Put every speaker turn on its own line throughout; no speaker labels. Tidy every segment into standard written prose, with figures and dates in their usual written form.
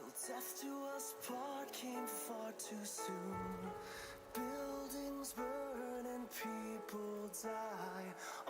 Till death do us part came far too soon. Buildings burn and people die.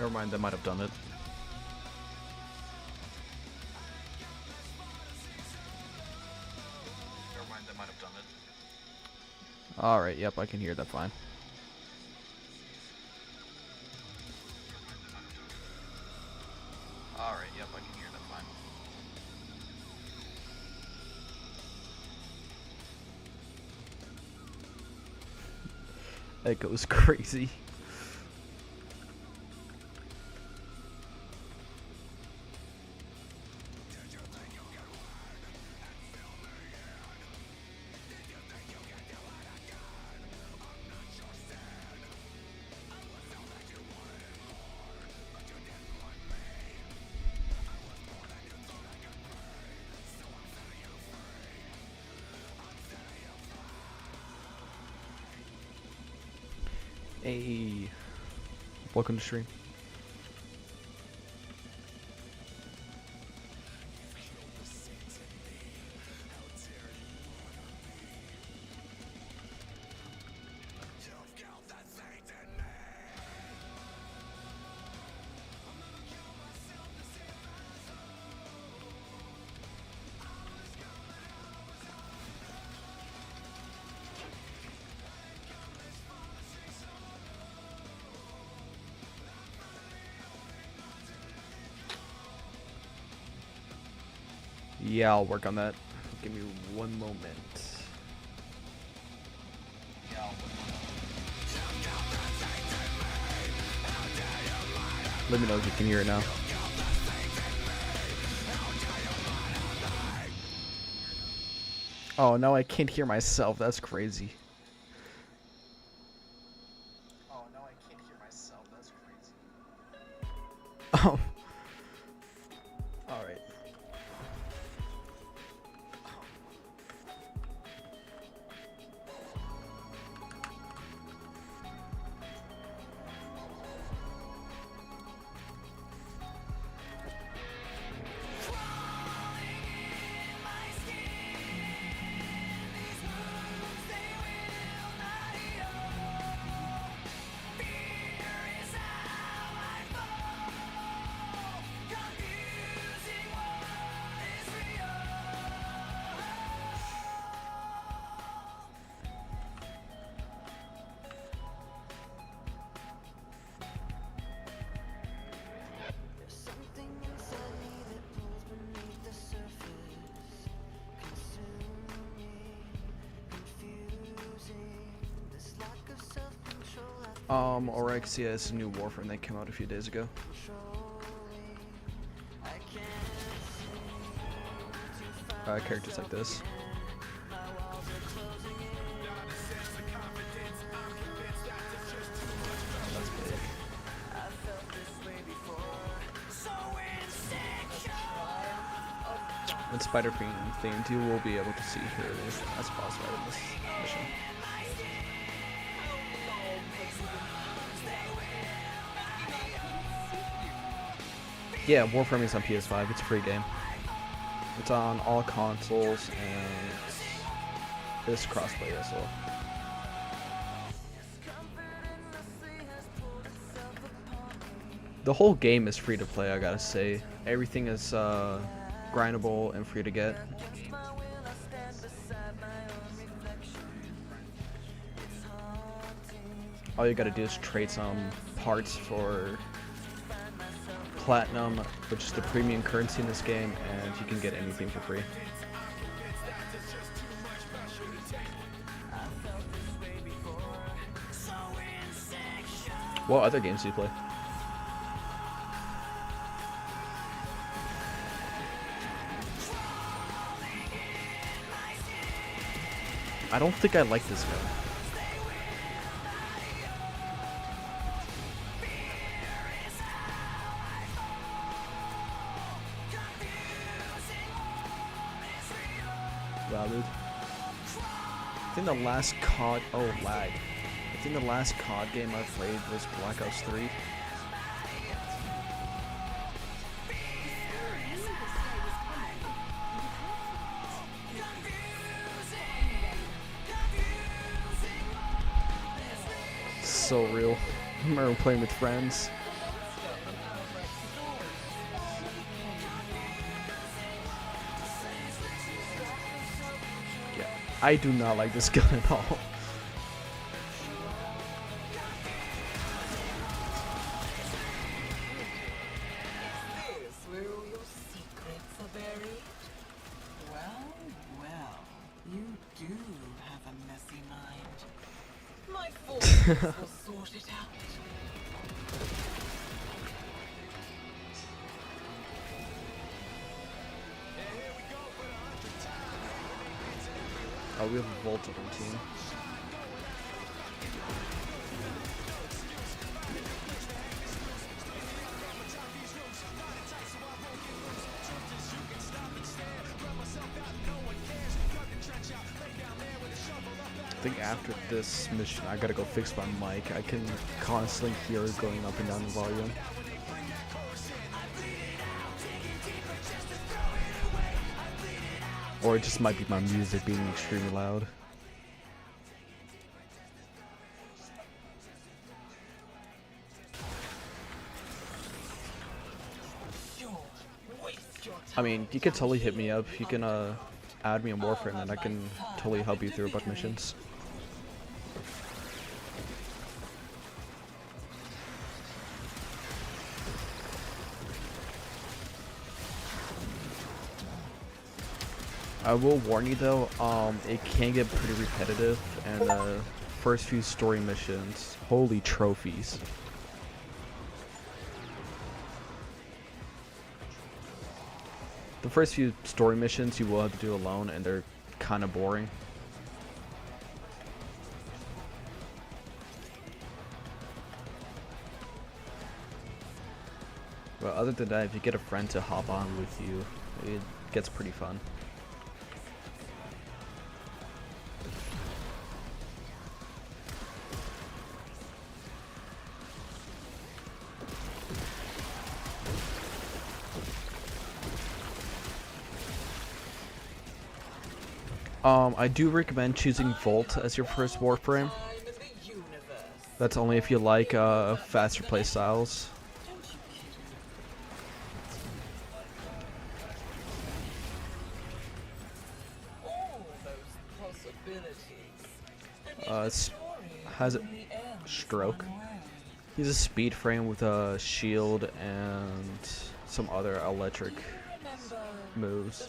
Never mind, they might have done it. Never mind, they might have done it. Alright, yep, I can hear that fine. Alright, yep, I can hear that fine. That goes crazy. Hey, welcome to stream. Yeah, I'll work on that. Give me one moment. Let me know if you can hear it now. Oh, no, I can't hear myself. That's crazy. Oh, no, I can't hear myself. That's crazy. Oh. Alright. Oraxia is a new warframe that came out a few days ago. Characters like this. That's big. When Spider Fiend themed, you will be able to see her as boss fight in this mission. Yeah, Warframe is on PS5. It's a free game. It's on all consoles and it's crossplay as well. The whole game is free to play, I gotta say. Everything is grindable and free to get. All you gotta do is trade some parts for Platinum, which is the premium currency in this game, and you can get anything for free. What other games do you play? I don't think I like this gun. Dude. I think the last COD. Oh, lag. I think the last COD game I played was Black Ops 3. So real. I remember playing with friends. I do not like this gun at all.
We'll sort it out.
Oh, we have a Volt on our team. I think after this mission, I gotta go fix my mic. I can constantly hear it going up and down the volume. Or it just might be my music being extremely loud. I mean, you can totally hit me up. You can add me on Warframe and I can totally help you through a bunch of missions. I will warn you though, it can get pretty repetitive, and first few story missions, holy trophies. The first few story missions you will have to do alone, and they're kind of boring. But other than that, if you get a friend to hop on with you, it gets pretty fun. I do recommend choosing Volt as your first Warframe. That's only if you like faster play styles. Has a stroke. He's a speed frame with a shield and some other electric moves.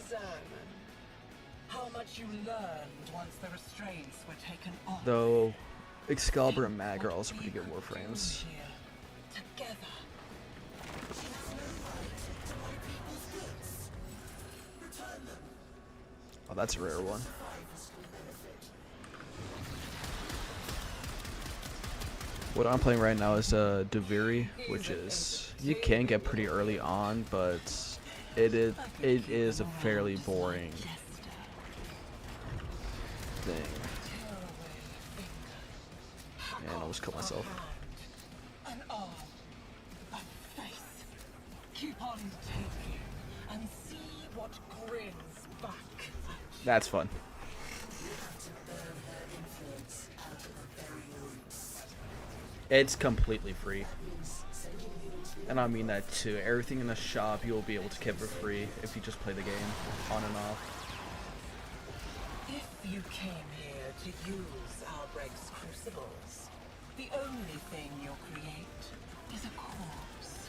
You learned once the restraints were taken off.
Though Excalibur and Mag are also pretty good Warframes.
Together.
Oh, that's a rare one. What I'm playing right now is Deviri, which is, you can get pretty early on, but it is a fairly boring thing. And I almost killed myself.
An arm, a face. Keep on taking and see what grins back.
That's fun. It's completely free. And I mean that too. Everything in the shop you will be able to get for free if you just play the game on and off.
If you came here to use Albrecht's crucibles, the only thing you'll create is a corpse.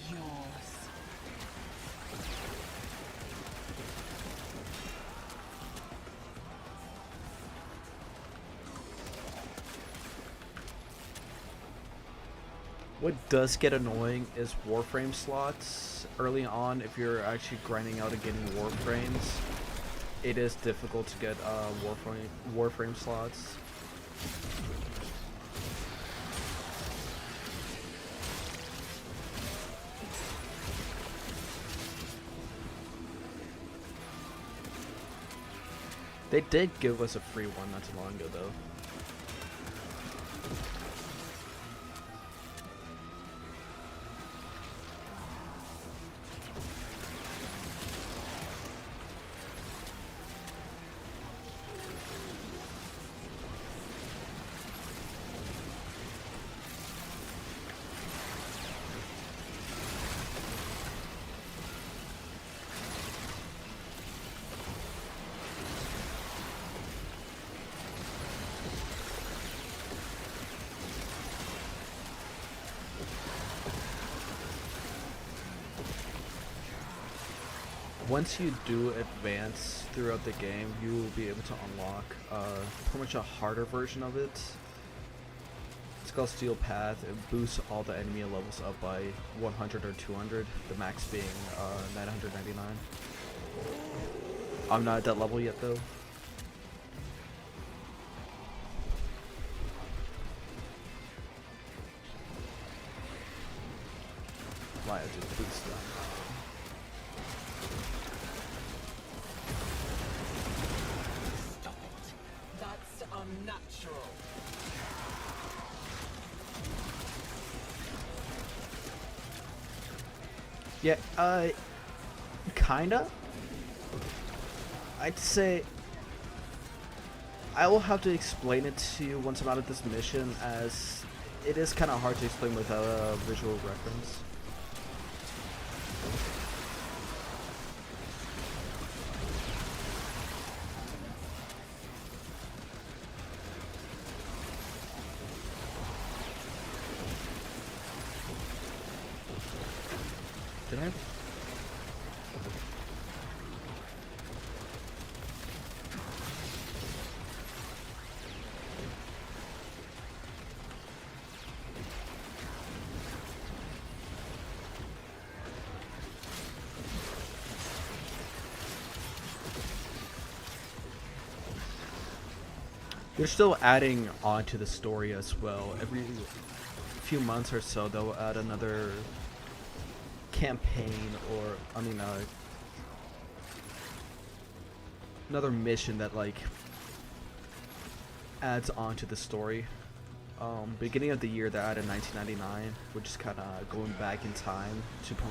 Yours.
What does get annoying is Warframe slots. Early on, if you're actually grinding out and getting Warframes, it is difficult to get Warframe slots. They did give us a free one not too long ago, though. once you do advance throughout the game, you will be able to unlock pretty much a harder version of it. It's called Steel Path. It boosts all the enemy levels up by 100 or 200, the max being 999. I'm not at that level yet though. Why I just boost them.
Stop it. That's unnatural.
Yeah, kinda. I'd say I will have to explain it to you once I'm out of this mission, as it is kind of hard to explain without a visual reference. Did I? They're still adding on to the story as well. Every few months or so, they'll add another campaign, or another mission that like adds on to the story. Beginning of the year, they added 1999, which is kind of going back in time to pretty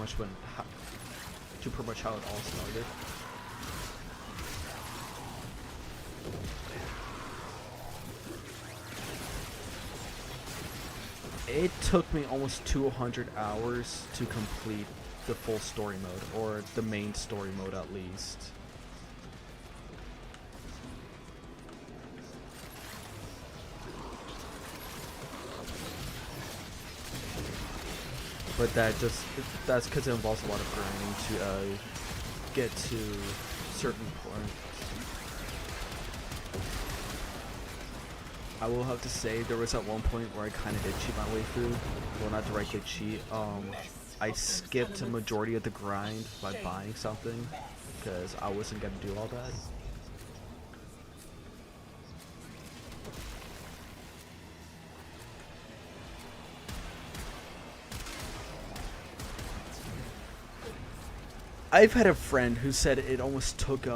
much how it all started. It took me almost 200 hours to complete the full story mode, or the main story mode at least. But that's because it involves a lot of grinding to get to certain points. I will have to say, there was at one point where I kind of did cheat my way through. Well, not directly cheat. I skipped a majority of the grind by buying something, because I wasn't going to do all that. I've had a friend who said it almost took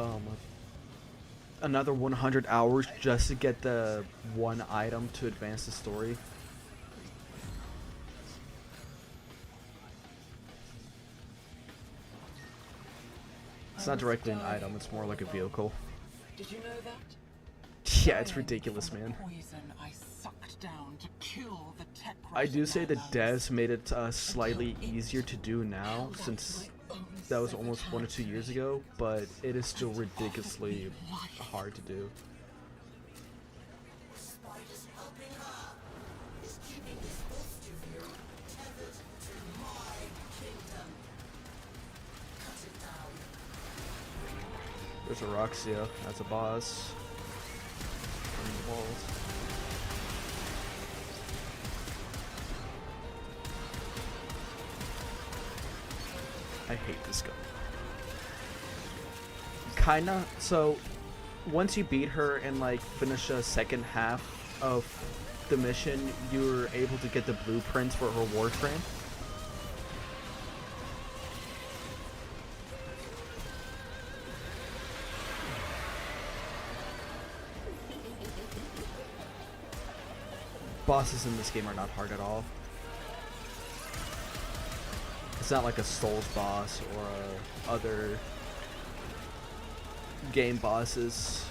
another 100 hours just to get the one item to advance the story. It's not directly an item, it's more like a vehicle.
Did you know that?
Yeah, it's ridiculous, man.
Poison I sucked down to kill the tech
I do say the devs made it slightly easier to do now, since that was almost 1 or 2 years ago, but it is still ridiculously hard to do. There's Oraxia, that's a boss. On the walls. I hate this gun. Kinda. So, once you beat her and like finish the second half of the mission, you're able to get the blueprints for her warframe. Bosses in this game are not hard at all. It's not like a Souls boss or other game bosses.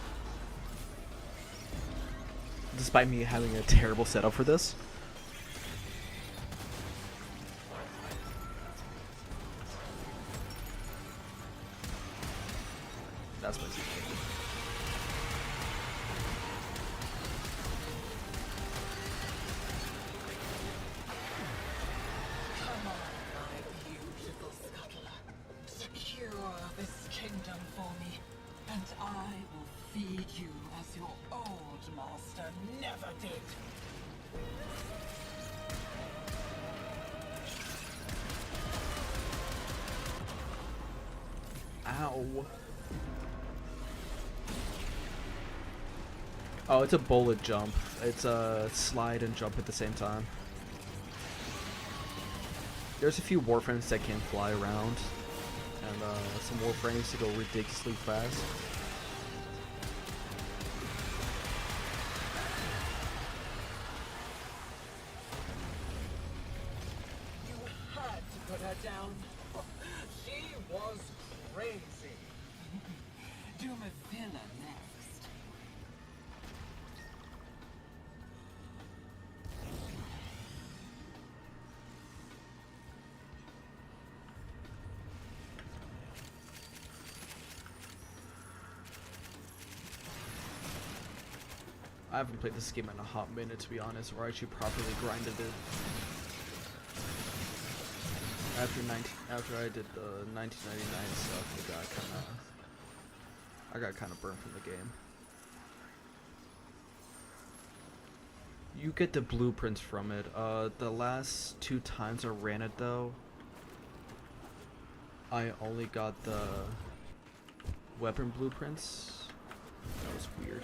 Despite me having a terrible setup for this. That's my secret.
Come on, my beautiful scuttler. Secure this kingdom for me, and I will feed you as your old master never did.
Ow. Oh, it's a bullet jump. It's a slide and jump at the same time. There's a few warframes that can fly around, and some warframes to go ridiculously fast.
You had to put her down. She was crazy. Doomavilla next.
I haven't played this game in a hot minute, to be honest, or I actually properly grinded it. After I did the 1999 stuff, I got kind of burnt from the game. You get the blueprints from it. The last 2 times I ran it though, I only got the weapon blueprints. That was weird.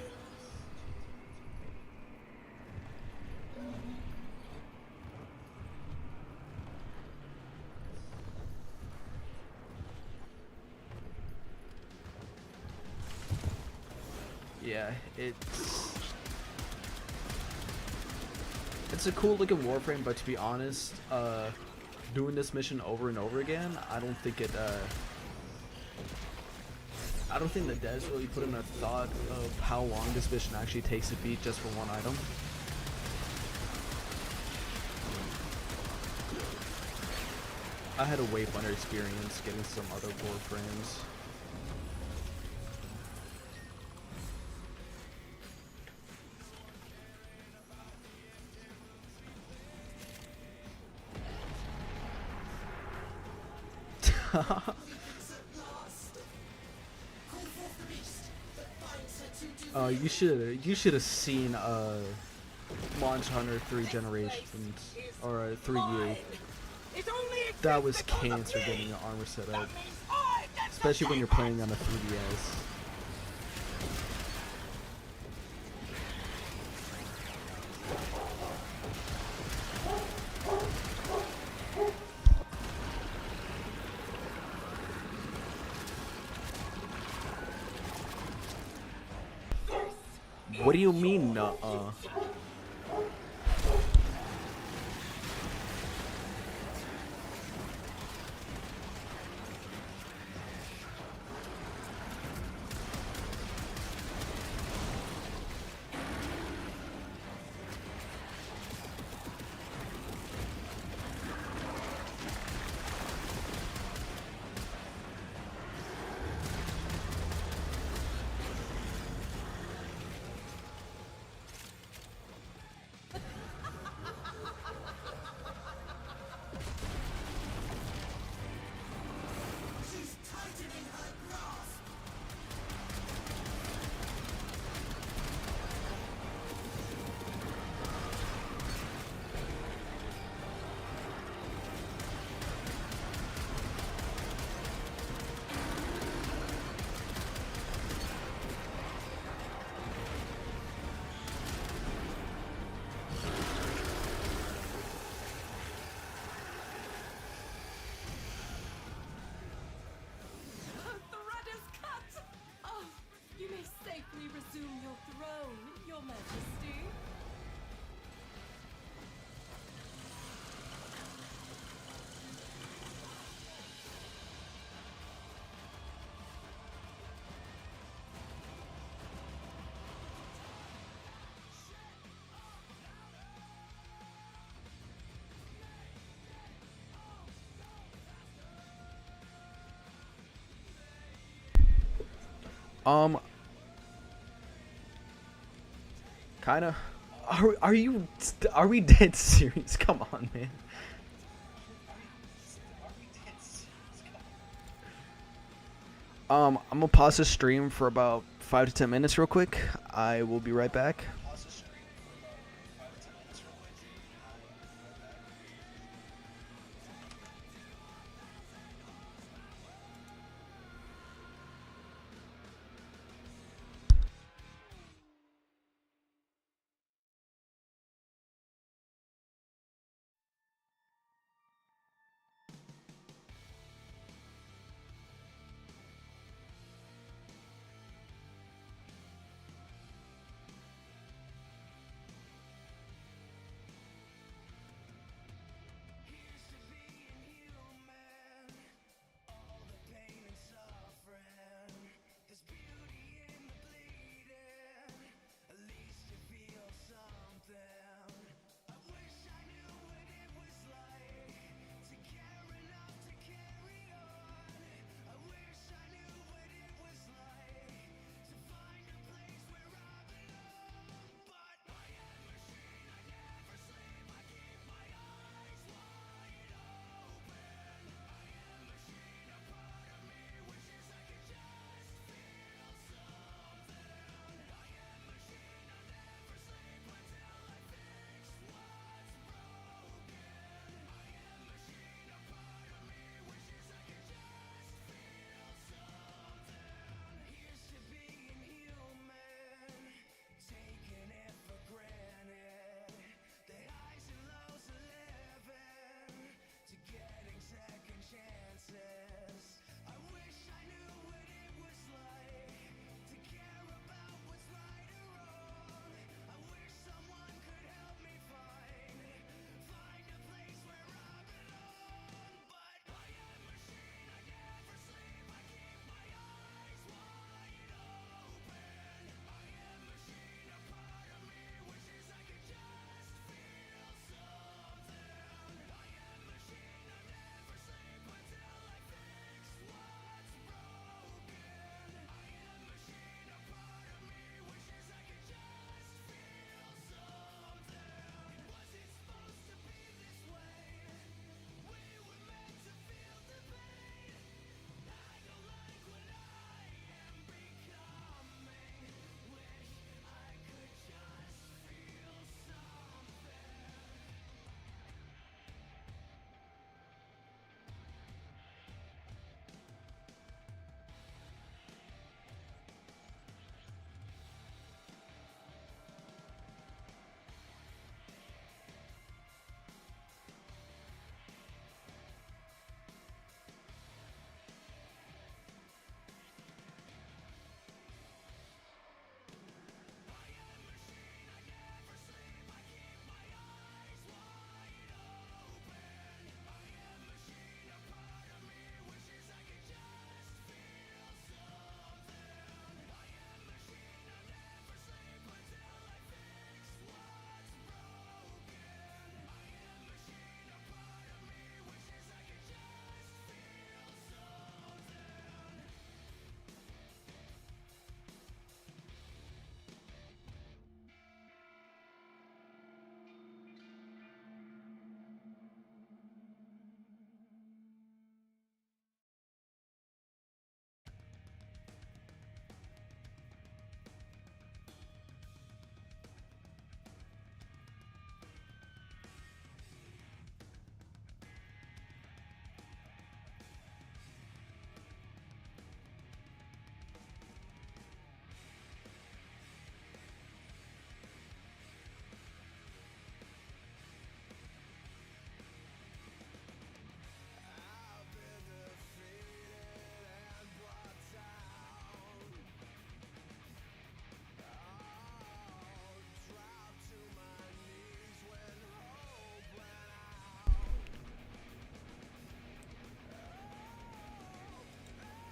Yeah, it's a cool looking warframe, but to be honest, doing this mission over and over again, I don't think the devs really put in a thought of how long this mission actually takes to beat just for one item. I had a way funner experience getting some other warframes. You should have seen Monster Hunter 3 Generations or 3U. That was cancer getting your armor set up, especially when you're playing on a 3DS. What do you mean, nuh-uh? Kinda. Are we dead serious? Come on, man. I'm gonna pause the stream for about 5 to 10 minutes real quick. I will be right back.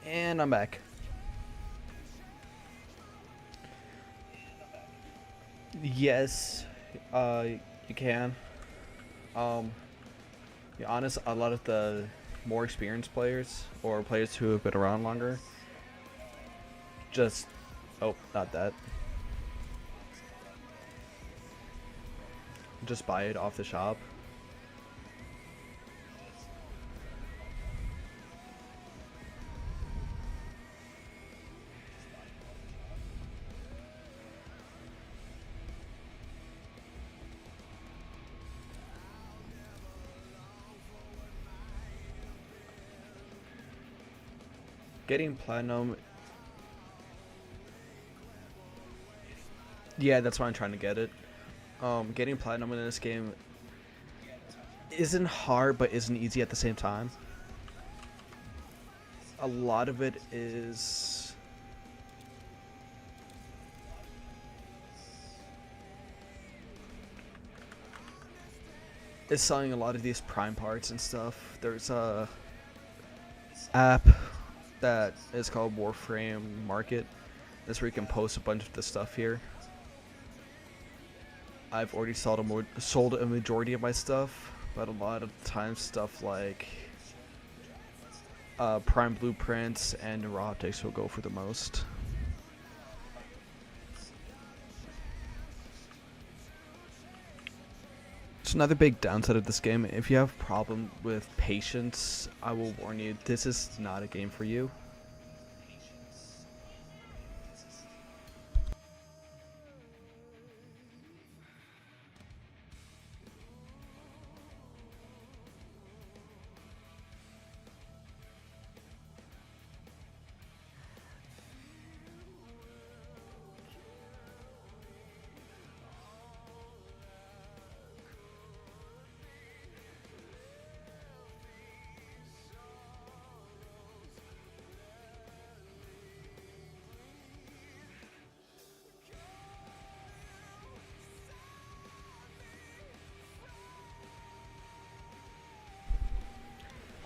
And I'm back. Yes, you can. Be honest, a lot of the more experienced players or players who have been around longer just, oh, not that. Just buy it off the shop. Getting platinum. Yeah, that's why I'm trying to get it. Getting platinum in this game isn't hard, but isn't easy at the same time. A lot of it is selling a lot of these prime parts and stuff. There's a app that is called Warframe Market. That's where you can post a bunch of the stuff here. I've already sold a majority of my stuff, but a lot of times stuff like prime blueprints and neurotics will go for the most. It's another big downside of this game. If you have a problem with patience, I will warn you, this is not a game for you.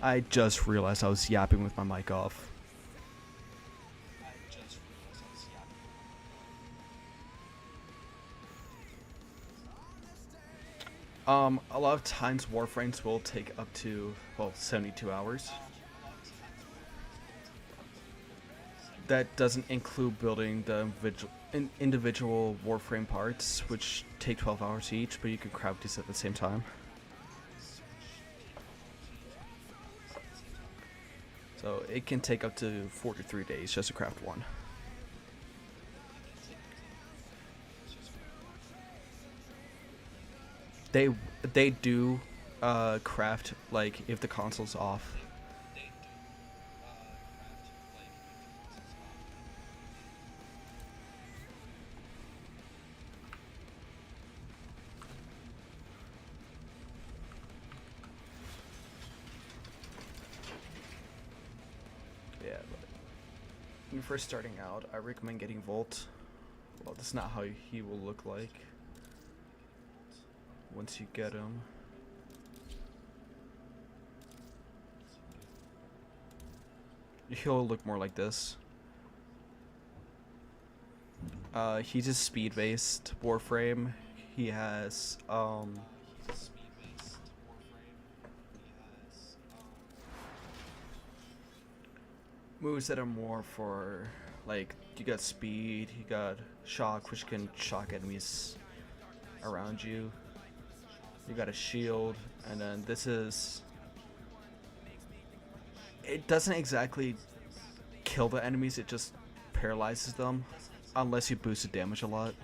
I just realized I was yapping with my mic off. A lot of times warframes will take up to, well, 72 hours. That doesn't include building the individual warframe parts, which take 12 hours each, but you can craft these at the same time. So it can take up to 43 days just to craft one. They do craft, like, if the console's off. Yeah, but when you're first starting out, I recommend getting Volt. Well, that's not how he will look like once you get him. He'll look more like this. He's a speed-based warframe. He has moves that are more for, like, you got speed, you got shock, which can shock enemies around you. You got a shield, and then this is... It doesn't exactly kill the enemies, it just paralyzes them, unless you boost the damage a lot.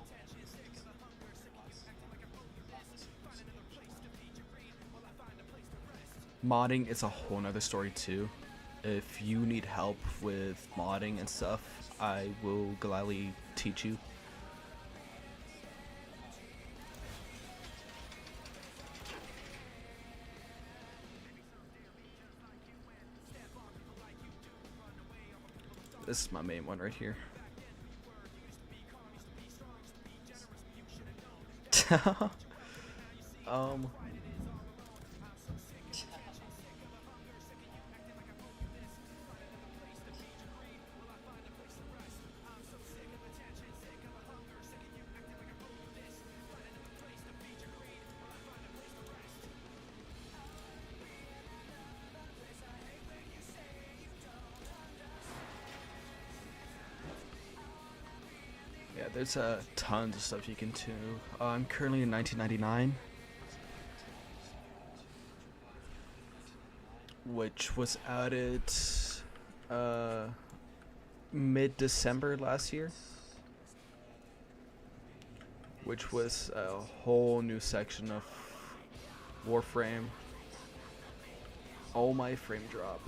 Modding is a whole nother story too. If you need help with modding and stuff, I will gladly teach you. This is my main one right here. Yeah, there's tons of stuff you can do. I'm currently in 1999, which was added mid-December last year, which was a whole new section of Warframe. Oh, my frame drop.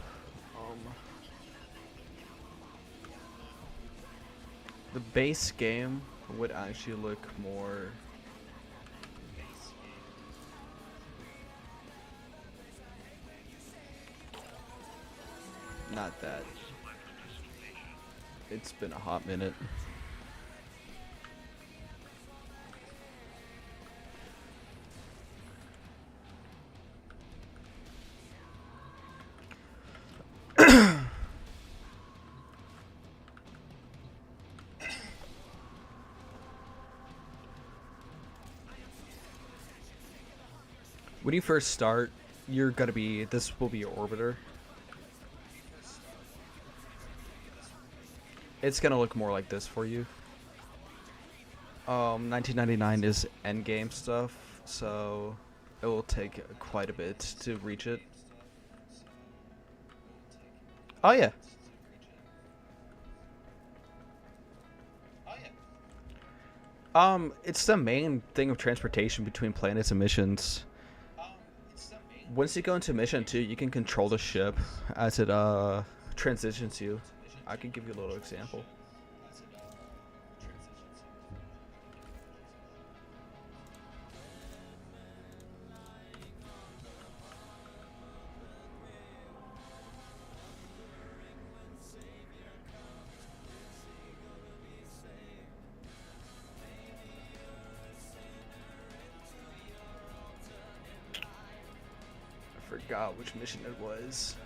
The base game would actually look more. Not that. It's been a hot minute. When you first start, you're gonna be. This will be your orbiter. It's gonna look more like this for you. 1999 is endgame stuff, so it will take quite a bit to reach it. Oh yeah. It's the main thing of transportation between planets and missions. Once you go into mission 2, you can control the ship as it transitions you. I can give you a little example. I forgot which mission it was.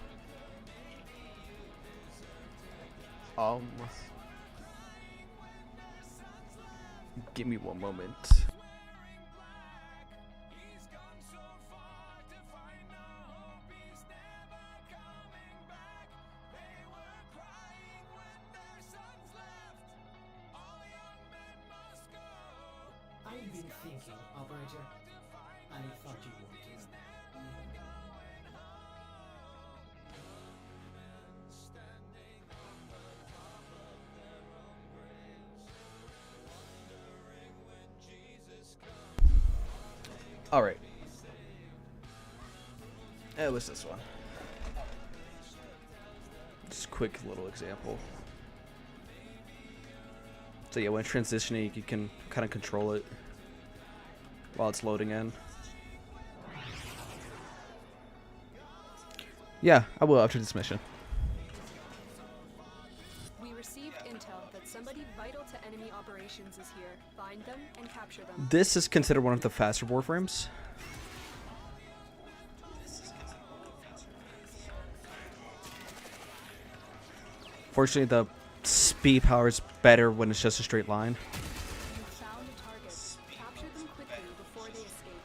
Give me one moment.
I've been thinking, operator. I thought you wanted to know.
Alright. It was this one. Just a quick little example. So yeah, when transitioning, you can kind of control it while it's loading in. Yeah, I will after this mission.
We received intel that somebody vital to enemy operations is here. Find them and capture them.
This is considered one of the faster warframes. Fortunately, the speed power is better when it's just a straight line.
You found a target. Capture them quickly before they escape.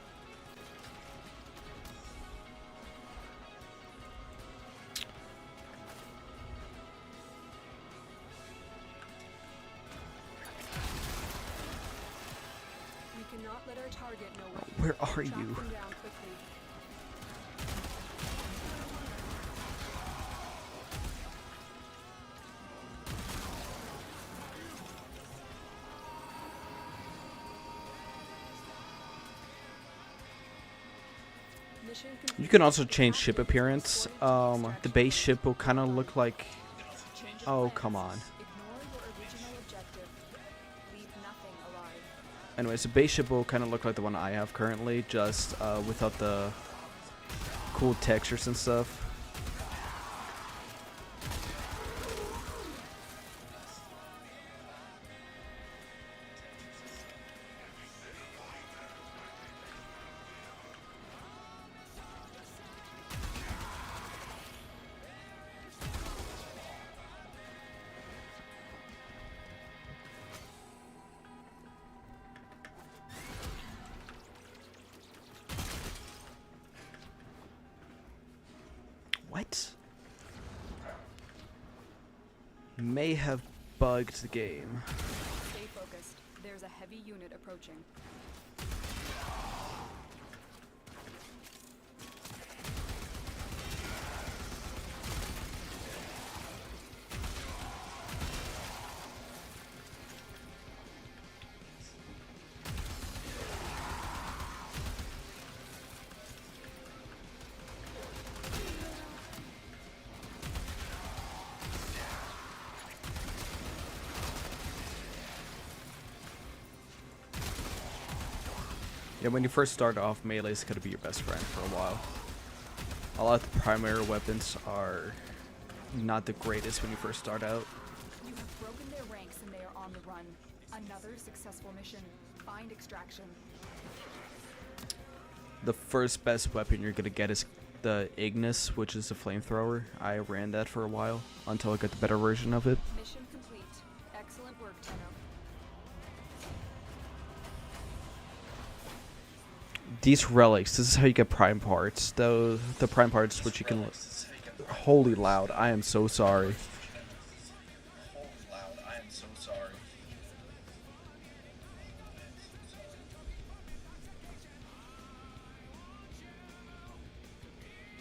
We cannot let our target know what.
Where are
Track
you?
them down quickly. Mission complete.
You can also change ship appearance. The base ship will kind of look like. Oh, come on.
Ignore your original objective. Leave nothing alive.
Anyways, the base ship will kind of look like the one I have currently, just without the cool textures and stuff. What? May have bugged the game.
Stay focused. There's a heavy unit approaching.
Yeah, when you first start off, melee is gonna be your best friend for a while. A lot of the primary weapons are not the greatest when you first start out.
You have broken their ranks and they are on the run. Another successful mission. Find extraction.
The first best weapon you're gonna get is the Ignis, which is a flamethrower. I ran that for a while until I got the better version of it.
Mission complete. Excellent work, Tenno.
These relics, this is how you get prime parts. The prime parts which you can... Holy loud, I am so sorry.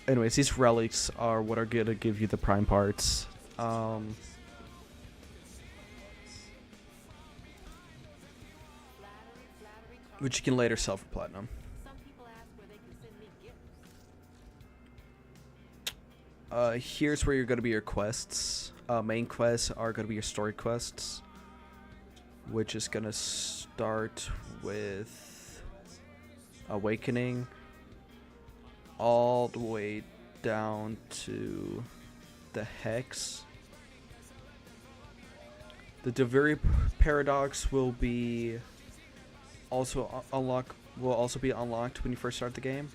Anyways, these relics are what are gonna give you the prime parts. Which you can later sell for platinum. Here's where you're gonna be your quests. Main quests are gonna be your story quests, which is gonna start with Awakening, all the way down to the Hex. The Deviri Paradox will be also be unlocked when you first start the game,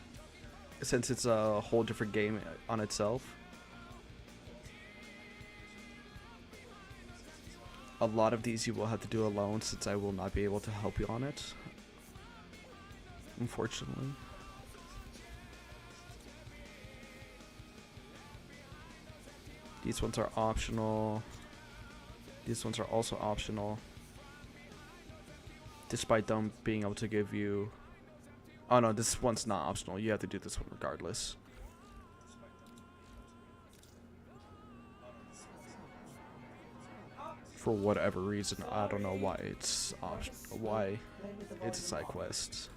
since it's a whole different game on itself. A lot of these you will have to do alone, since I will not be able to help you on it, unfortunately. These ones are optional. These ones are also optional, despite them being able to give you... Oh no, this one's not optional. You have to do this one regardless. For whatever reason, I don't know why it's a side quest.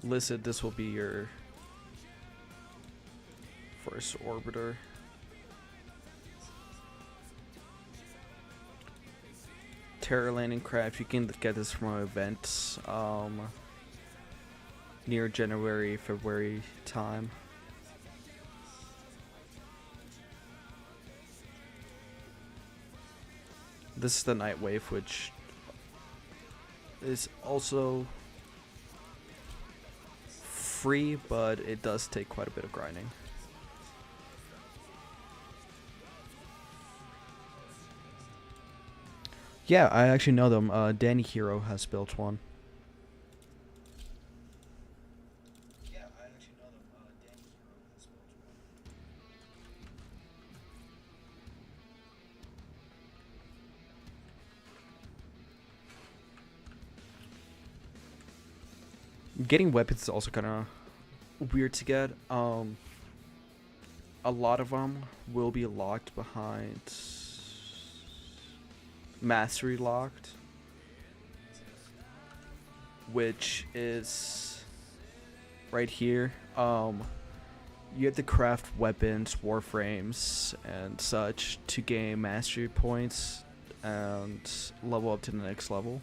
Listed, this will be your first orbiter. Terror Landing Craft, you can get this from an event near January, February time. This is the Night Wave, which is also free, but it does take quite a bit of grinding. Yeah, I actually know them. Danny Hero has built one. Yeah, I actually know them. Danny Hero has built one. Getting weapons is also kind of weird to get. A lot of them will be locked behind Mastery locked, which is right here. You have to craft weapons, warframes, and such to gain mastery points and level up to the next level.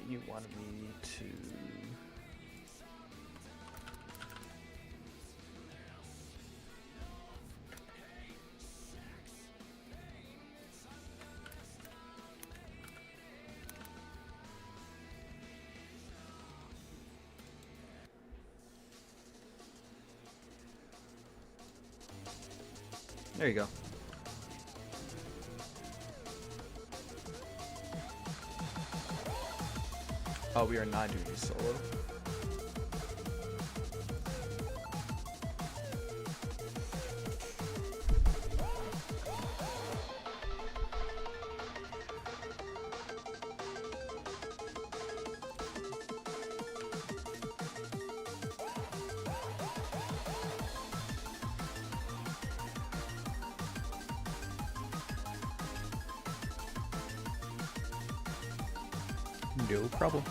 You wanted me to... There you go. Oh, we are not doing these solo. No problem.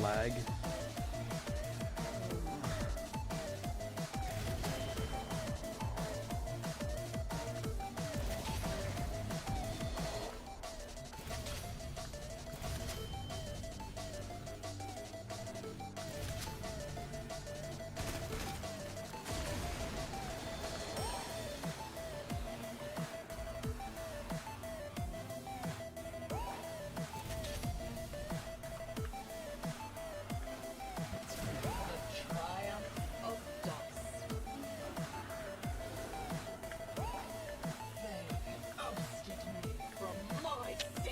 Lag.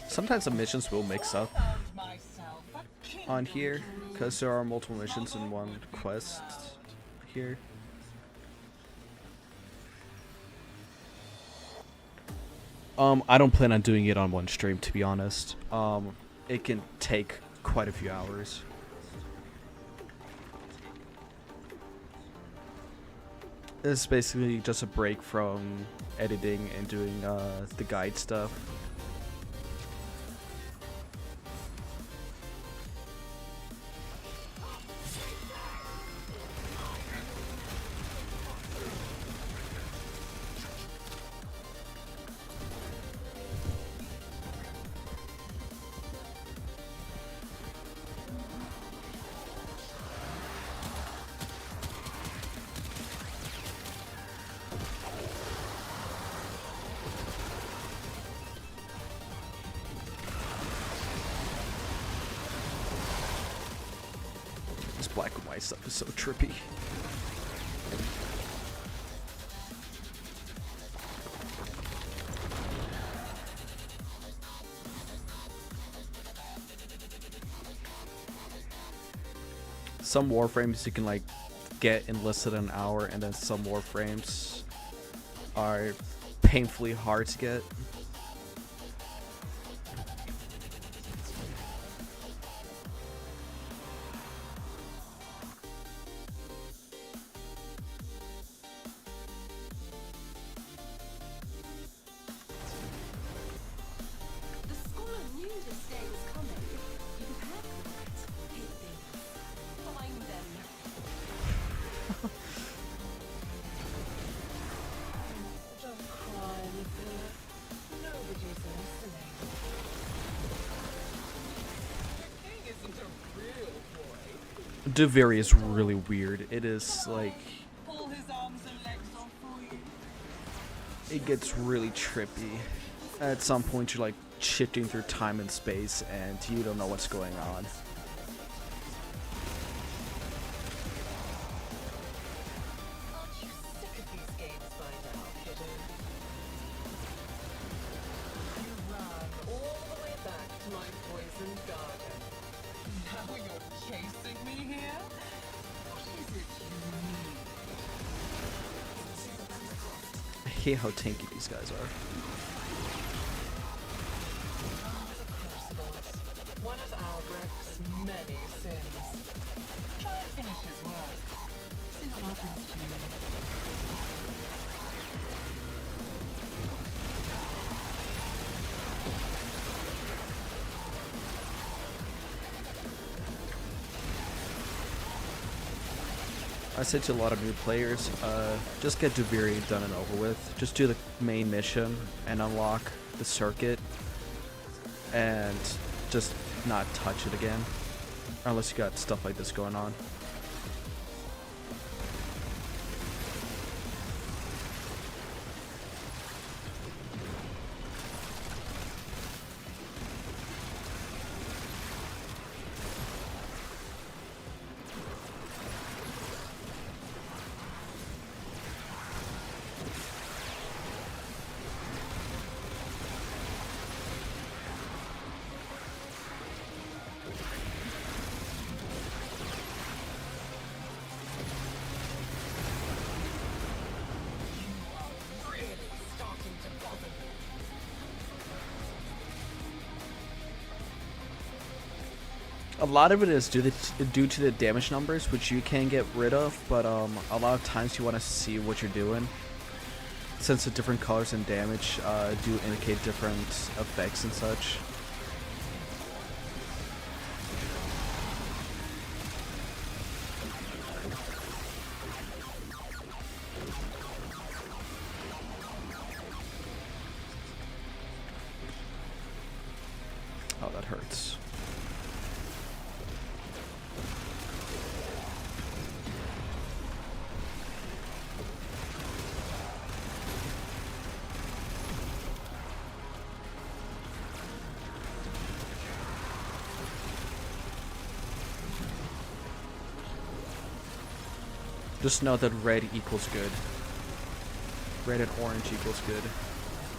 Sometimes the missions will mix up on here because there are multiple missions in one quest here. I don't plan on doing it on one stream, to be honest. It can take quite a few hours. This is basically just a break from editing and doing the guide stuff. Black and white stuff is so trippy. Some warframes you can like get in less than an hour, and then some warframes are painfully hard to get. Deveri is really weird. It is like it gets really trippy. At some point you're like shifting through time and space and you don't know what's going on. I hate how tanky these guys are.
One of Albrecht's many sins. Try and finish his work. See what happens to you.
I said to a lot of new players, just get Deveri done and over with. Just do the main mission and unlock the circuit and just not touch it again. Unless you got stuff like this going on. A lot of it is due to the damage numbers, which you can get rid of, but a lot of times you want to see what you're doing. Since the different colors and damage do indicate different effects and such. Oh, that hurts. Just know that red equals good. Red and orange equals good.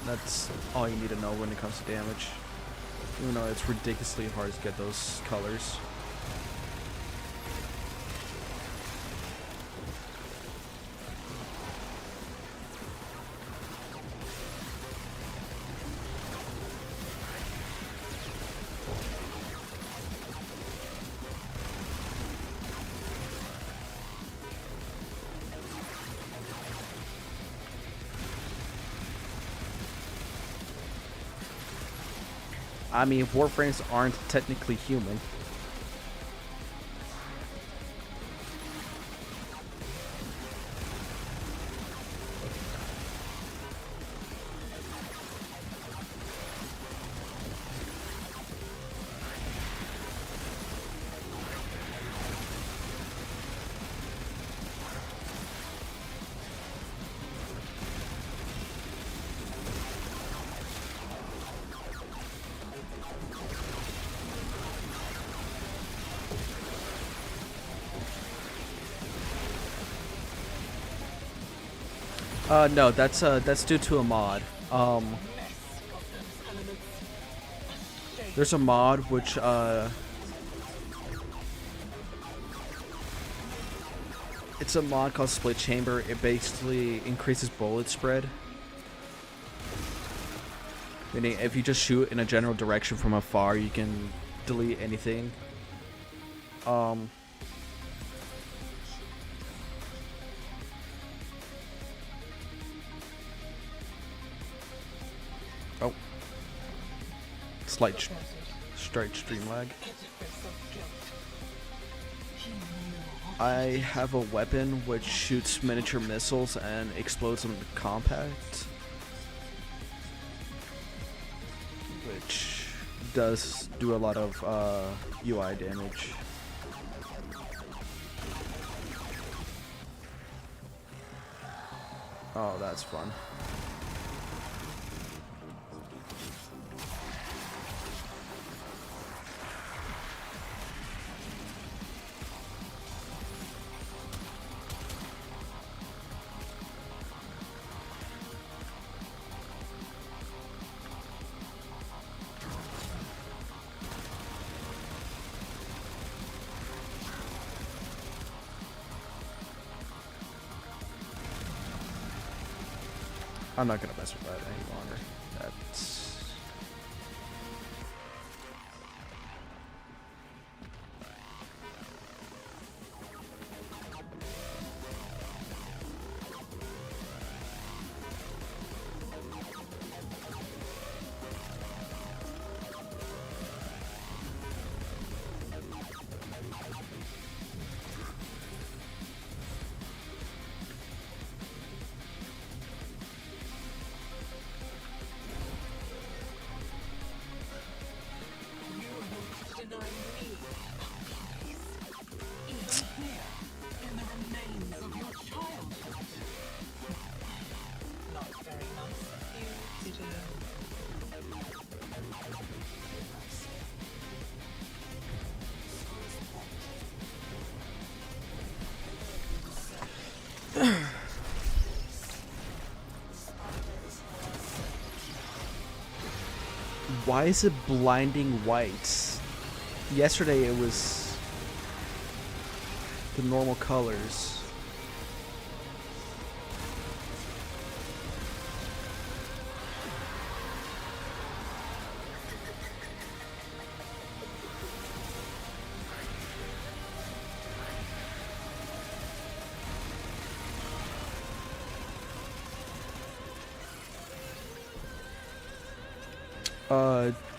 That's all you need to know when it comes to damage. Even though it's ridiculously hard to get those colors. I mean, warframes aren't technically human. No, that's due to a mod. There's a mod which it's a mod called Split Chamber. It basically increases bullet spread. Meaning, if you just shoot in a general direction from afar, you can delete anything. Oh. Slight stream lag. I have a weapon which shoots miniature missiles and explodes them compact. Which does do a lot of UI damage. Oh, that's fun. I'm not gonna mess with that any longer. That's... Why is it blinding white? Yesterday it was the normal colors.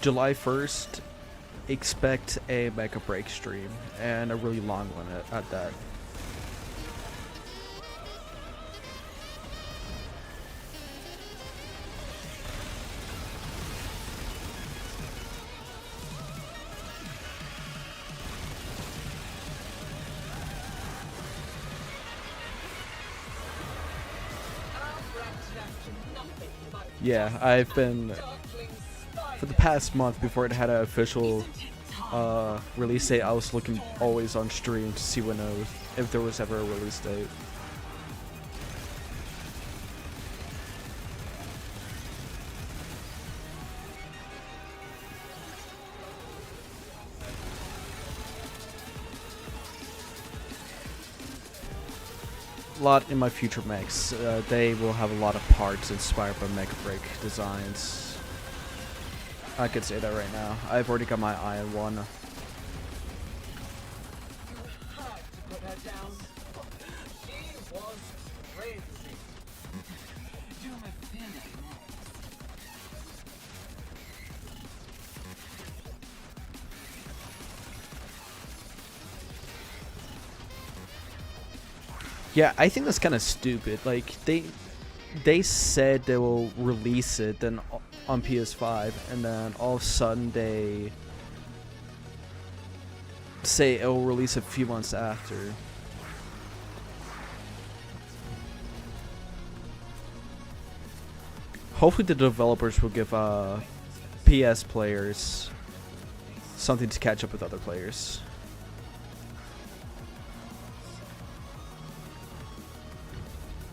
July 1st, expect a Mega Break stream, and a really long one at that. Yeah, I've been, for the past month before it had an official release date, I was looking always on stream to see when if there was ever a release date. A lot in my future mechs. They will have a lot of parts inspired by Mega Break designs. I could say that right now. I've already got my eye on one. Yeah, I think that's kind of stupid. Like they said they will release it then on PS5, and then all of a sudden they say it will release a few months after. Hopefully the developers will give PS players something to catch up with other players.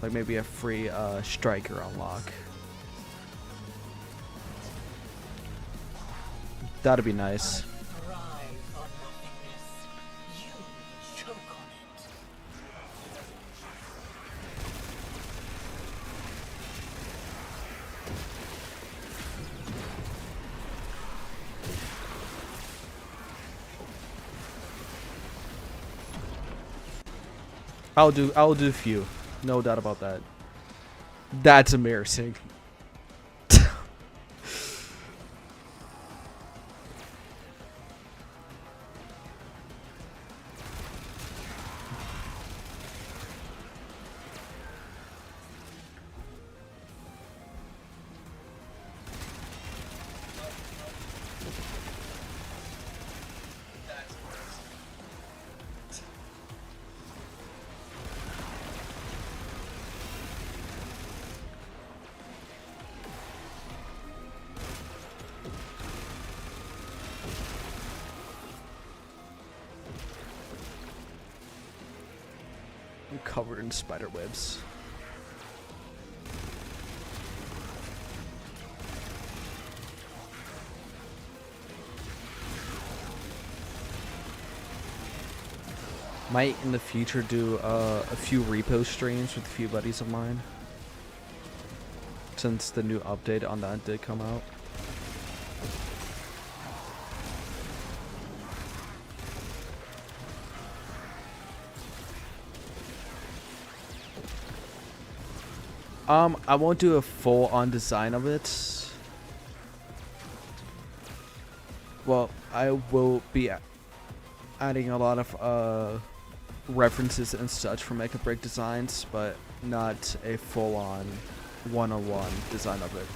Like maybe a free striker unlock. That'd be nice. I'll do a few. No doubt about that. That's embarrassing. I'm covered in spider webs. Might in the future do a few repo streams with a few buddies of mine, since the new update on that did come out. I won't do a full-on design of it. Well, I will be adding a lot of references and such from Mega Break designs, but not a full-on one-on-one design of it.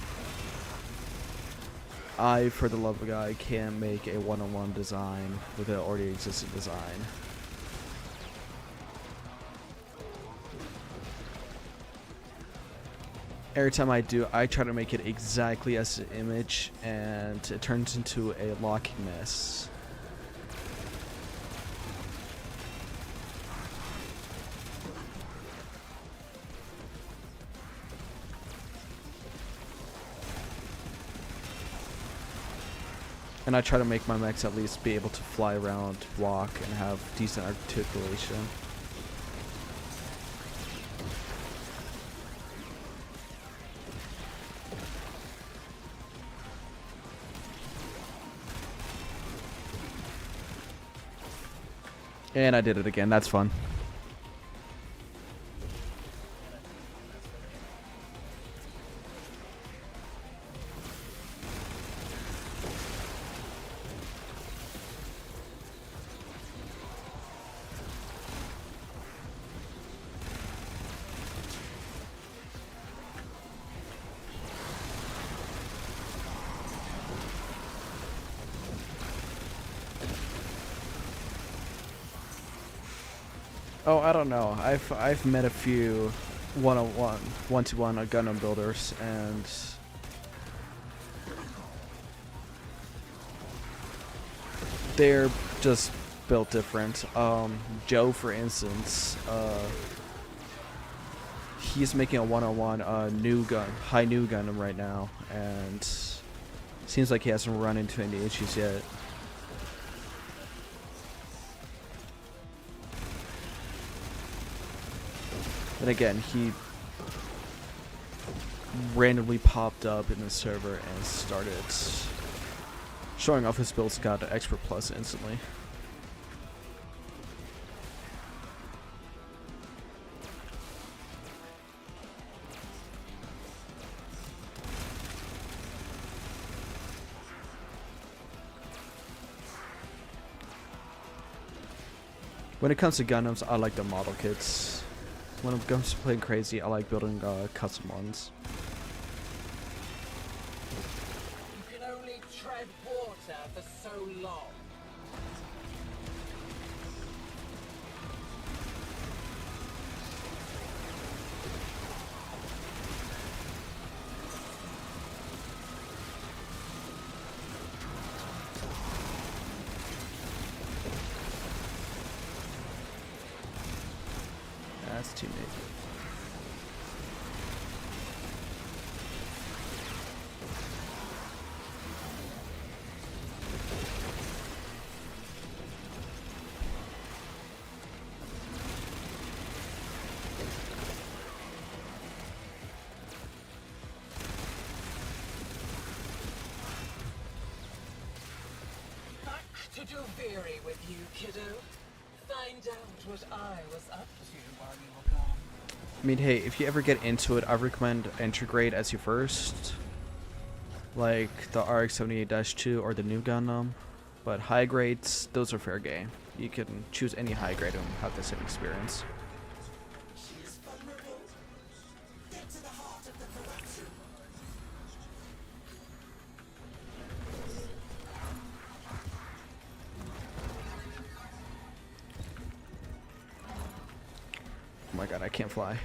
I, for the love of God, can't make a one-on-one design with an already existing design. Every time I do, I try to make it exactly as the image, and it turns into a locking mess. And I try to make my mechs at least be able to fly around, walk, and have decent articulation. And I did it again. That's fun. Oh, I don't know. I've met a few one-to-one Gundam builders, and they're just built different. Joe, for instance, he's making a one-on-one high new Gundam right now, and seems like he hasn't run into any issues yet. And again, he randomly popped up in the server and started showing off his builds, got an Expert Plus instantly. When it comes to Gundams, I like the model kits. When it comes to playing crazy, I like building custom ones.
You can only tread water for so long.
That's teammate.
Back to do very with you, kiddo. Find out what I was up to while you were gone.
I mean, hey, if you ever get into it, I recommend entry grade as your first, like the RX-78-2 or the new Gundam. But high grades, those are fair game. You can choose any high grade and have the same experience. Oh my god, I can't fly.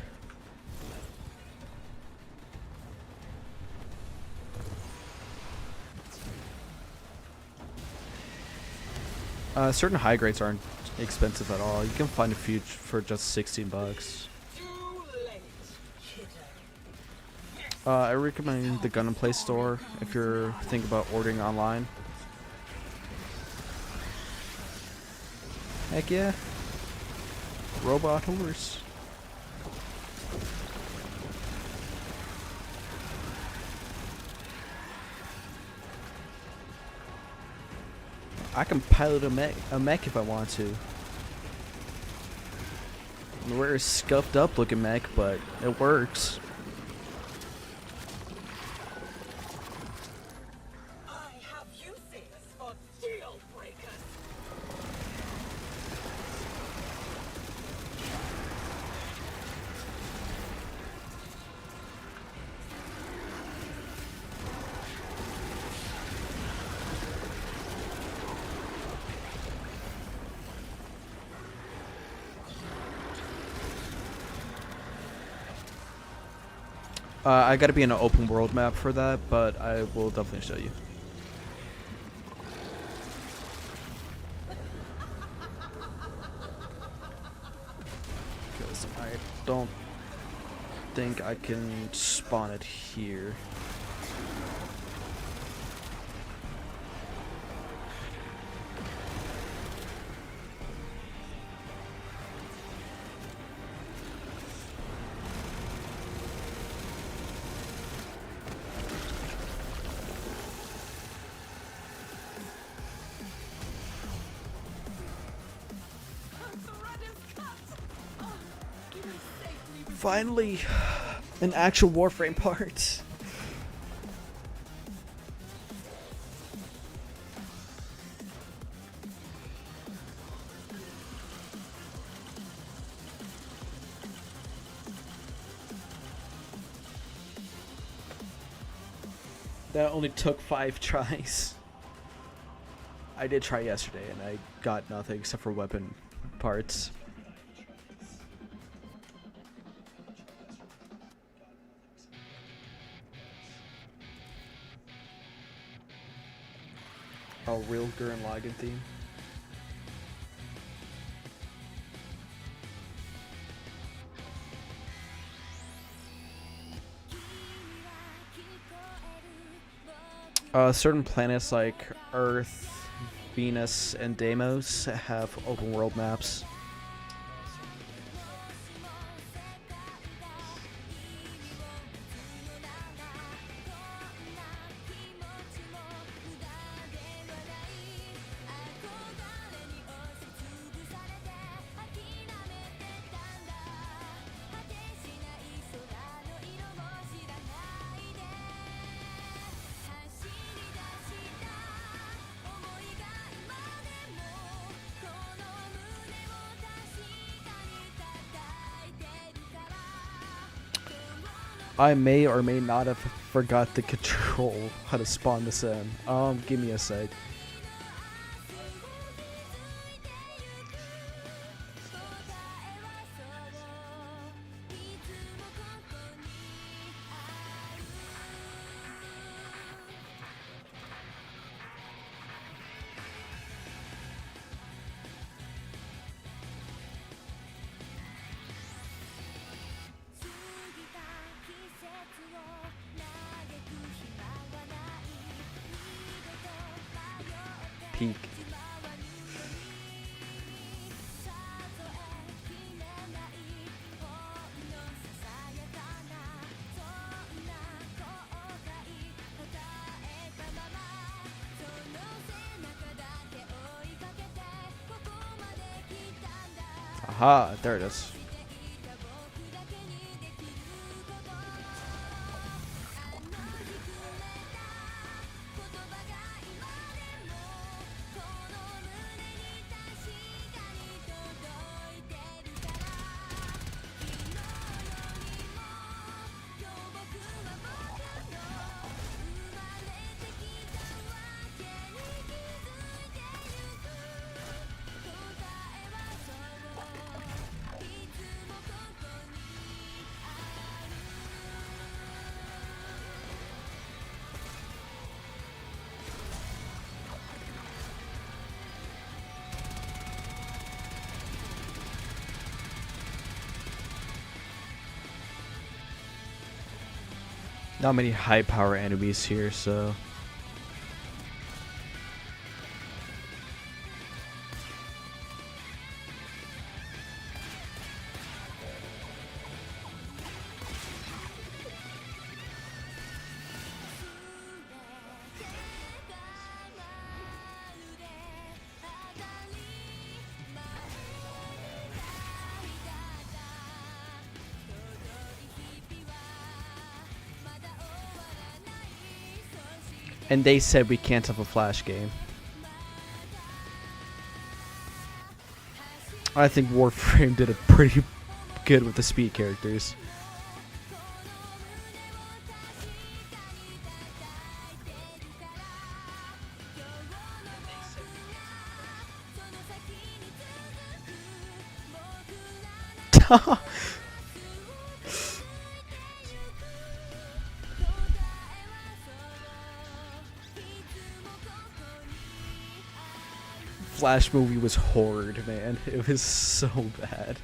Certain high grades aren't expensive at all. You can find a few for just 16 bucks.
Too late, kiddo.
I recommend the Gundam Play Store if you're thinking about ordering online. Heck yeah. Robot horse. I can pilot a mech if I want to. We're a scuffed up looking mech, but it works.
I have uses for deal breakers.
I gotta be in an open world map for that, but I will definitely show you. Because I don't think I can spawn it here. Finally, an actual warframe part. That only took 5 tries. I did try yesterday and I got nothing except for weapon parts. a real Gurren Lagann theme. Certain planets like Earth, Venus, and Deimos have open world maps. I may or may not have forgot to control how to spawn this in. Give me a sec. Peak. Aha, there it is. Not many high power enemies here, so and they said we can't have a flash game. I think Warframe did it pretty good with the speed characters. Flash movie was horrid, man. It was so bad.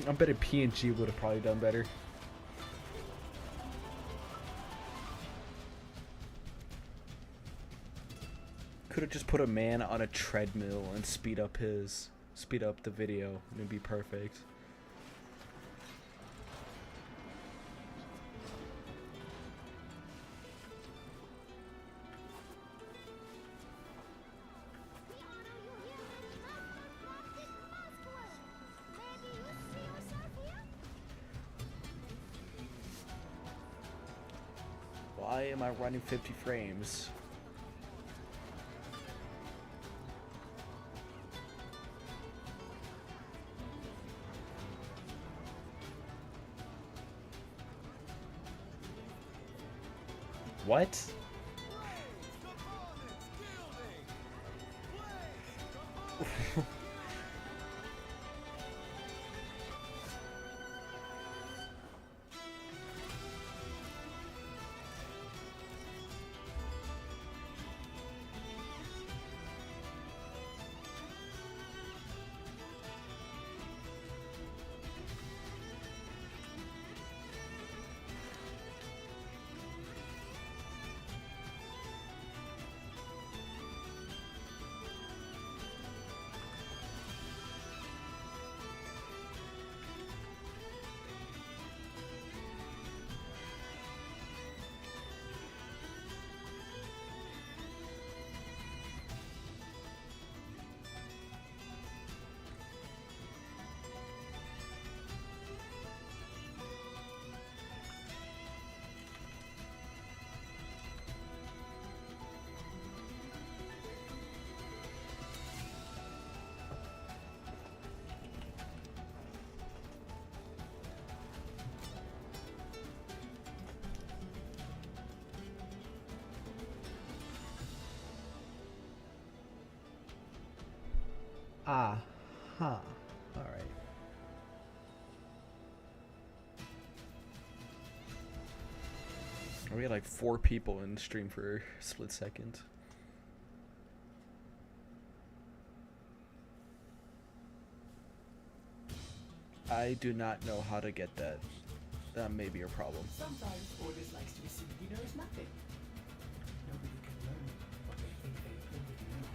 I bet a PNG would have probably done better. Could have just put a man on a treadmill and speed up the video, and it'd be perfect. Why am I running 50 frames? What? Ah, huh. All right. We had like 4 people in the stream for a split second. I do not know how to get that. That may be a problem.
Sometimes all this likes to be seen, he knows nothing. Nobody can learn what they think they already know.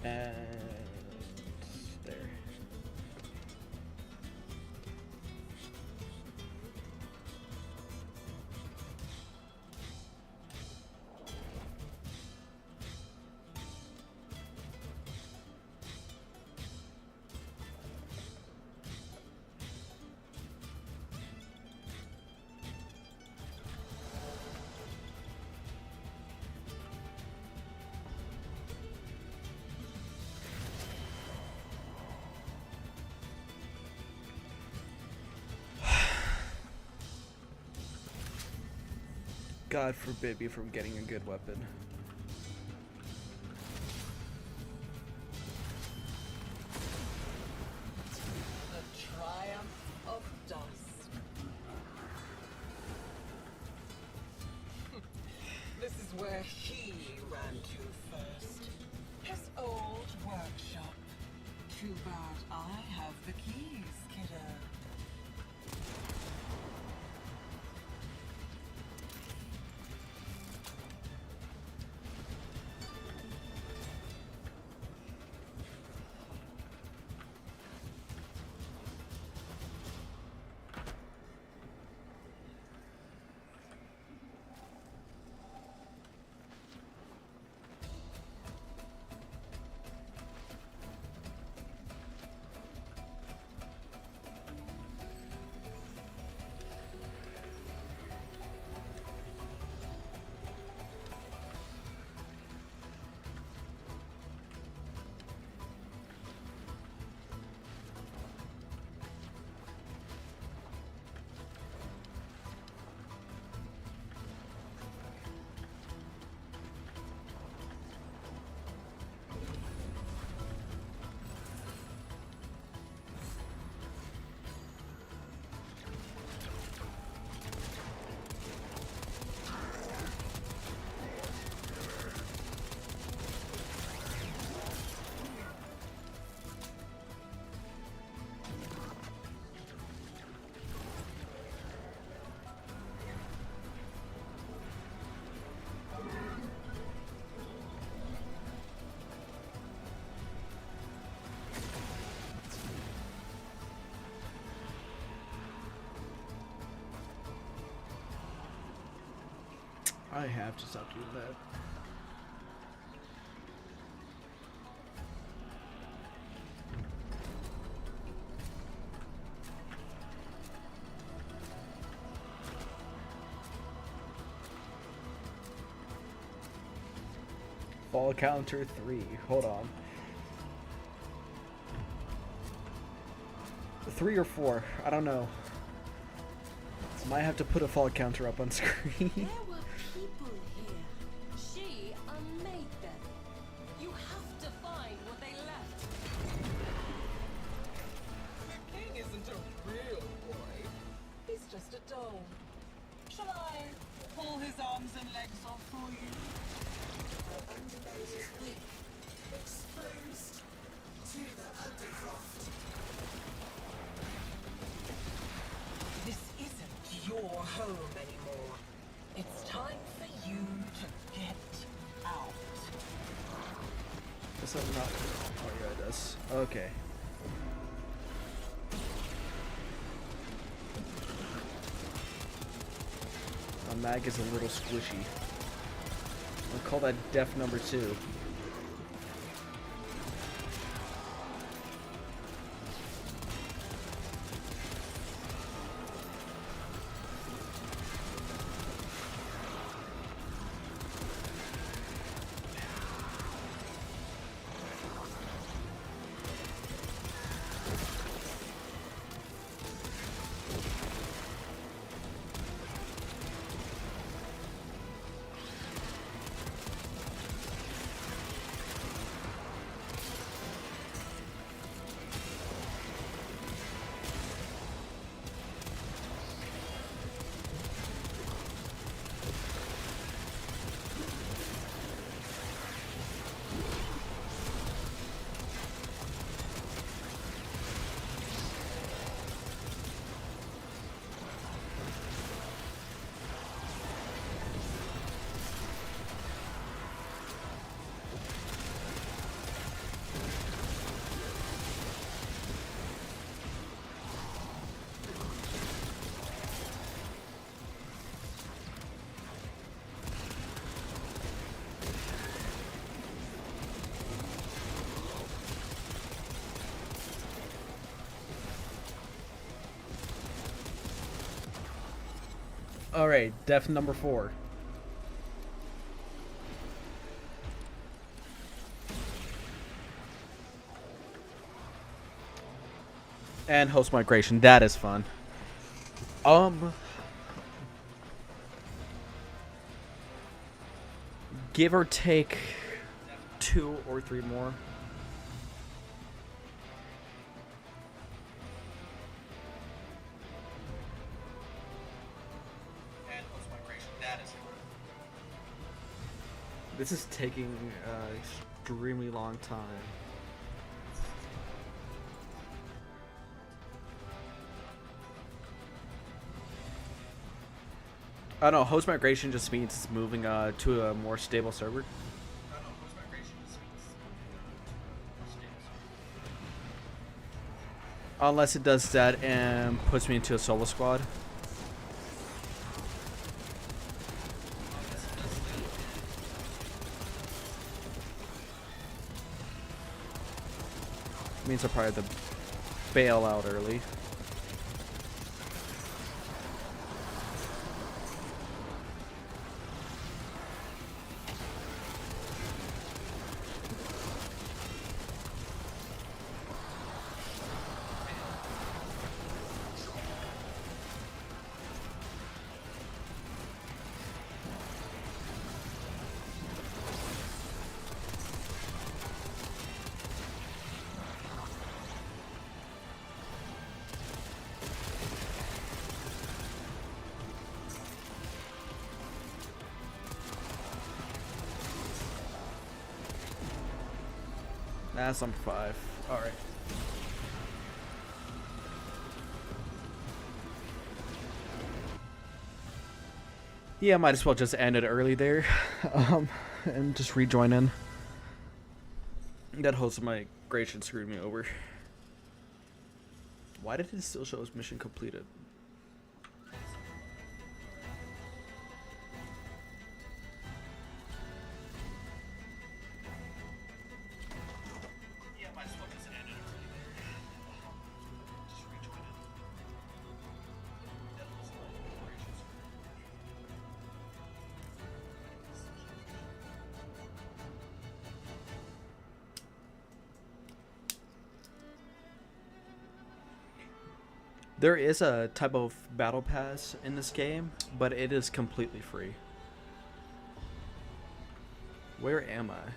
And there. God forbid me from getting a good weapon.
The triumph of dust. This is where he ran to first. His old workshop. Too bad I have the keys, kiddo.
I have to stop doing that. Fall counter 3. Hold on. 3 or 4. I don't know. Might have to put a fall counter up on screen.
There were people here. She unmade them. You have to find what they left.
The king isn't a real boy. He's just a doll. Shall I pull his arms and legs off for you?
Exposed to the Undercroft.
This isn't your home anymore. It's time for you to get out.
Guess I'm not. Oh yeah, it does. Okay. My mag is a little squishy. I'll call that def number 2. Alright, def number 4. And host migration, that is fun. Give or take 2 or 3 more. This is taking an extremely long time. I don't know, host migration just means it's moving to a more stable server. Unless it does that and puts me into a solo squad. Means I'll probably have to bail out early. That's number 5. Alright. Yeah, might as well just end it early there. And just rejoin in. That host migration screwed me over. Why did it still show as mission completed? There is a type of battle pass in this game, but it is completely free. Where am I?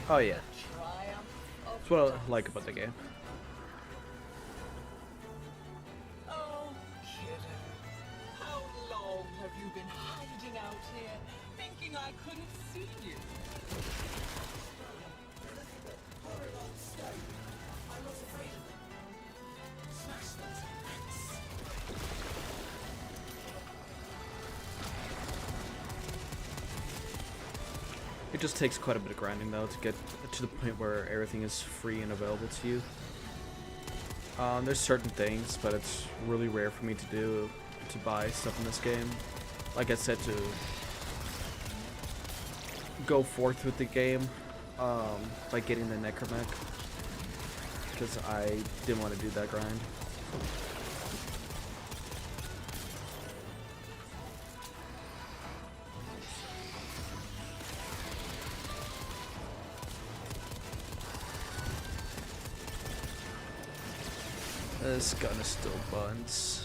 Oh yeah,
Triumph of
that's what I like about the game.
Oh, kiddo. How long have you been hiding out here, thinking I couldn't see you?
It just takes quite a bit of grinding though to get to the point where everything is free and available to you. There's certain things, but it's really rare for me to buy stuff in this game. Like I said, to go forth with the game by getting the necromech, because I didn't want to do that grind. This gun is still buns.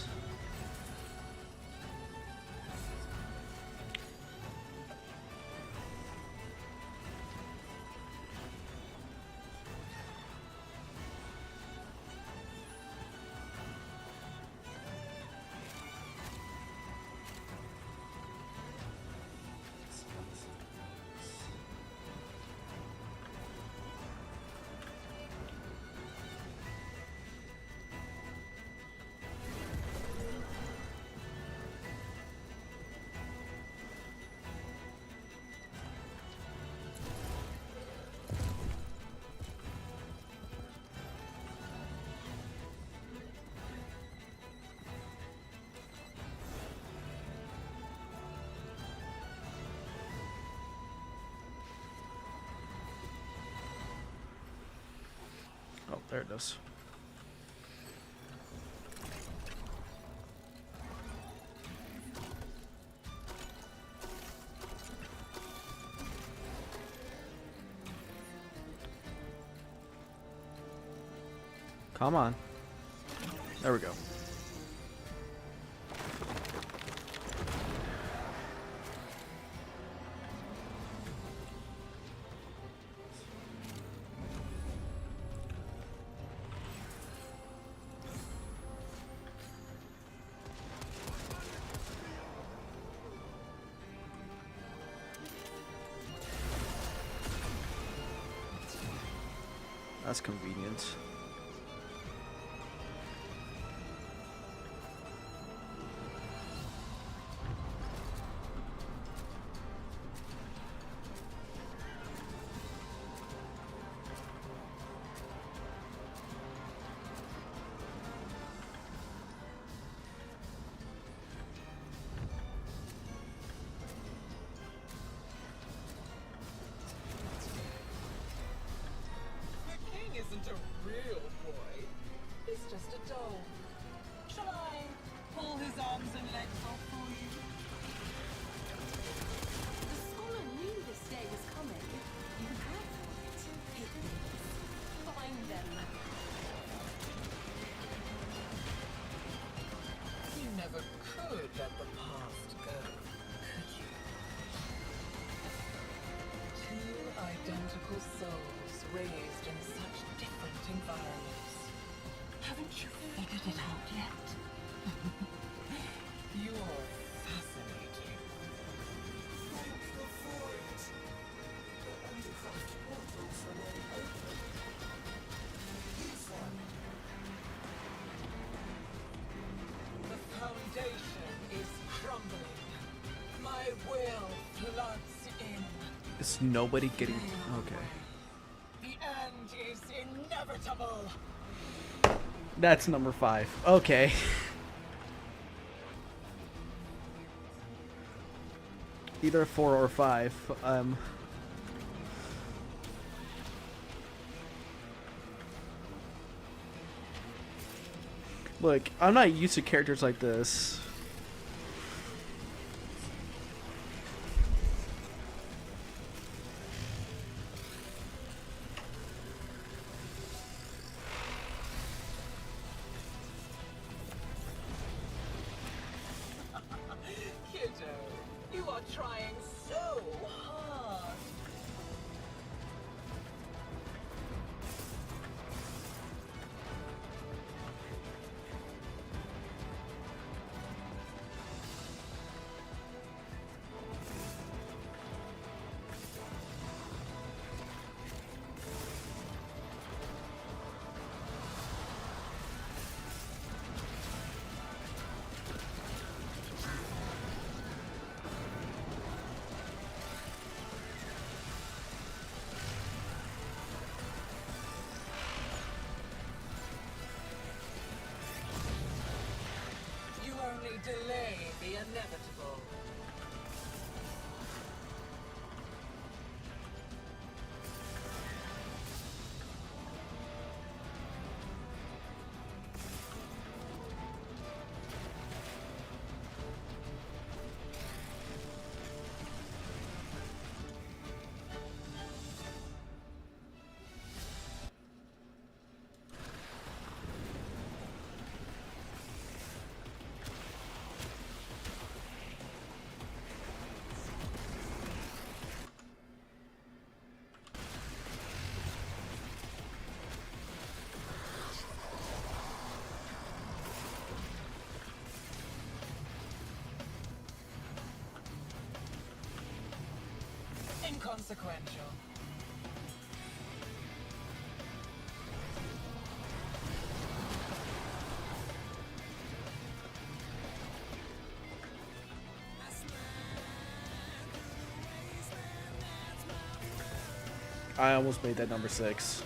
Oh, there it is. Come on. There we go. That's convenient.
The king isn't a real boy. He's just a doll. Shall I pull his arms and legs off for you?
The scholar knew this day was coming. You have to pick these. Find them.
You never could let the past go, could you? Two identical souls raised in such different environments. Haven't you figured it out yet? You're fascinating. The foundation My will floods in.
Is nobody getting... Okay.
The end is inevitable.
That's number 5. Okay. Either 4 or 5. Look, I'm not used to characters like this.
Kiddo, you are trying so hard. You only delay the inevitable. Inconsequential.
I almost made that number 6.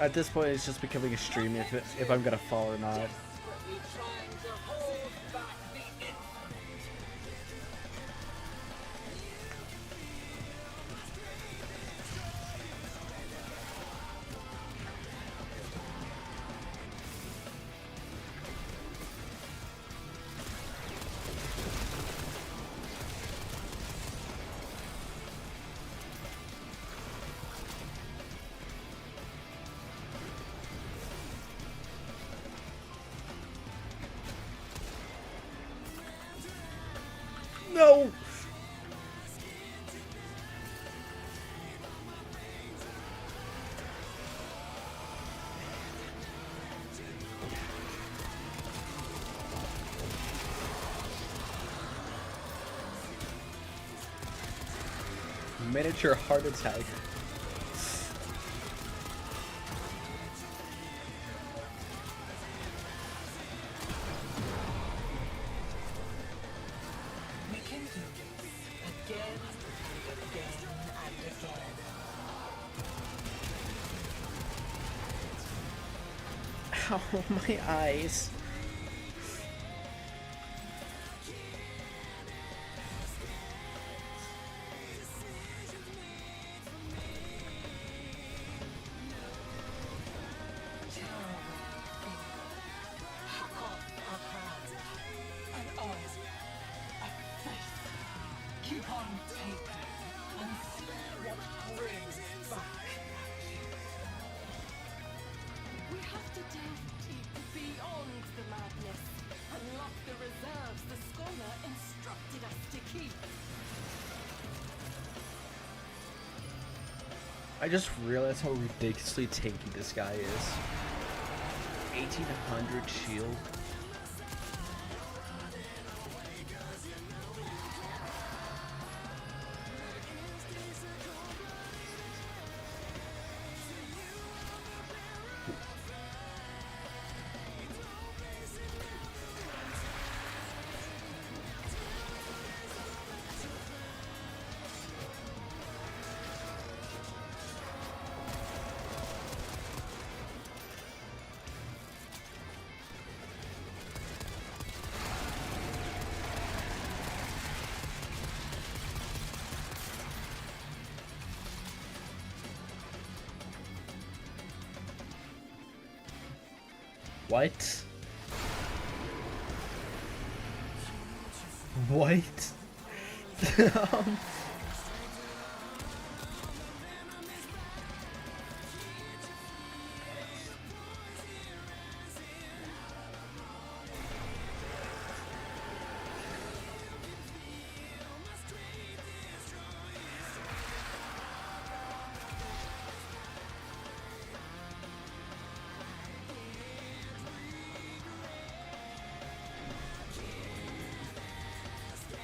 At this point, it's just becoming a stream if I'm gonna fall or not.
Desperately trying to hold back the infant.
No! Miniature heart attack.
We can do this again and again and again.
Ow, my eyes.
Hack off a hand, an eye, a face. Keep on taking and see what brings back.
We have to delve deep beyond the madness. Unlock the reserves the scholar instructed us to keep.
I just realized how ridiculously tanky this guy is. 1800 shield. What? What?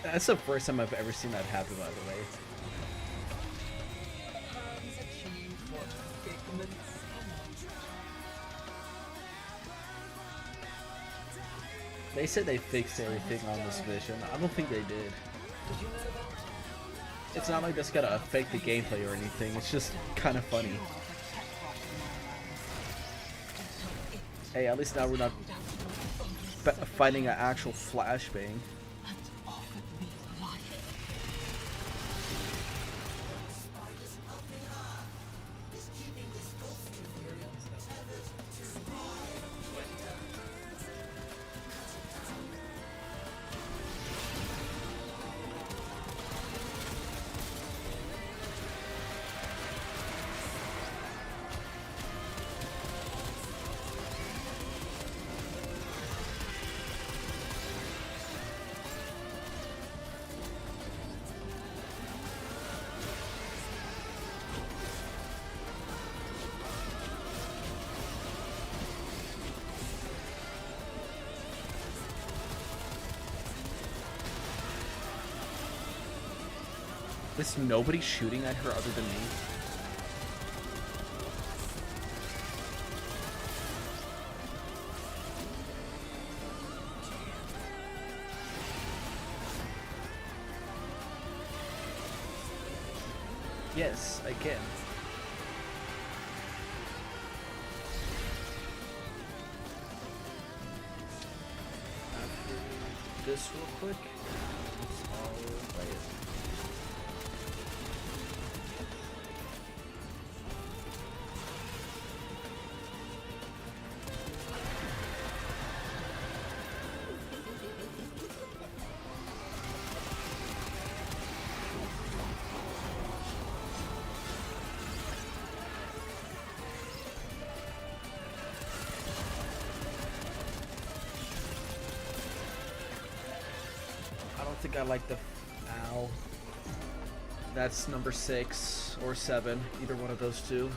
That's the first time I've ever seen that happen, by the way.
Hands achieve what figments cannot.
They said they fixed everything on this mission. I don't think they did.
Did you know about it?
It's not like that's gonna affect the gameplay or anything. It's just kind of funny. Hey, at least now we're not fighting an actual flashbang. Is nobody shooting at her other than me? Yes, I can. After this real quick, I'll play it. I don't think I like the... Ow. That's number 6 or 7. Either one of those two.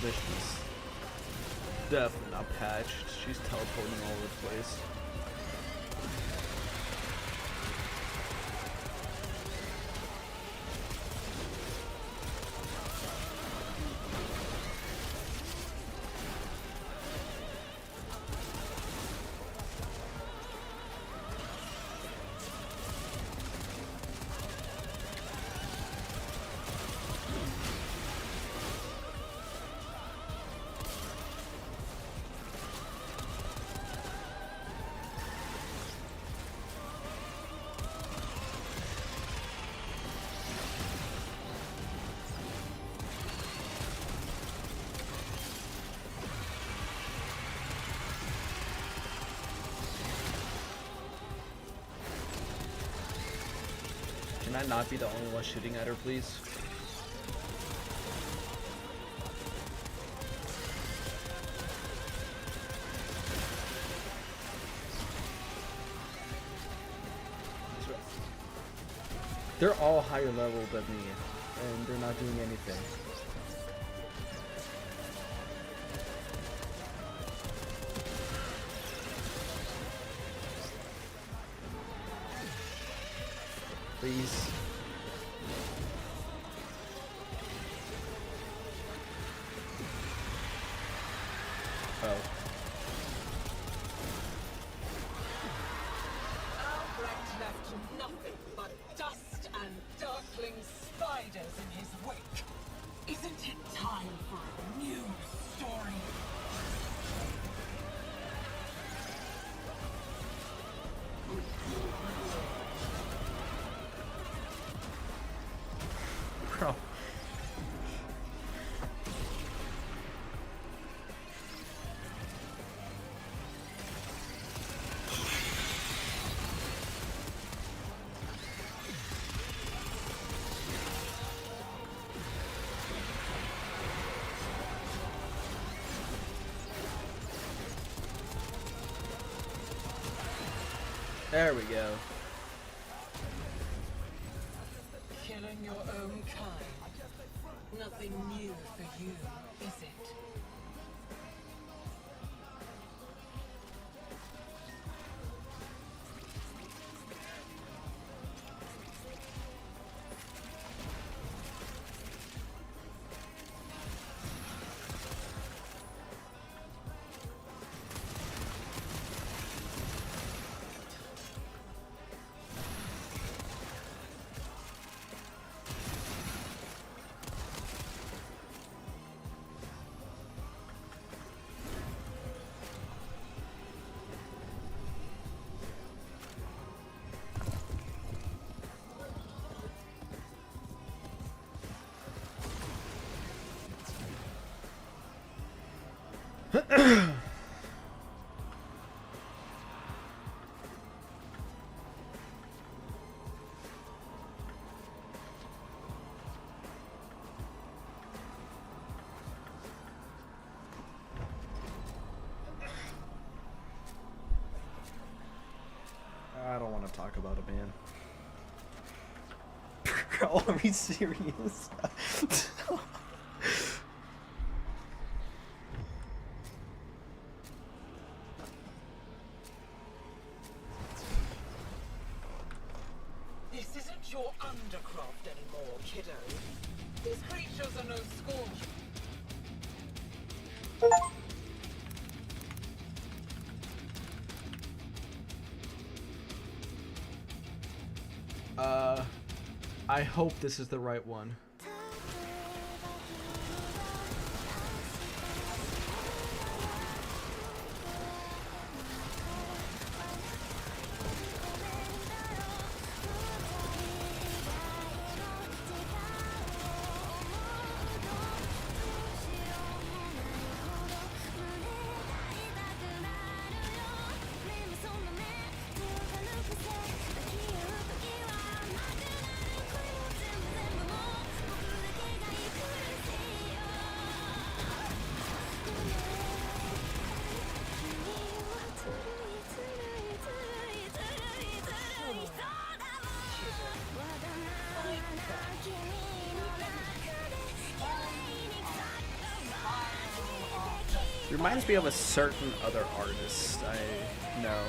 This is definitely not patched. She's teleporting all over the place. Can I not be the only one shooting at her, please? They're all higher level than me, and they're not doing anything. Please. Bro. There we go.
Killing your own kind. Nothing new for you, is it? I don't want to talk about it, man. Bro, are we serious? This isn't your undercroft anymore, kiddo. These creatures are no scorn.
I hope this is the right one. Reminds me of a certain other artist I know.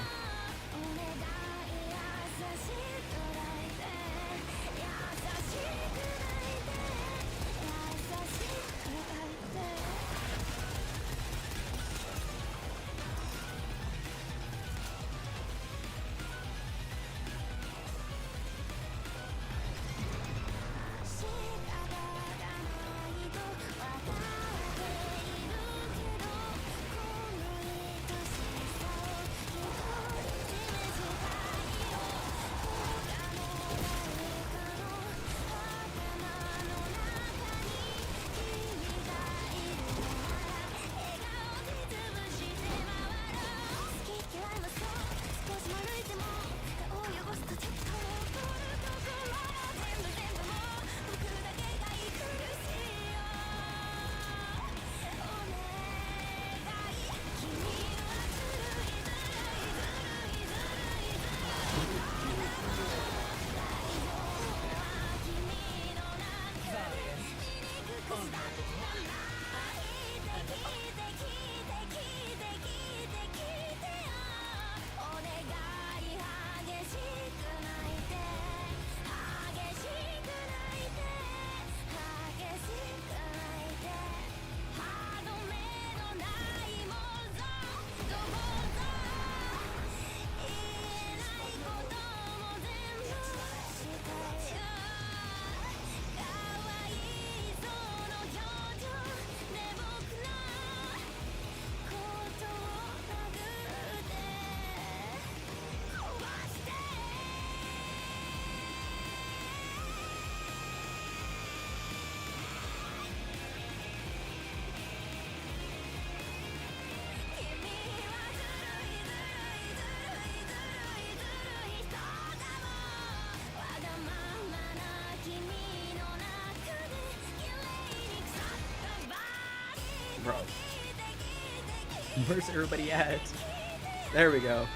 Bro. Where's everybody at? There we go.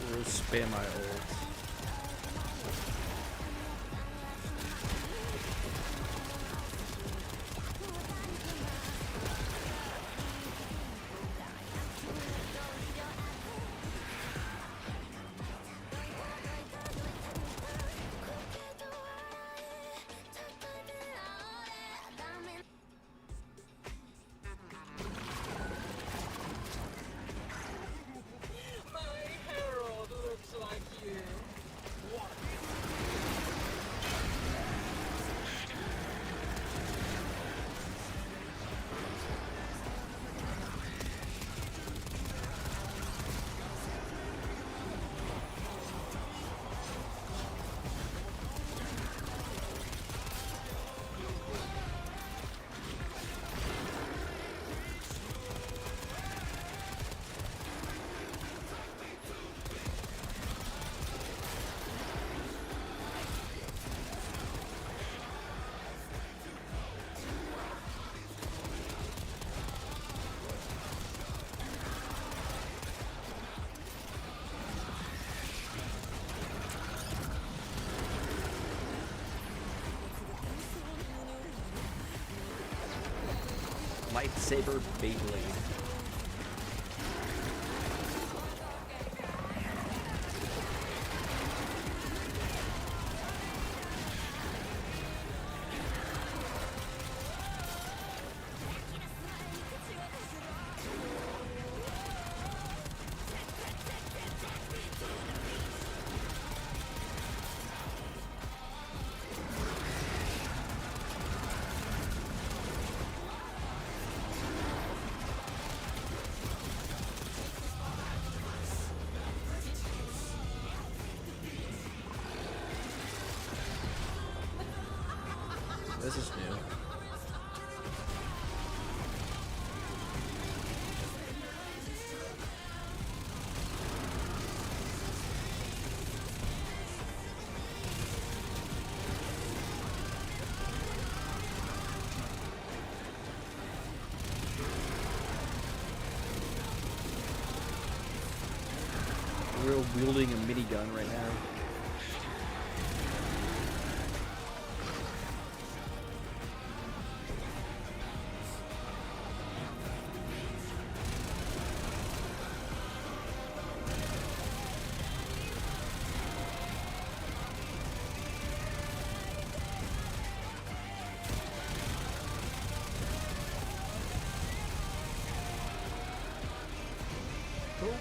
We'll spam my ult.
My herald looks like you. What?
Lightsaber Beyblade. This is new. We're wielding a minigun right now. Cool.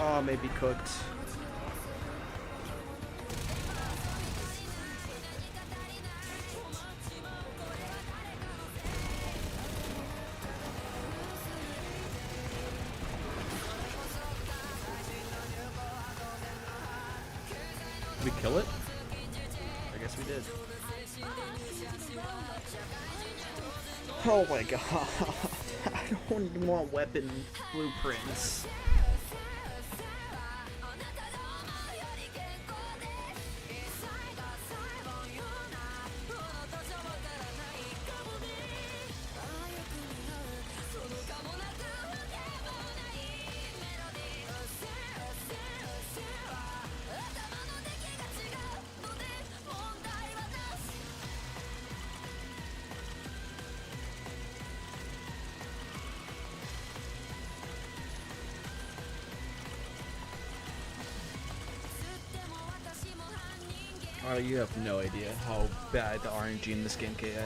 Oh, maybe cooked. Did we kill it? I guess we did. Oh my god. don't even want weapon blueprints. You have no idea how bad the RNG in this game can get.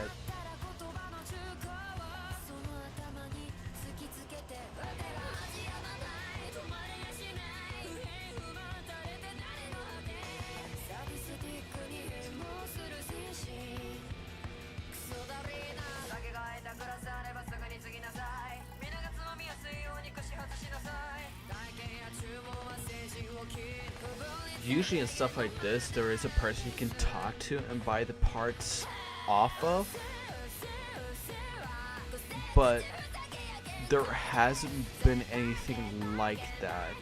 Usually in stuff like this, there is a person you can talk to and buy the parts off of, but there hasn't been anything like that.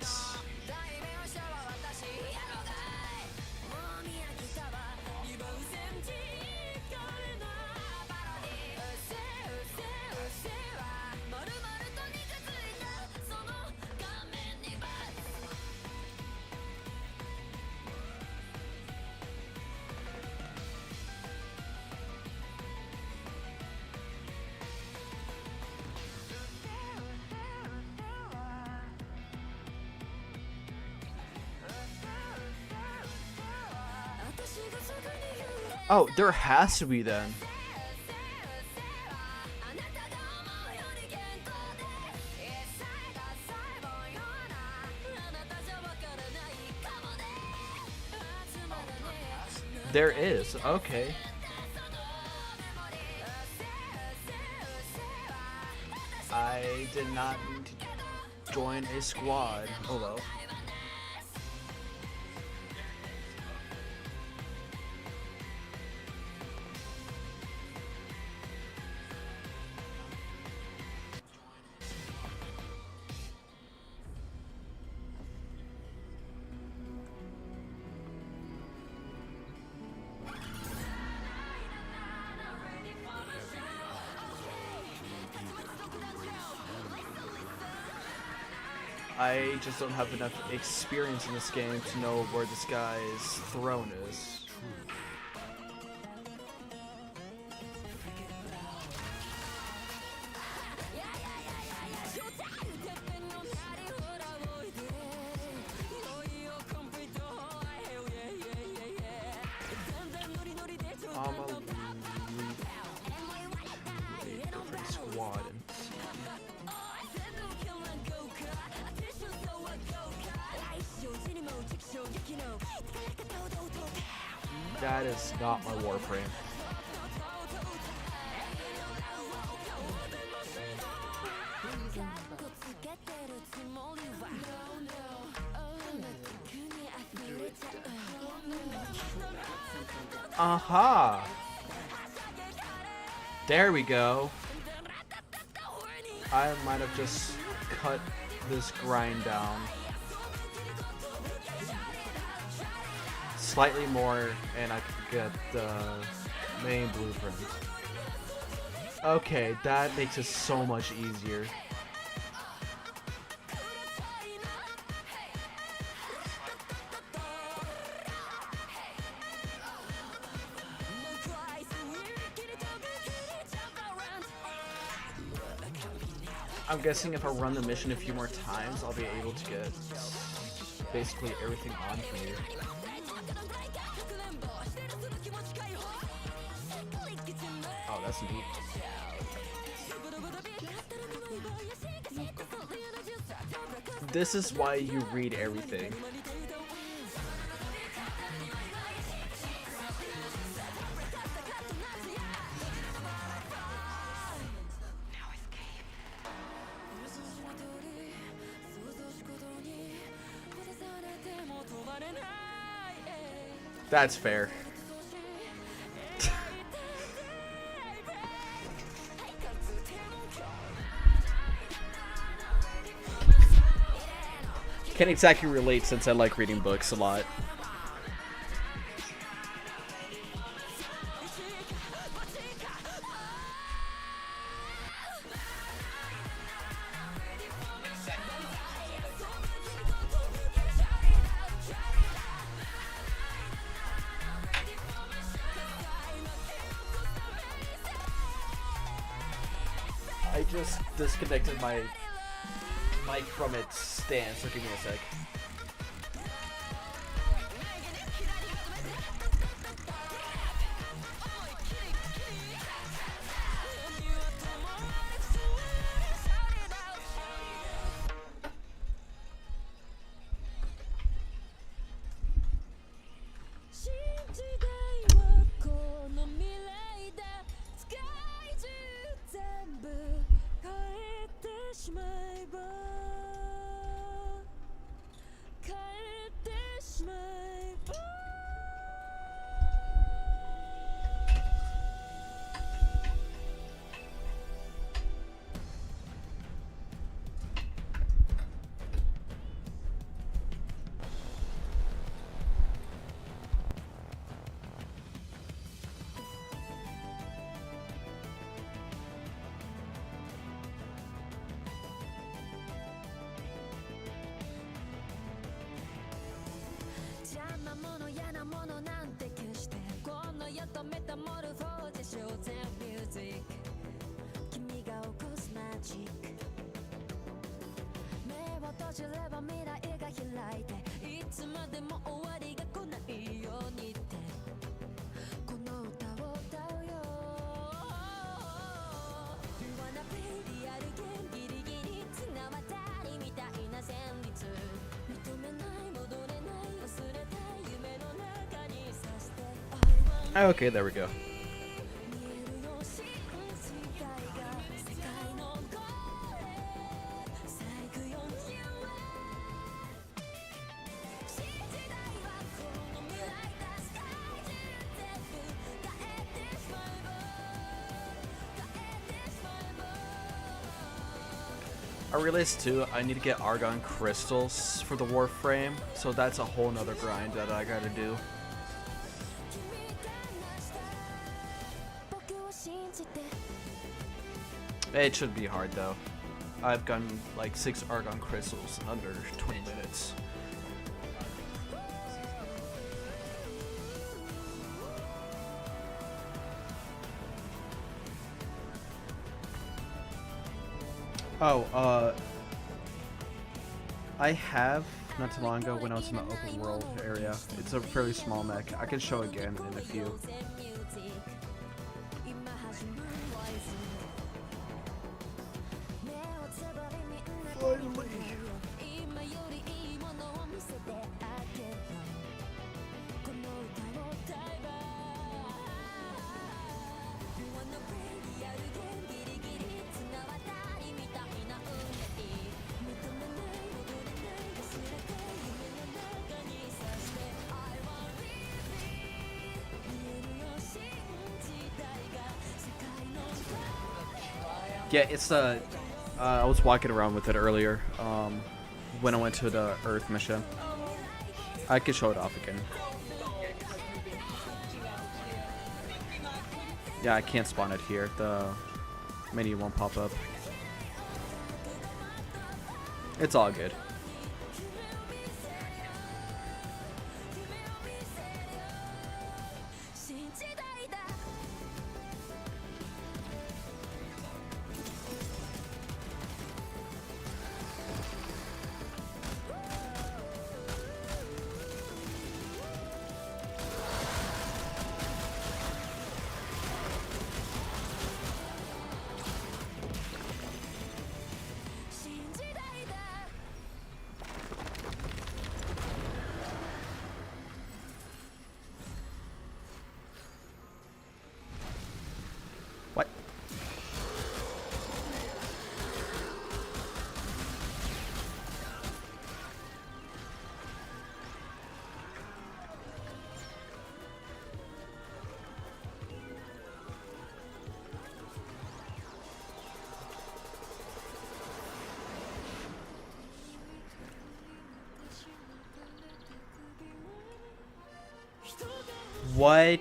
Oh, there has to be then. There is, okay. I did not need to join a squad. Oh well. I just don't have enough experience in this game to know where this guy's throne is. Squad and that is not my warframe. Aha! There we go. I might have just cut this grind down slightly more and I could get the main blueprint. Okay, that makes it so much easier. I'm guessing if I run the mission a few more times, I'll be able to get basically everything on for me. Oh, that's neat. This is why you read everything. That's fair. Can't exactly relate since I like reading books a lot. I just disconnected my mic from its stand, so give me a sec. Okay, there we go. I realized too, I need to get argon crystals for the warframe, so that's a whole nother grind that I gotta do. It should be hard though. I've gotten like 6 argon crystals in under 20 minutes. Oh, I have not too long ago when I was in the open world area. It's a fairly small mech. I can show again in a few. Finally. Yeah, it's the. I was walking around with it earlier. When I went to the Earth mission, I could show it off again. Yeah, I can't spawn it here. The menu won't pop up. It's all good. What?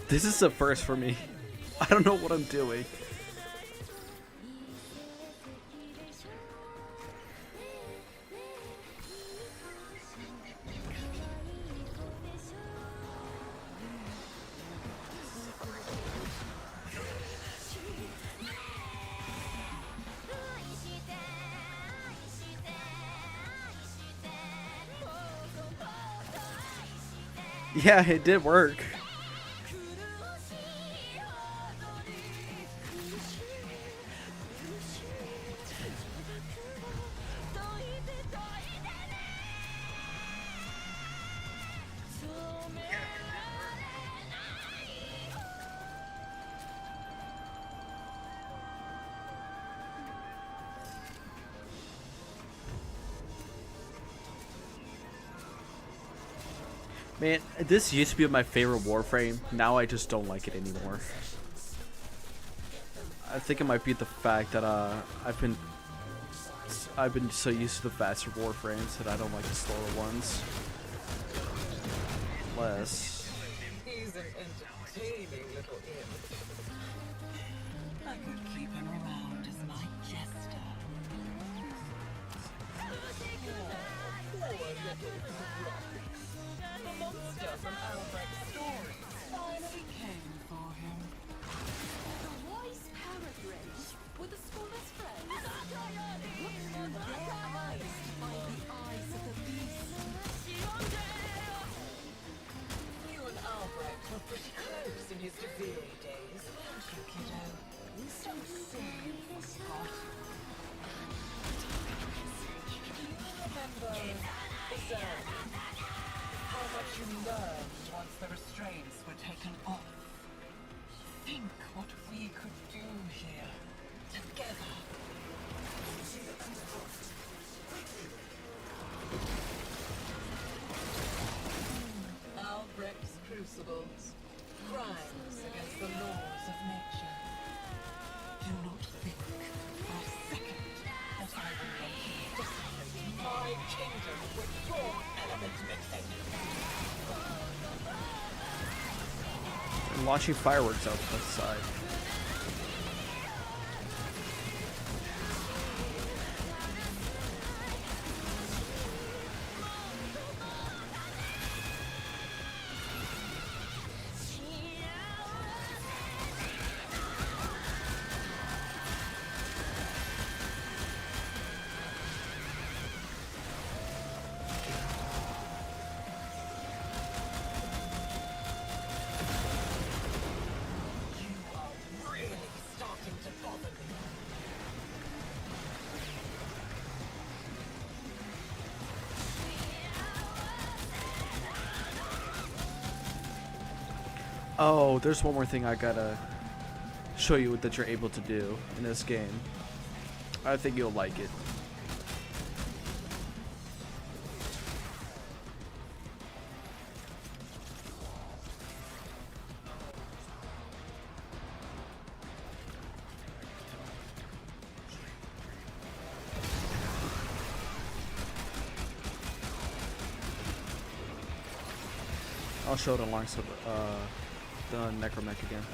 This is a first for me. I don't know what I'm doing. Yeah, it did work. Man, this used to be my favorite warframe. Now I just don't like it anymore. I think it might be the fact that I've been so used to the faster warframes that I don't like the slower ones. Less.
He's an entertaining little imp. I could keep him around as my jester. Poor little Rock. The monster from Albrecht's story finally came for him.
The wise parrot with a scholar's friend. What's on their eyes by the eyes of the beast?
You and Albrecht were pretty close in his Devere days, weren't you, kiddo? Don't say you forgot. Remember the ceremony? How much you learned once the restraints were taken off. Think what we could do here, together. Albrecht's crucibles, crimes against the laws of nature. Do not think for a second that I will let you decimate my kingdom with your element mixing.
And launching fireworks out the side. Oh, there's one more thing I gotta show you that you're able to do in this game. I think you'll like it. I'll show it alongside the Necromech again.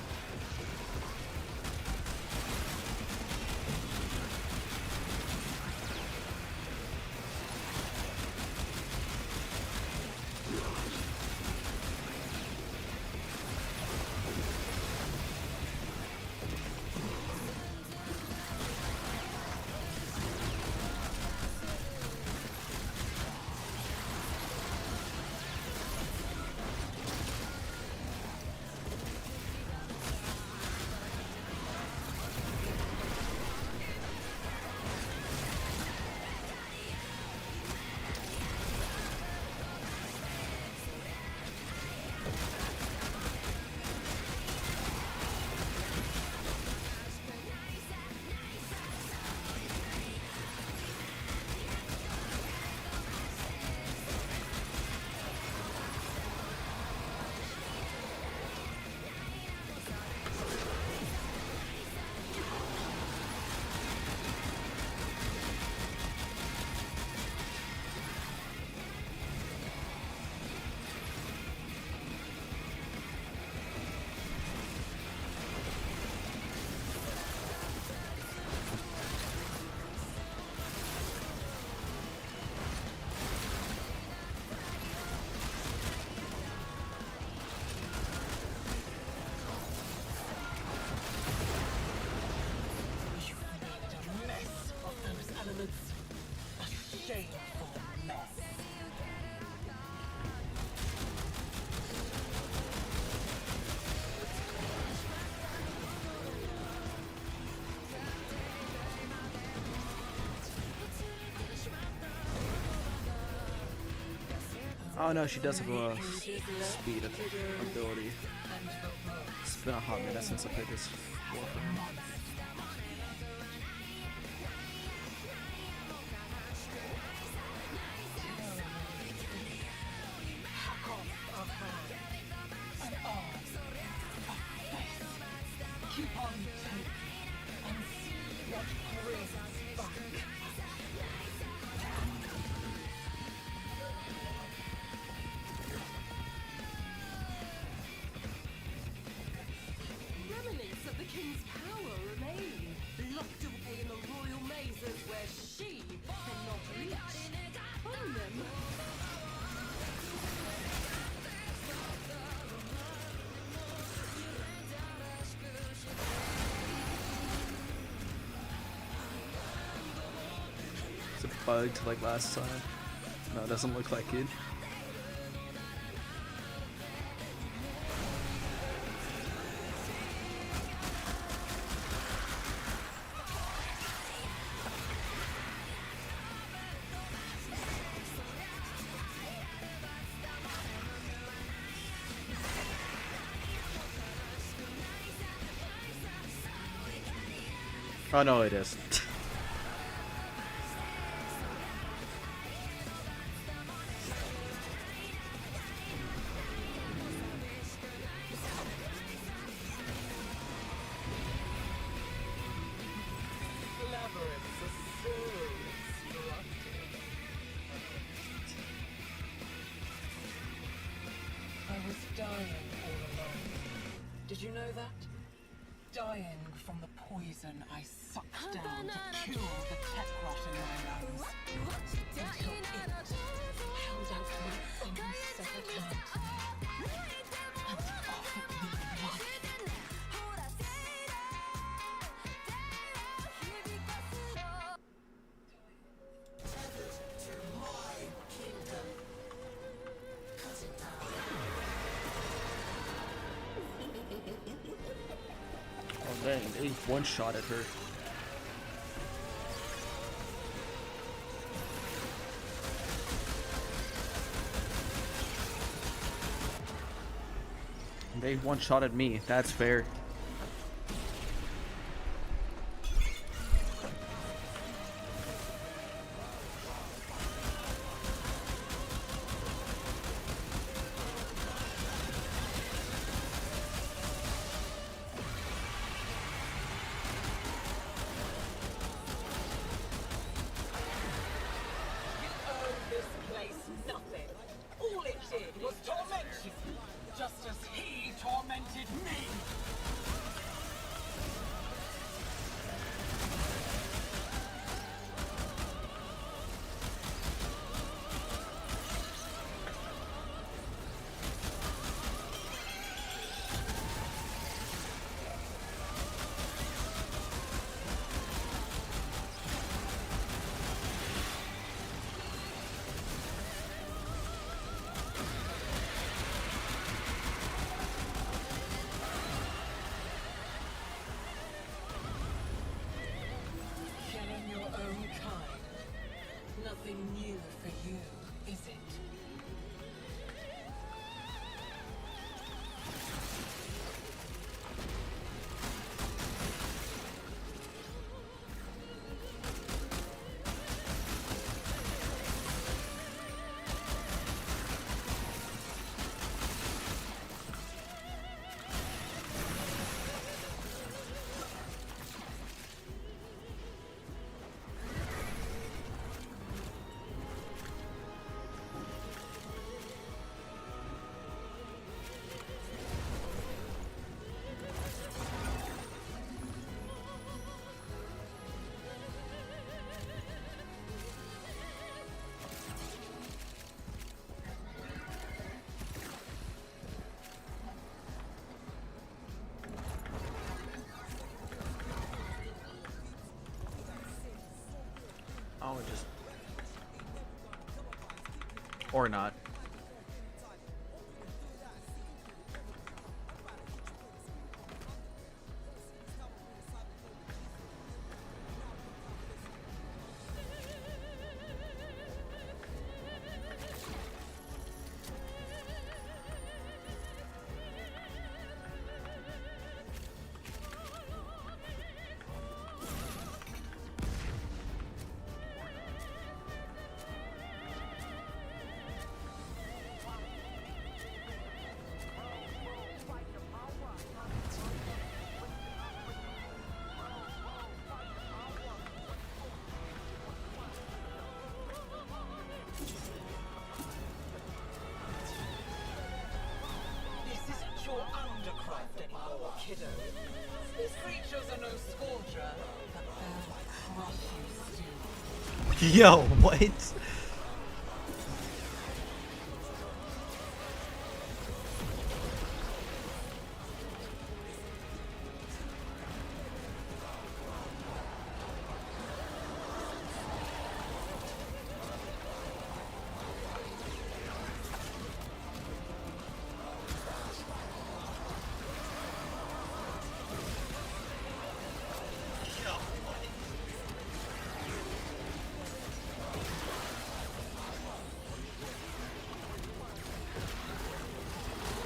shameful mess.
Oh no, she does have a speed ability. It's been a hot minute since I played this warframe.
Hack off our hands and arms and face. Keep on taking and see what grins back.
Remnants of the king's power remain, locked away in the royal mazes where she cannot reach. Find them.
Is it bugged like last time? No, it doesn't look like it. Oh no, it is.
Labyrinths are so instructive. I was dying all alone. Did you know that? Dying from the poison I sucked down to cure the tech rot in my lungs. Until it held out my unsevered hand to me and offered me life.
Oh dang, they one-shot at her. They one-shot at me, that's fair.
This place nothing. All it did was torment you, just as he tormented me. Killing your own kind. Nothing new for you, is it?
Oh, it just Or not.
This isn't your undercraft anymore, kiddo. These creatures are no scourger, but they'll crush you still.
Yo, what?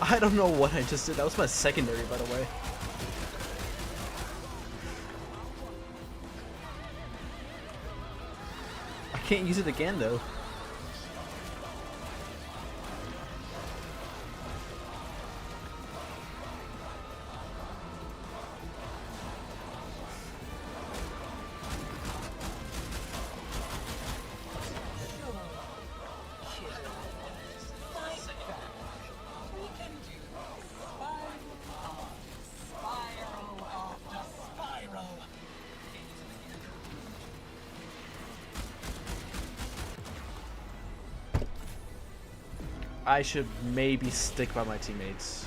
I don't know what I just did. That was my secondary, by the way. I can't use it again, though. I should maybe stick by my teammates.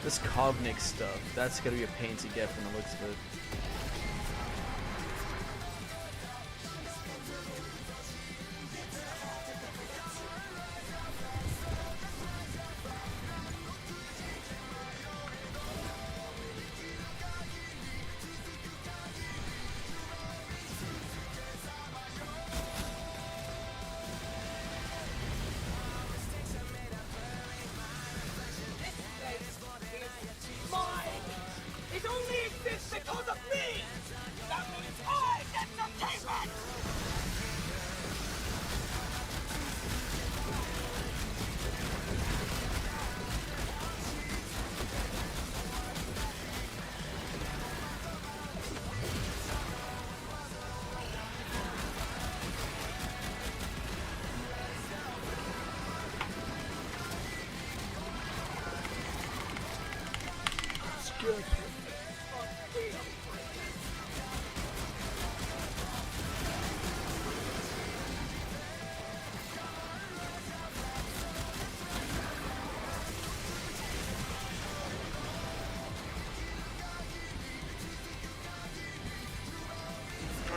This Cognic stuff, that's gonna be a pain to get from the looks of it.
It only exists because of me! That means I get to take it!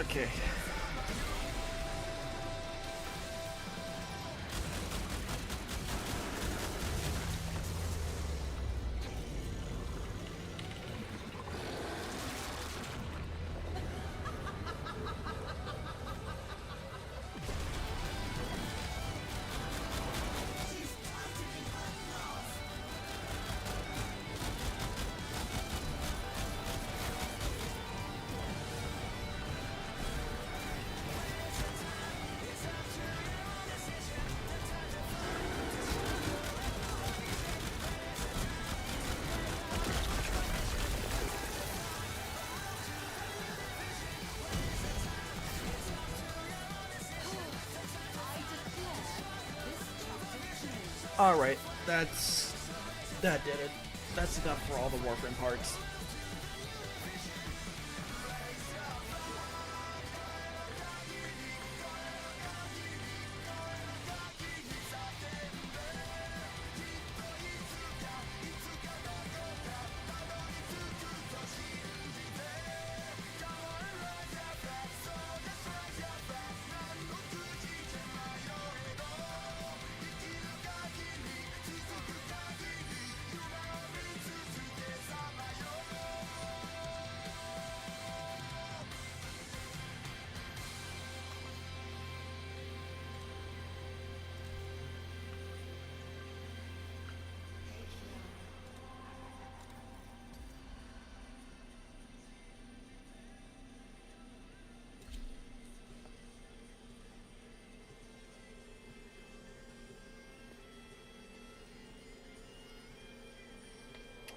Okay. Alright, that did it. That's enough for all the warframe parts.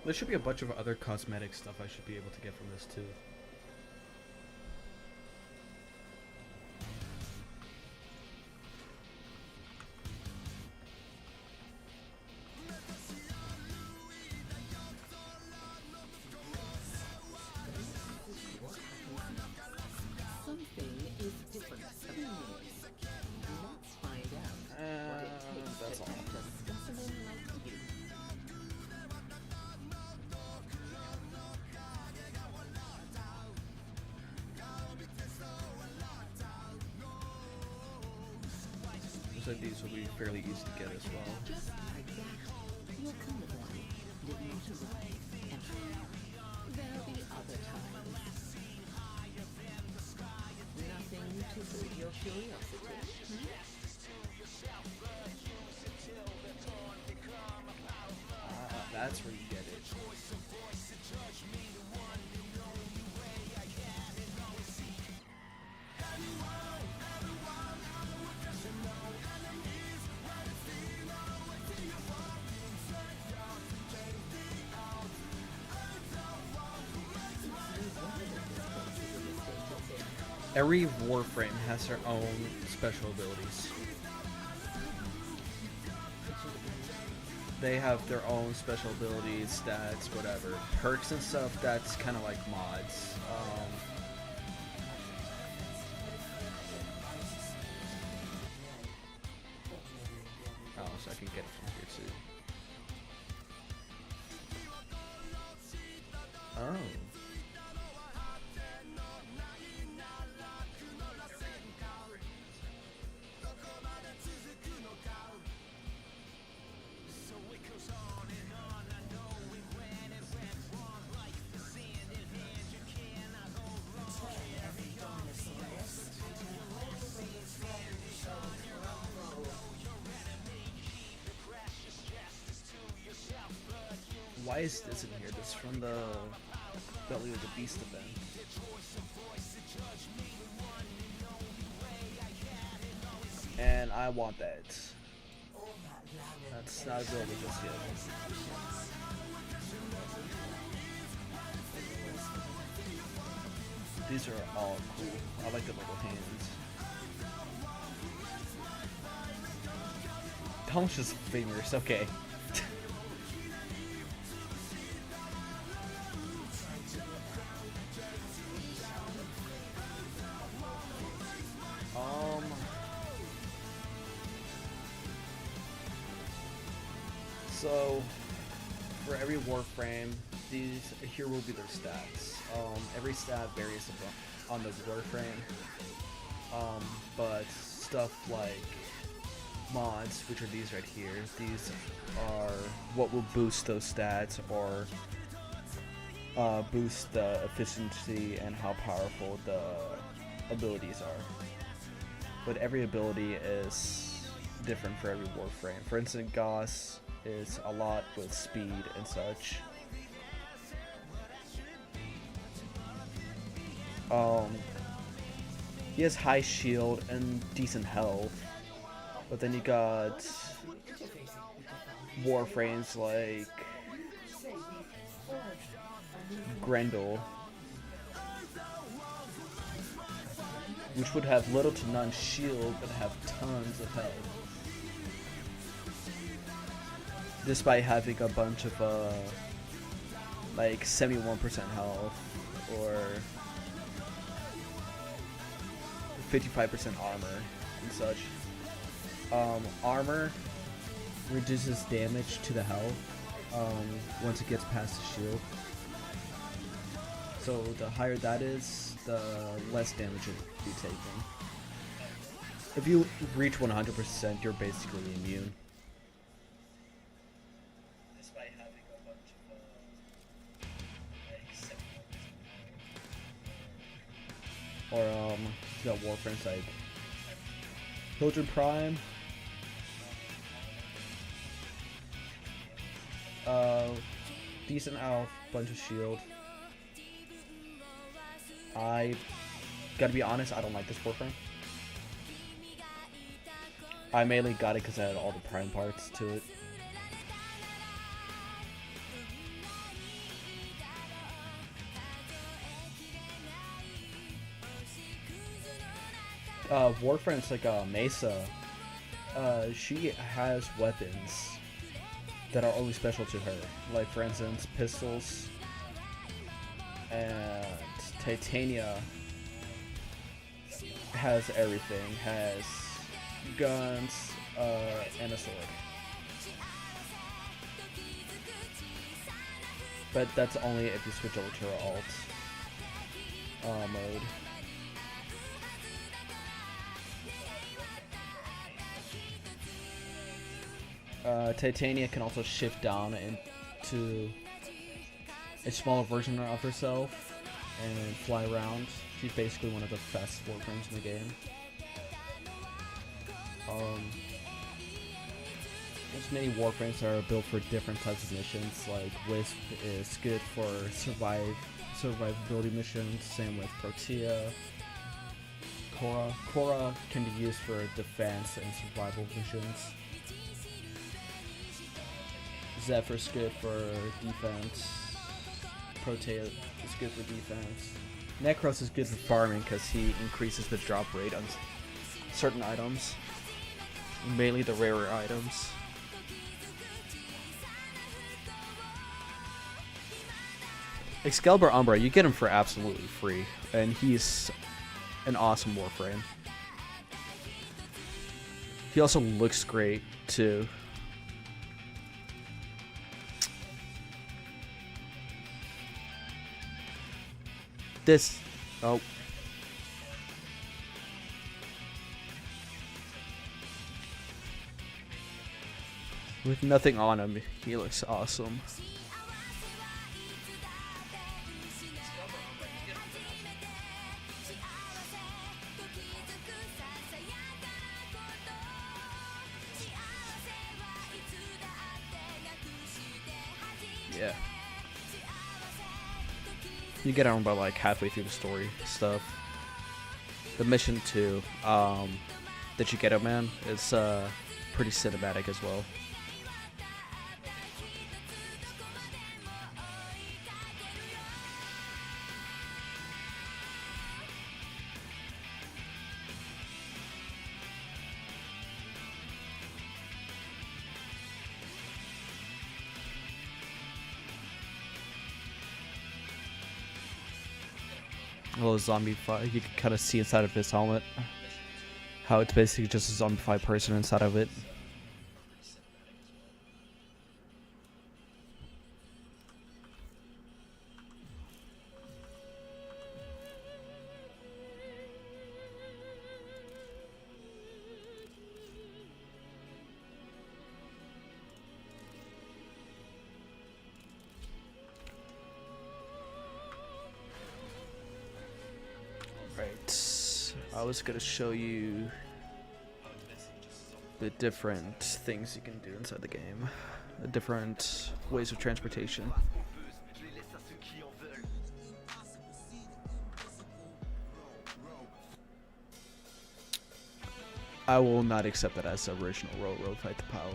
There should be a bunch of other cosmetic stuff I should be able to get from this too.
Something is different about me. Let's find out what it takes
That's
to
all.
catch a specimen like you.
Looks like these will be fairly easy to get as well.
Just like that, your colorblind did not arrive at all. There'll be other times. Nothing to hold your curiosity.
That's where you get it. Every warframe has their own special abilities. They have their own special abilities, stats, whatever. Perks and stuff, that's kind of like mods. Oh, so I can get it from here too. Oh. Why is this in here? This is from the Belly of the Beast event. And I want that. That's not available just yet. These are all cool. I like the little hands. That one's just fingers, okay. So, for every warframe, here will be their stats. Every stat varies on the warframe, but stuff like mods, which are these right here, these are what will boost those stats or boost the efficiency and how powerful the abilities are. But every ability is different for every warframe. For instance, Gauss is a lot with speed and such. He has high shield and decent health, but then you got warframes like Grendel, which would have little to none shield but have tons of health. despite having a bunch of like 71% health or 55% armor and such. Armor reduces damage to the health once it gets past the shield. So the higher that is, the less damage you'll be taking. If you reach 100%, you're basically immune. Despite having a bunch of or you got warframes like Children Prime, decent health, bunch of shield. I gotta be honest, I don't like this warframe. I mainly got it because I had all the prime parts to it. Warframe's like Mesa. She has weapons that are only special to her. Like for instance, pistols and Titania has everything. Has guns and a sword. But that's only if you switch over to her alt mode. Titania can also shift down into a smaller version of herself and fly around. She's basically one of the fastest warframes in the game. There's many warframes that are built for different types of missions. Like Wisp is good for survivability missions. Same with Protea. Korra can be used for defense and survival missions. Zephyr's good for defense. Protea is good for defense. Necros is good for farming because he increases the drop rate on certain items, mainly the rarer items. Excalibur Umbra, you get him for absolutely free, and he's an awesome warframe. He also looks great too. This, oh. With nothing on him, he looks awesome. Yeah. You get on by like halfway through the story stuff. The mission 2, that you get him in, is pretty cinematic as well. A little zombie-fied. You can kind of see inside of his helmet how it's basically just a zombified person inside of it. Right, I was gonna show you the different things you can do inside the game, the different ways of transportation. I will not accept that as the original Road Fight the Power.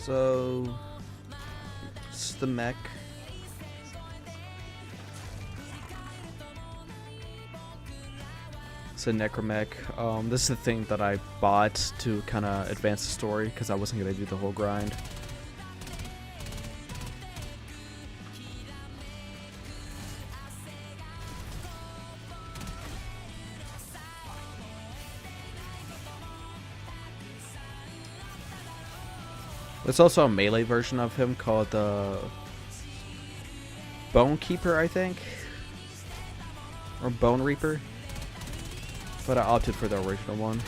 So it's the mech. It's a necromech. This is the thing that I bought to kind of advance the story because I wasn't gonna do the whole grind. There's also a melee version of him called the Bone Keeper, I think, or Bone Reaper, but I opted for the original one.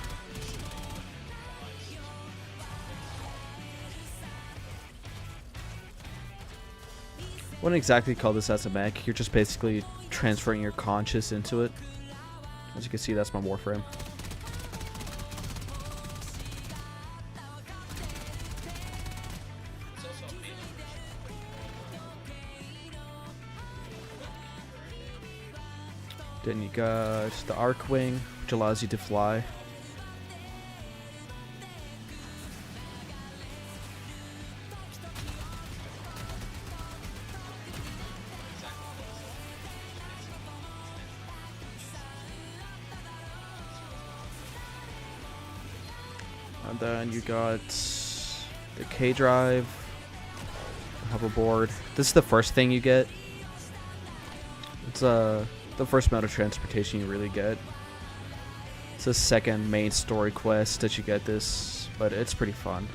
Wouldn't exactly call this as a mech. You're just basically transferring your conscious into it. As you can see, that's my warframe. Then you got the arc wing, which allows you to fly. And then you got the K drive, hoverboard. This is the first thing you get. It's the first mode of transportation you really get. It's the second main story quest that you get this, but it's pretty fun.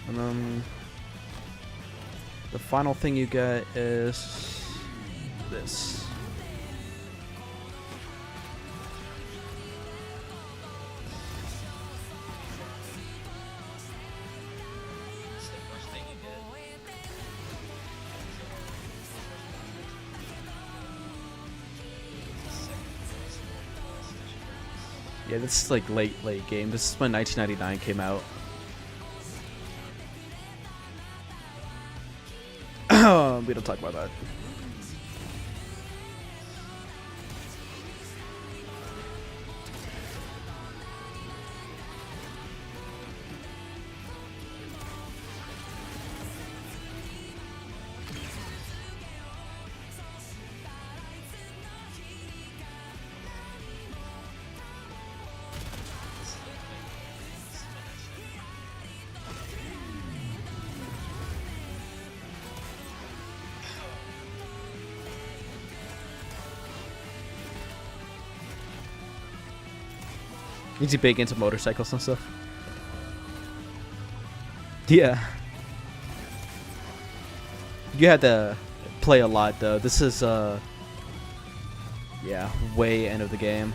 And then the final thing you get is this. Yeah, this is like late game. This is when 1999 came out. We don't talk about that. Is he big into motorcycles and stuff? Yeah. You had to play a lot though. This is yeah, way end of the game.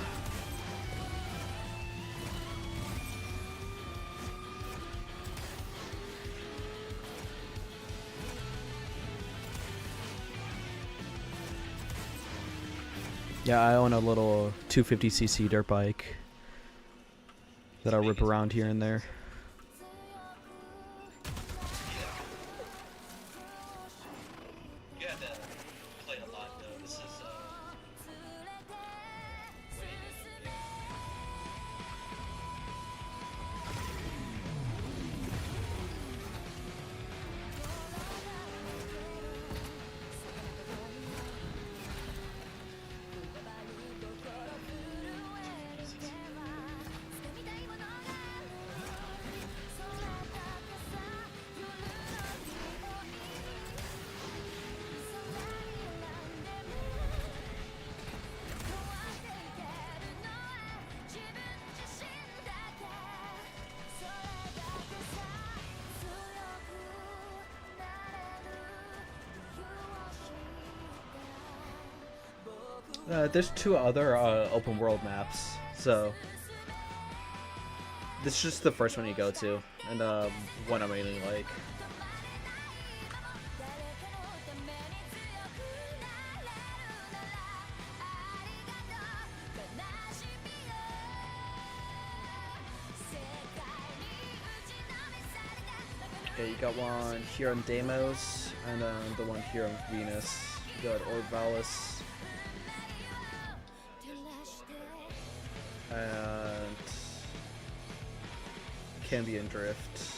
Yeah, I own a little 250cc dirt bike that I'll rip around here and there. There's two other open world maps, so this is just the first one you go to, and one I mainly like. Okay, you got one here on Deimos, and the one here on Venus. You got Orvalis. And Cambion Drift.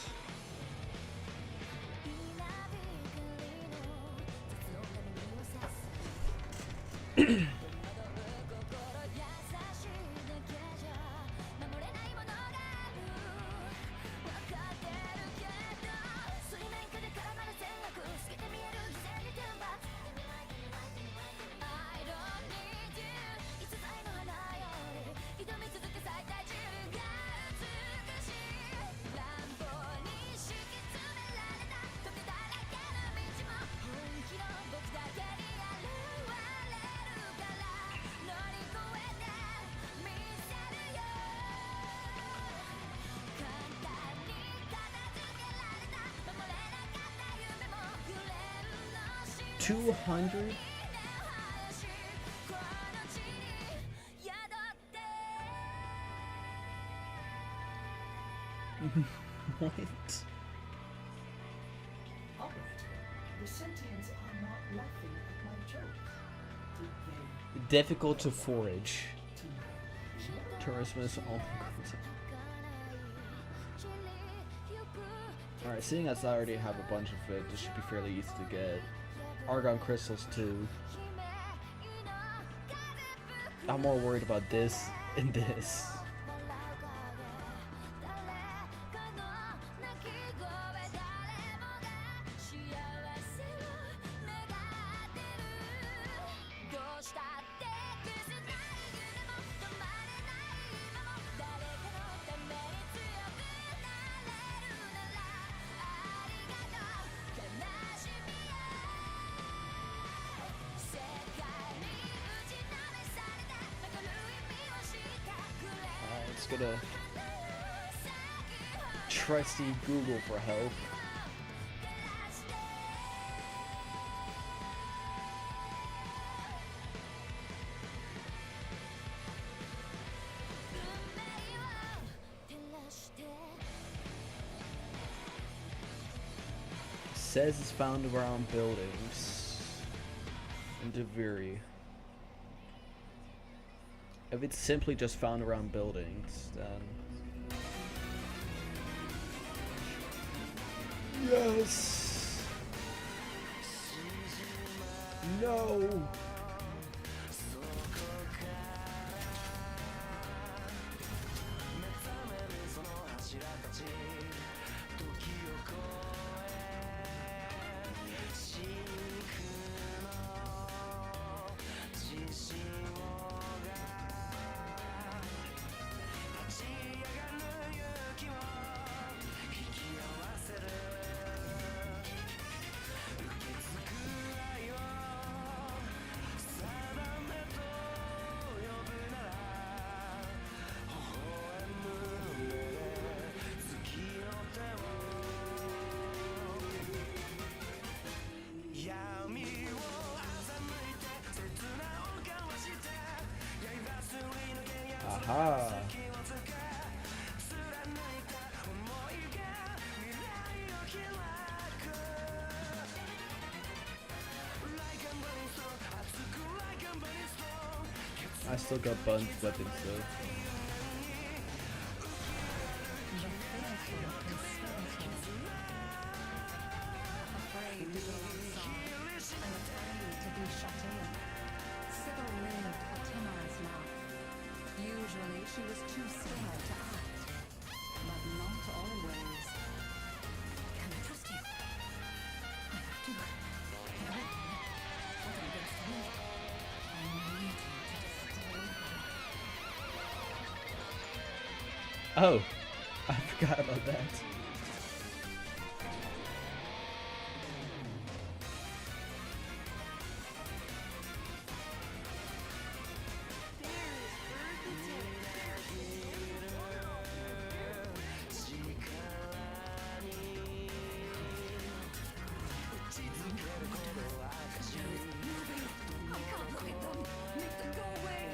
$200? What?
Operator, the sentients are not laughing at my jokes. Did they
Difficult to forage.
to
Tourismus. Oh, alright, seeing as I already have a bunch of it, this should be fairly easy to get. Argon crystals too. I'm more worried about this and this. Let's go to trusty Google for help. Says it's found around buildings in Deviri. If it's simply just found around buildings, then yes. No. Aha. I still got buns weapons though.
Afraid to go outside and afraid to be shut in. Sybil lived a timorous life. Usually she was too scared to act, but not always. Can I trust you? I have to. Nothing against me. I need you to stay here.
Oh, I forgot about that.
I can't look at them. Make them go away.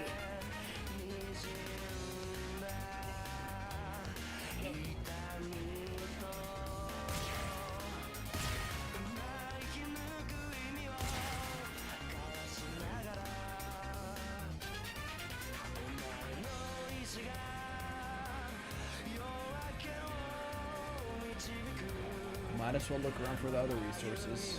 Might as well look around for the other resources.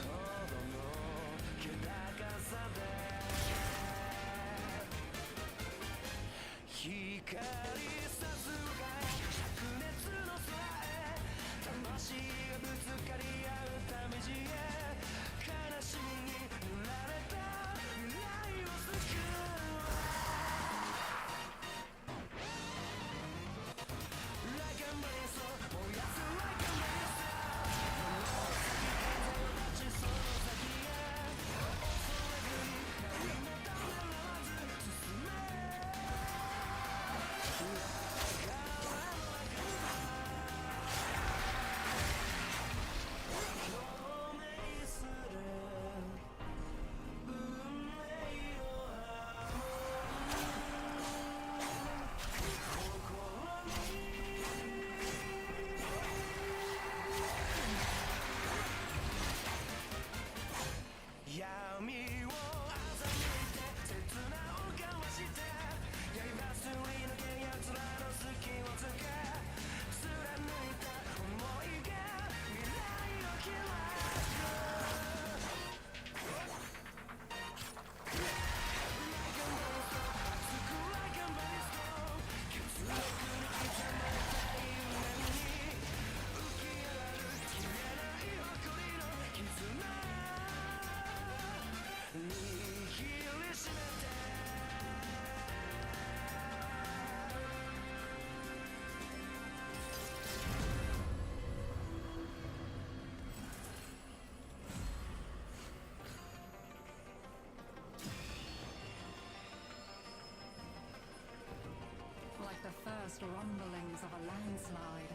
Like the first rumblings of a landslide,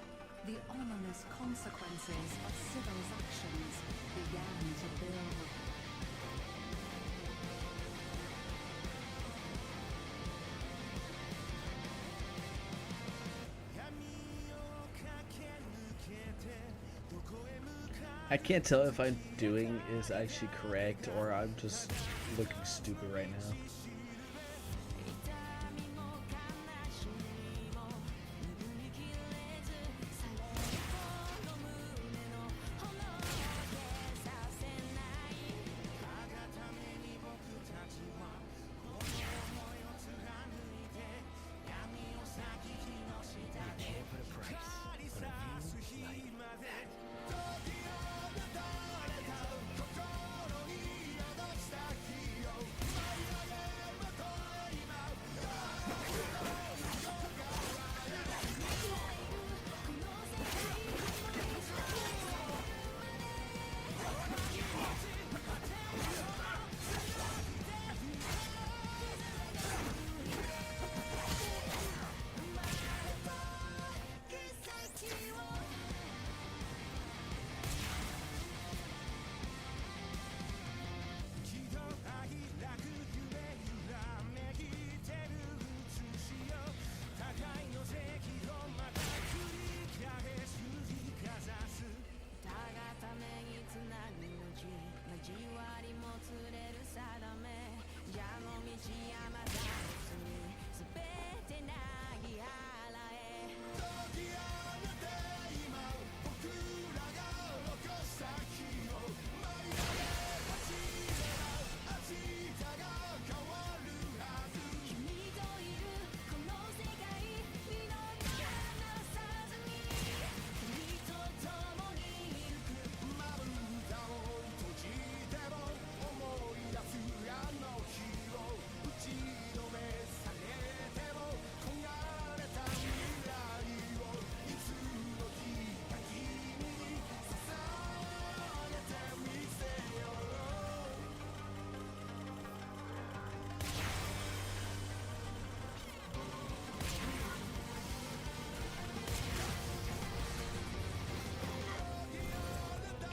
the ominous consequences of Sybil's actions began to build.
I can't tell if I'm doing is actually correct or I'm just looking stupid right now.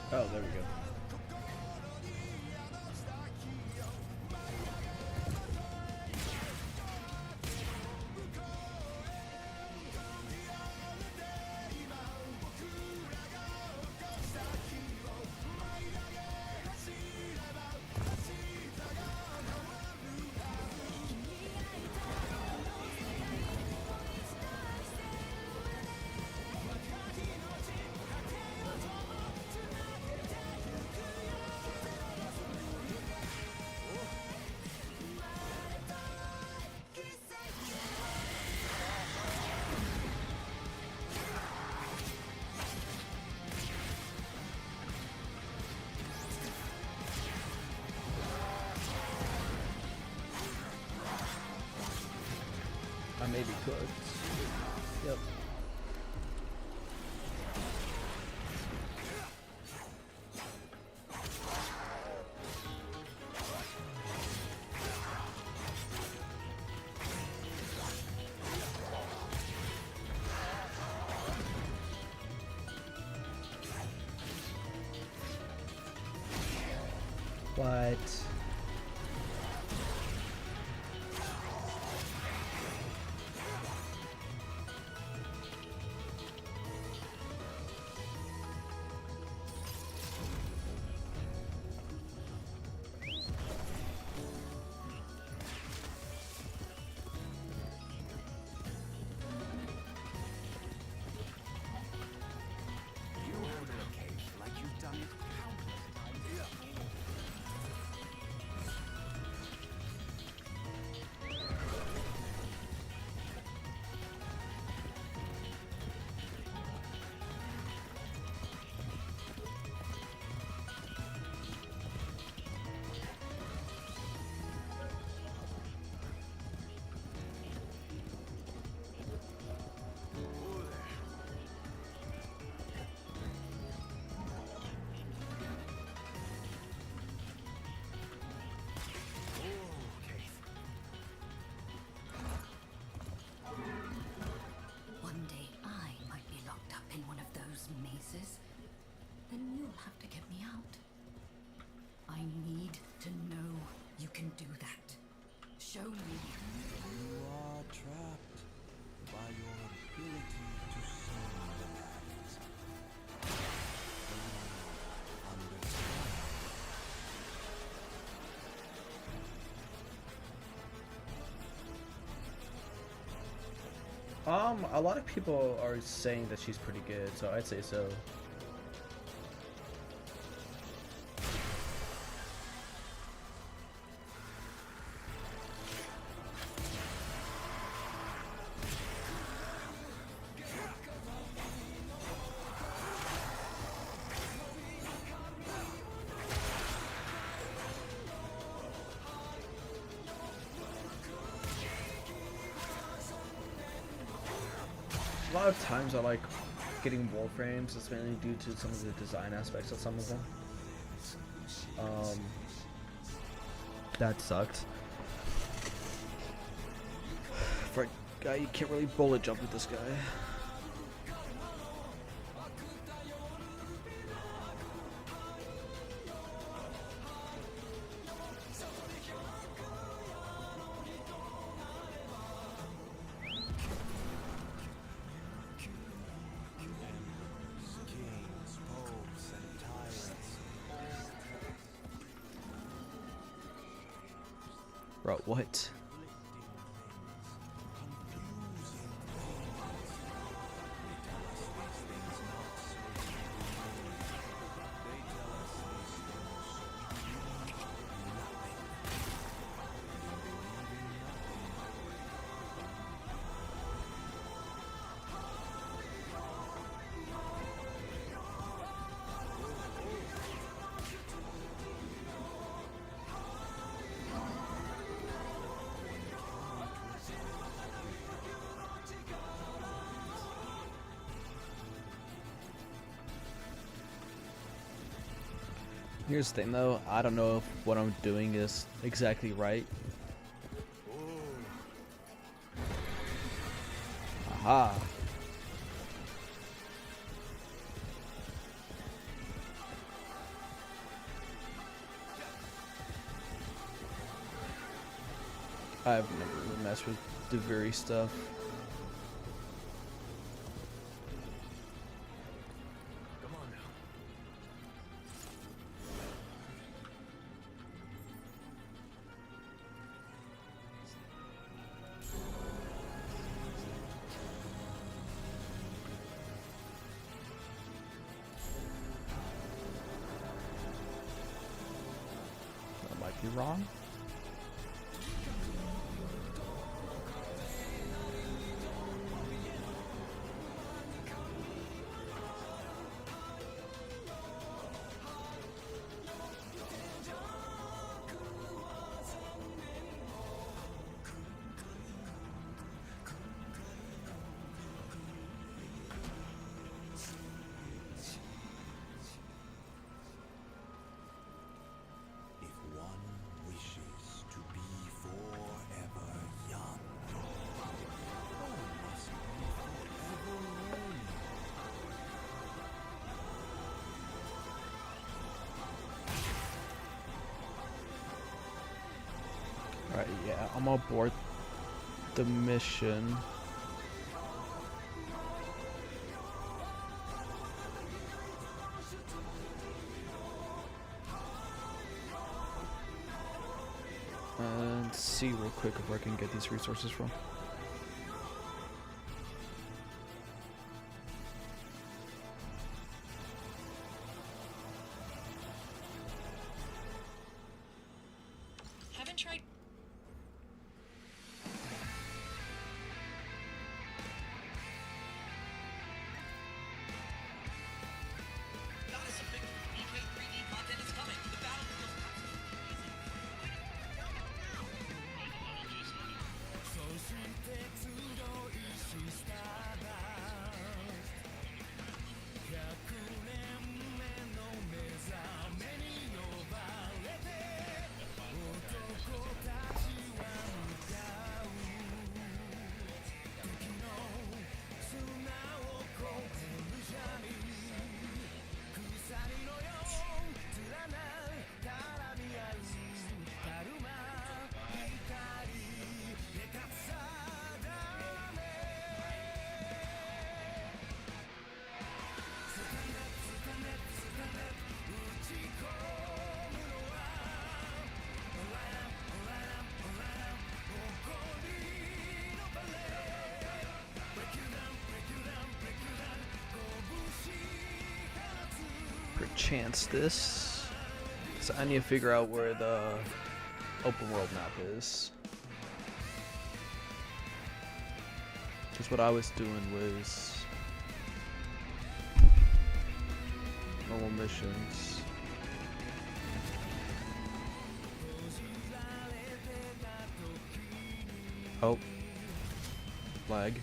Oh, there we go. I maybe could. Yep. What?
You hold a cage like you've done it countless times before.
One day I might be locked up in one of those mazes. Then you'll have to get me out. I need to know you can do that. Show me.
You are trapped by your ability to see the past. Understand.
A lot of people are saying that she's pretty good, so I'd say so. A lot of times I like getting warframes. It's mainly due to some of the design aspects of some of them. That sucked. For a guy, you can't really bullet jump with this guy.
Kings, popes, and tyrants.
Bro, what? Here's the thing though, I don't know if what I'm doing is exactly right. Aha. I've never really messed with the very stuff.
Come on now.
I might be wrong. Yeah, I'm aboard the mission. And see real quick if I can get these resources from.
Haven't tried.
Goddess of Victory BK 3D content is coming. The battlefield
Perchance this. So I need to figure out where the open world map is. Because what I was doing was normal missions. Oh, lag.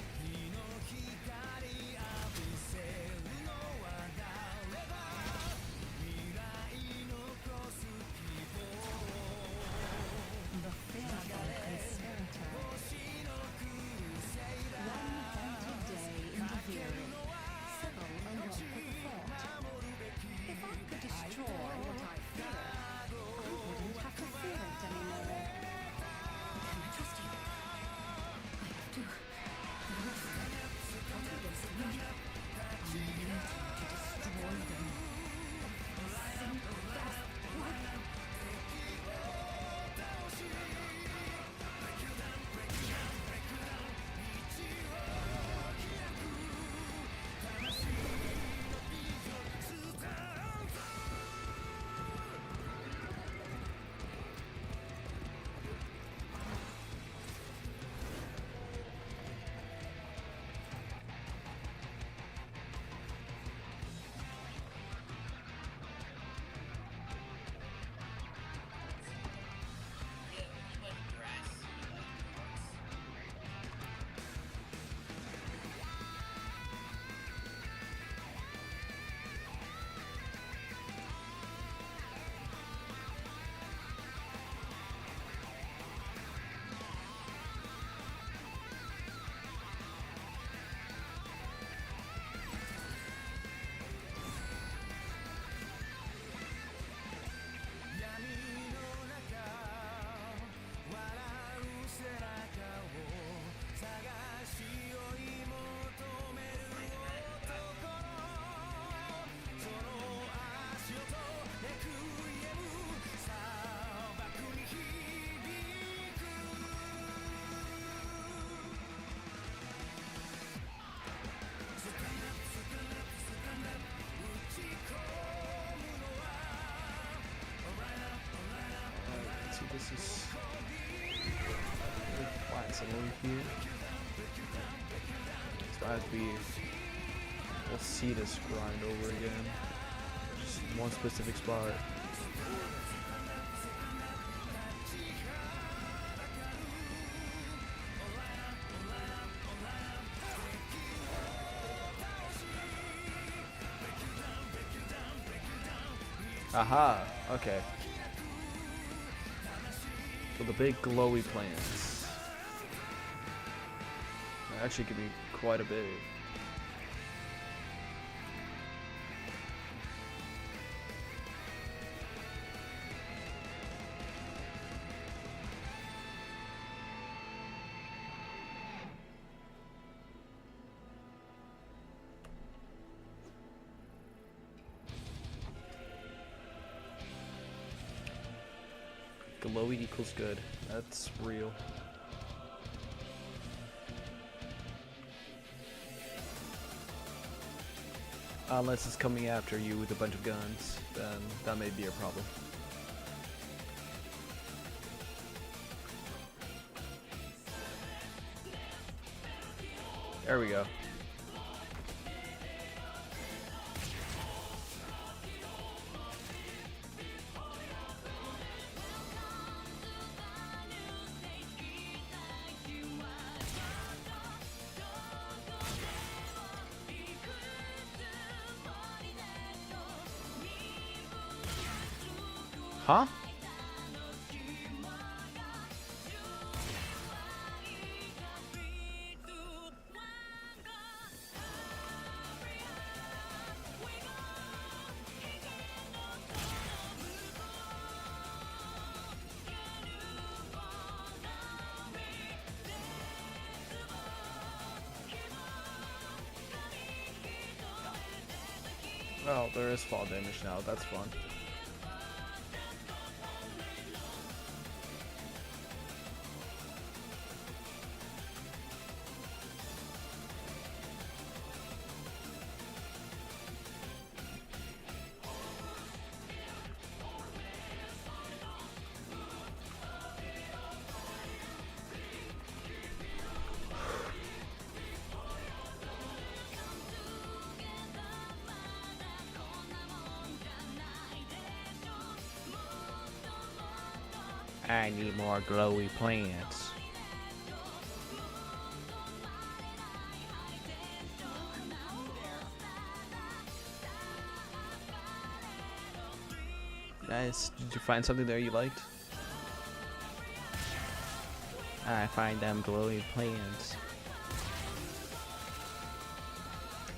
So this is flat somewhere here. So as we'll see this grind over again. Just one specific spot. Aha, okay. So the big glowy plants. That actually could be quite a bit. glowy equals good. That's real. Unless it's coming after you with a bunch of guns, then that may be a problem. There we go. Huh? Oh, there is fall damage now. That's fun. I need more glowy plants. Nice. Did you find something there you liked? I find them glowy plants.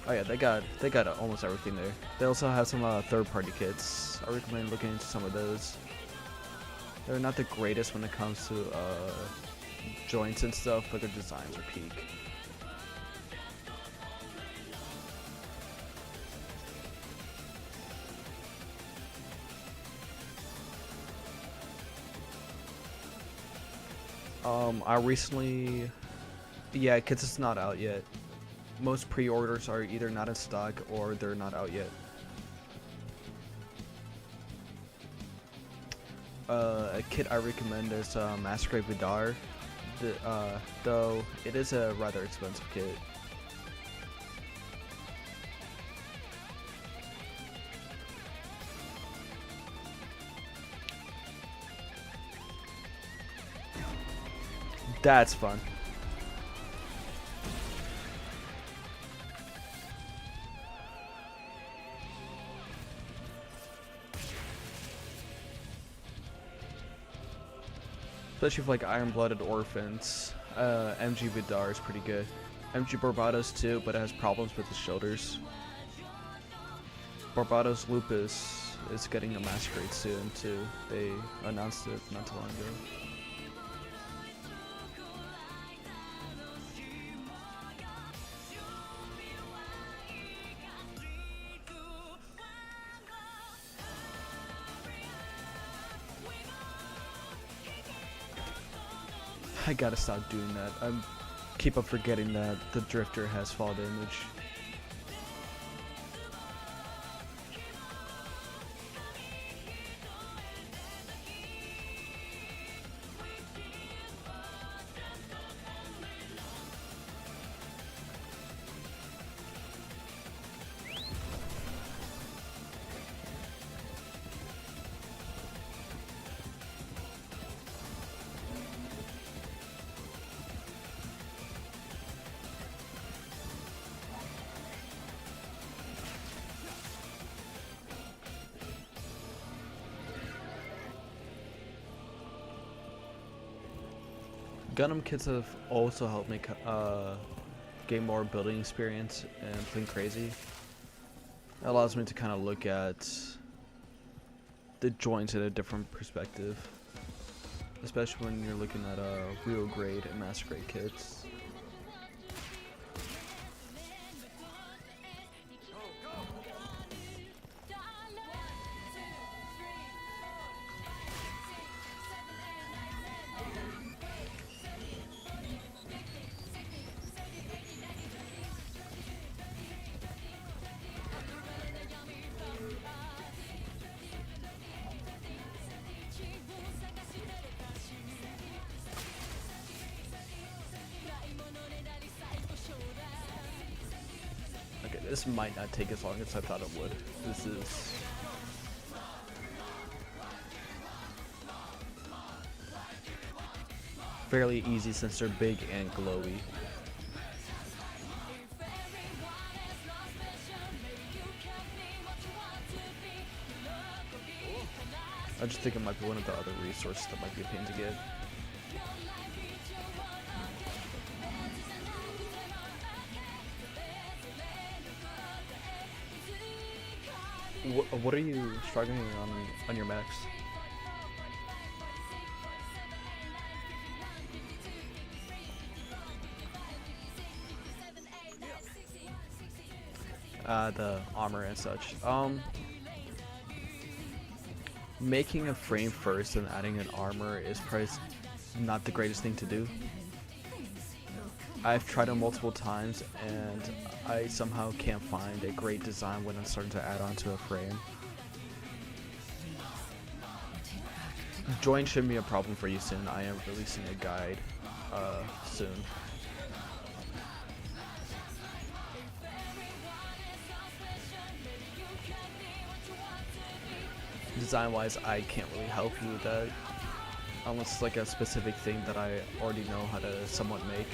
Oh yeah, they got almost everything there. They also have some third-party kits. I recommend looking into some of those. They're not the greatest when it comes to joints and stuff, but their designs are peak. I recently, yeah, kits is not out yet. Most pre-orders are either not in stock or they're not out yet. A kit I recommend is Masquerade Vidar, though it is a rather expensive kit. That's fun. Especially for like iron-blooded orphans. MG Vidar is pretty good. MG Barbados too, but it has problems with his shoulders. Barbados Lupus is getting a Masquerade soon too. They announced it not too long ago. I gotta stop doing that. I keep up forgetting that the Drifter has fall damage. Gundam kits have also helped me gain more building experience and playing crazy. It allows me to kind of look at the joints in a different perspective, especially when you're looking at real grade and master grade kits. This might not take as long as I thought it would. This is fairly easy since they're big and glowy. I just think it might be one of the other resources that might be a pain to get. What are you struggling on your mechs? The armor and such. Making a frame first and adding an armor is probably not the greatest thing to do. I've tried it multiple times and I somehow can't find a great design when I'm starting to add onto a frame. Join shouldn't be a problem for you soon. I am releasing a guide soon. Design wise, I can't really help you with that unless it's like a specific thing that I already know how to somewhat make.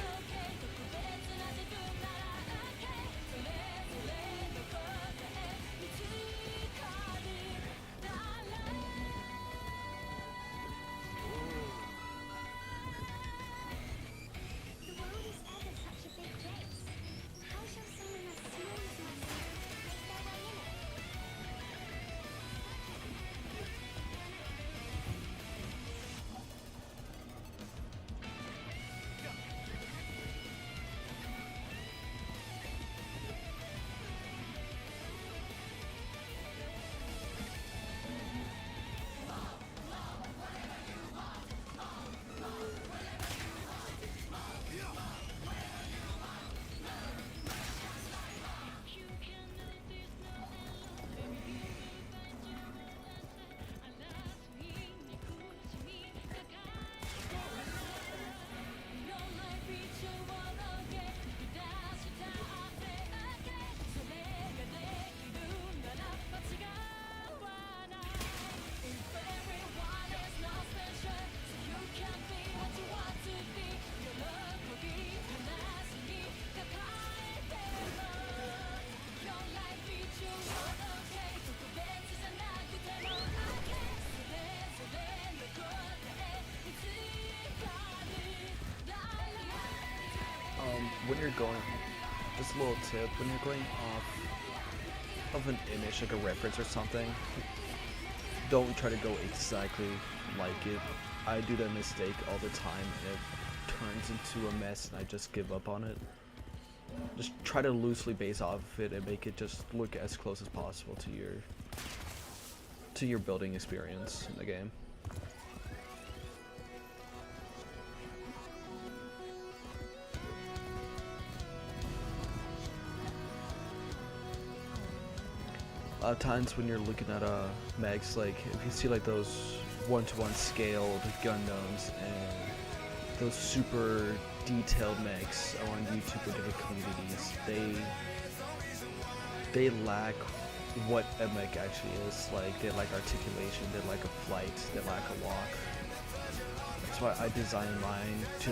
When you're going, just a little tip, when you're going off of an image, like a reference or something, don't try to go exactly like it. I do that mistake all the time and it turns into a mess and I just give up on it. Just try to loosely base off of it and make it just look as close as possible to your building experience in the game. A lot of times when you're looking at mechs, like if you see like those one-to-one scaled Gundams and those super detailed mechs on YouTube or different communities, they lack what a mech actually is. Like they lack articulation, they lack a flight, they lack a walk. That's why I designed mine to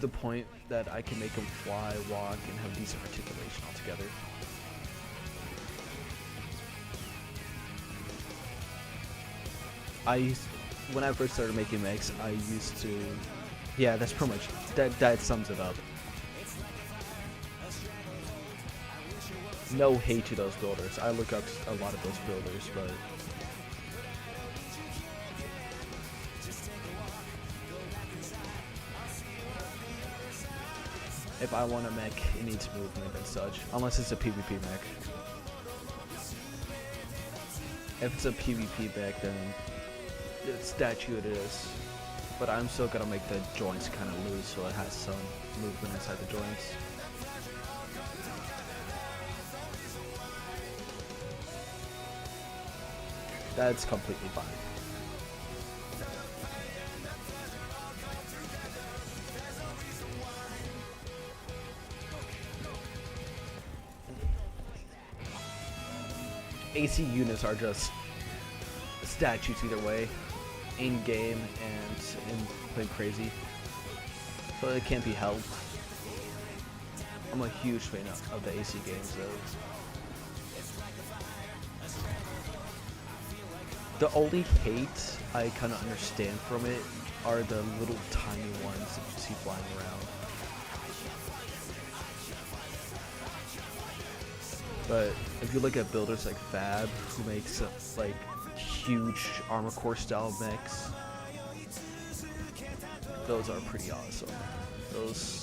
the point that I can make them fly, walk, and have decent articulation altogether. When I first started making mechs, I used to, yeah, that's pretty much, that sums it up. No hate to those builders. I look up a lot of those builders, but if I want a mech, it needs movement and such, unless it's a PvP mech. If it's a PvP mech, then it's statue it is. But I'm still gonna make the joints kind of loose so it has some movement inside the joints. That's completely fine. AC units are just statues either way, in game and in playing crazy, so it can't be helped. I'm a huge fan of the AC games though. The only hate I kind of understand from it are the little tiny ones that you see flying around. But if you look at builders like Fab, who makes like huge armor core style mechs, those are pretty awesome. Those.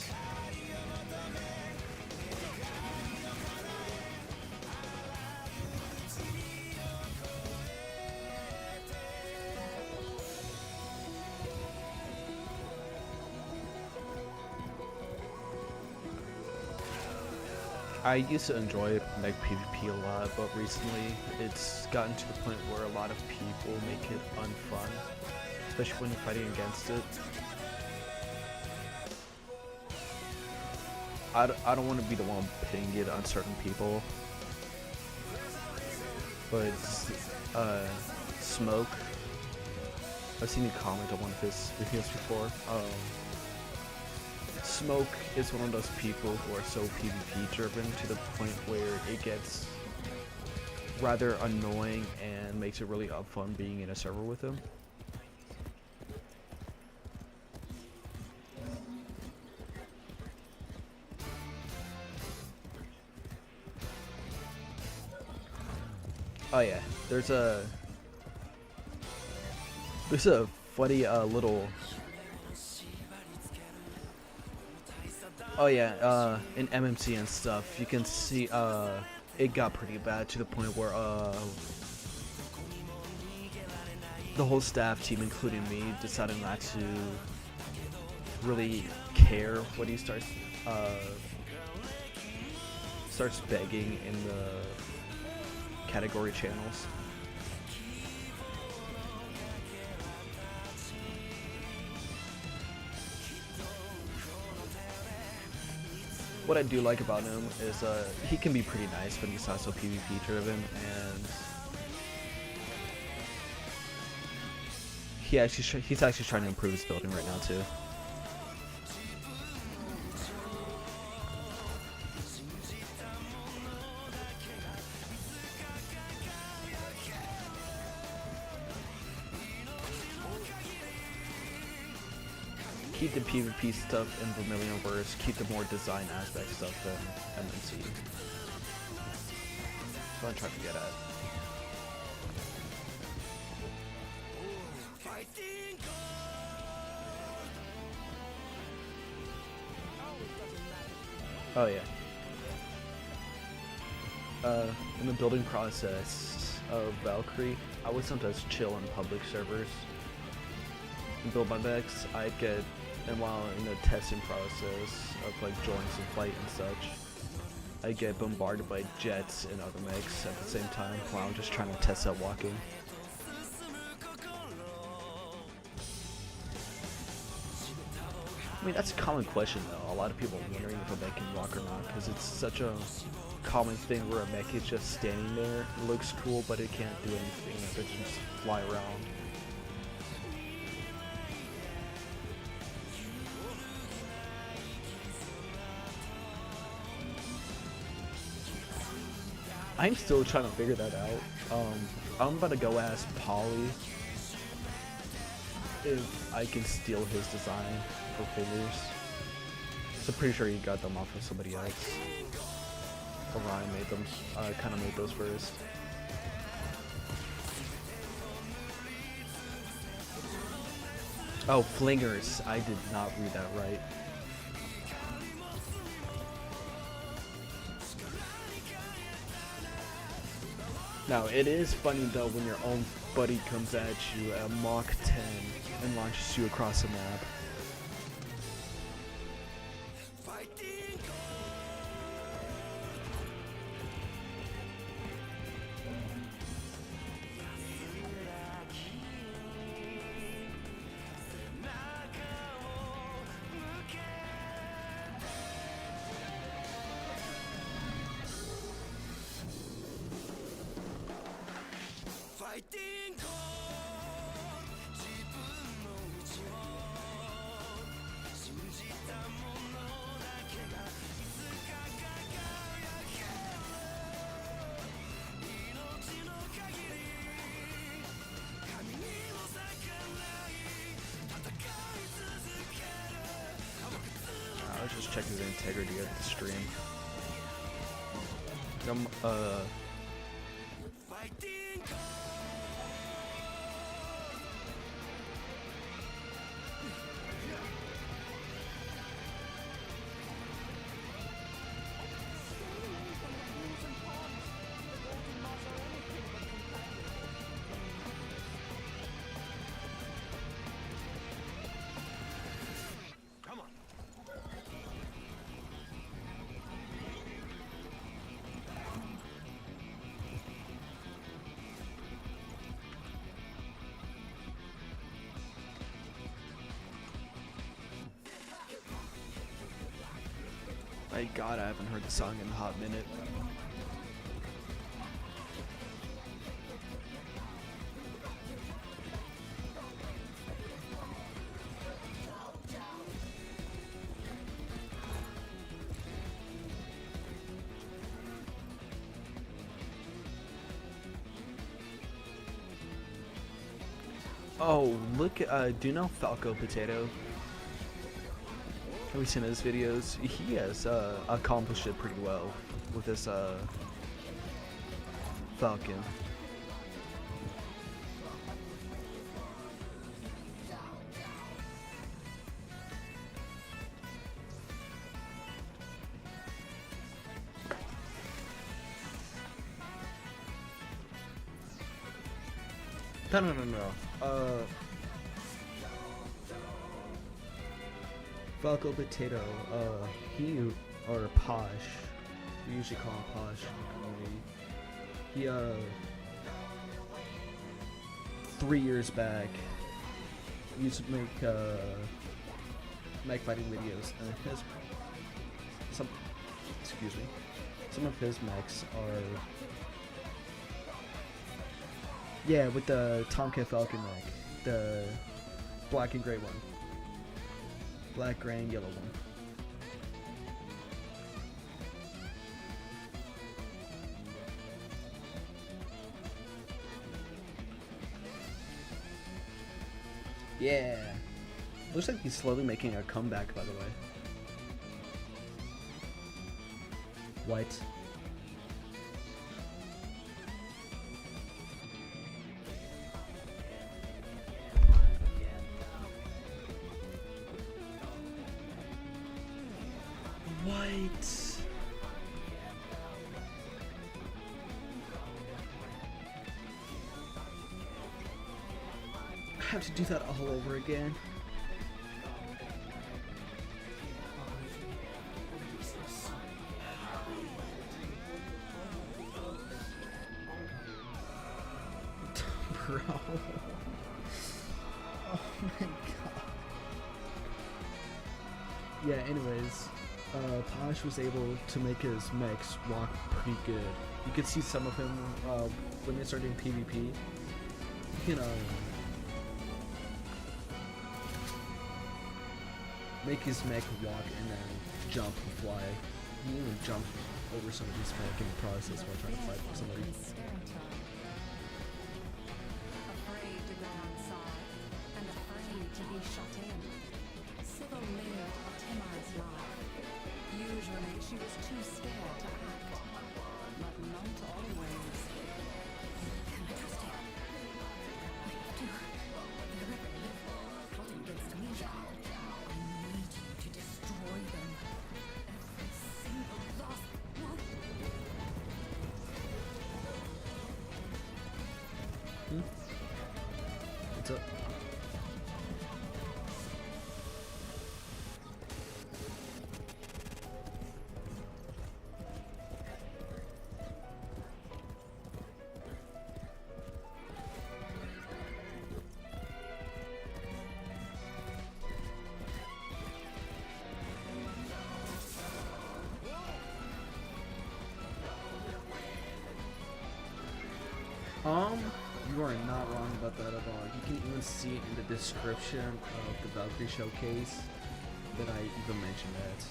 I used to enjoy mech PvP a lot, but recently it's gotten to the point where a lot of people make it unfun, especially when you're fighting against it. I don't want to be the one pitting it on certain people, but Smoke, I've seen you comment on one of his videos before. Smoke is one of those people who are so PvP driven to the point where it gets rather annoying and makes it really fun being in a server with him. Oh yeah, there's a funny little. Oh yeah, in MMC and stuff, you can see it got pretty bad to the point where the whole staff team, including me, decided not to really care when he starts begging in the category channels. What I do like about him is he can be pretty nice, but he's also PvP driven, and he's actually trying to improve his building right now too. Keep the PvP stuff in Vermilionverse, keep the more design aspect stuff in MNC. That's what I'm trying to get at. Oh yeah. In the building process of Valkyrie, I would sometimes chill in public servers and build my mechs. I'd get, and while in the testing process of like joining some fight and such, I get bombarded by jets and other mechs at the same time while I'm just trying to test out walking. I mean, that's a common question though. A lot of people are wondering if a mech can walk or not, because it's such a common thing where a mech is just standing there, it looks cool, but it can't do anything, it can just fly around. I'm still trying to figure that out. I'm about to go ask Polly if I can steal his design for figures. So I'm pretty sure he got them off of somebody else. Orion made them, kind of made those first. Oh, flingers. I did not read that right. Now, it is funny though when your own buddy comes at you at Mach 10 and launches you across the map.
ァイティング自分の道を信じたものだけがいつか輝ける命の限り神にも咲かない戦い続ける
I was just checking the integrity of the stream. My God, I haven't heard the song in a hot minute. Oh, look, do you know Falco Potato? Have we seen his videos? He has accomplished it pretty well with this Falcon. No. Falco Potato, he, or Posh, we usually call him Posh in the community. He, 3 years back, used to make, mech fighting videos, and some of his mechs are, yeah, with the Tomcat Falcon mech, the black and gray one. Black, gray, and yellow one. Yeah. Looks like he's slowly making a comeback, by the way. White. White. I have to do that all over again. Bro. Oh my god. Yeah, anyways. Posh was able to make his mechs walk pretty good. You could see some of him when they started doing PvP. You can make his mech walk and then jump and fly. He even jumped over some of these mech in the process while trying to fight somebody.
Afraid to go outside and afraid to be shut in. Sybil lived Timar's life. Usually she was too scared to act, but not always. Can I trust you? I have to. Wherever they live, plotting against me. I need you to destroy them. Every single last one.
What's up? You are not wrong about that at all. You can even see in the description of the Valkyrie showcase that I even mentioned that.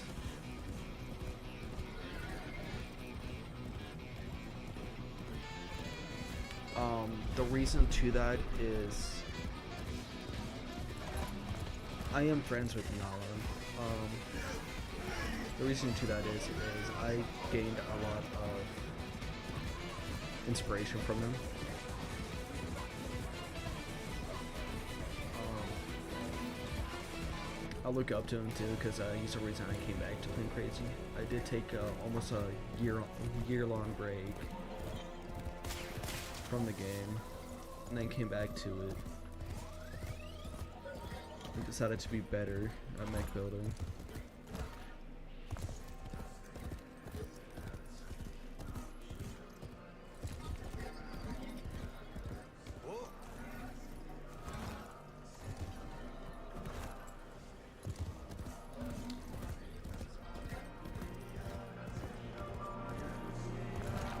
The reason to that is I am friends with Nala. The reason to that is I gained a lot of inspiration from him. I look up to him too because he's the reason I came back to playing Crazy. I did take almost a year-long break from the game, and then came back to it. I decided to be better at mech building.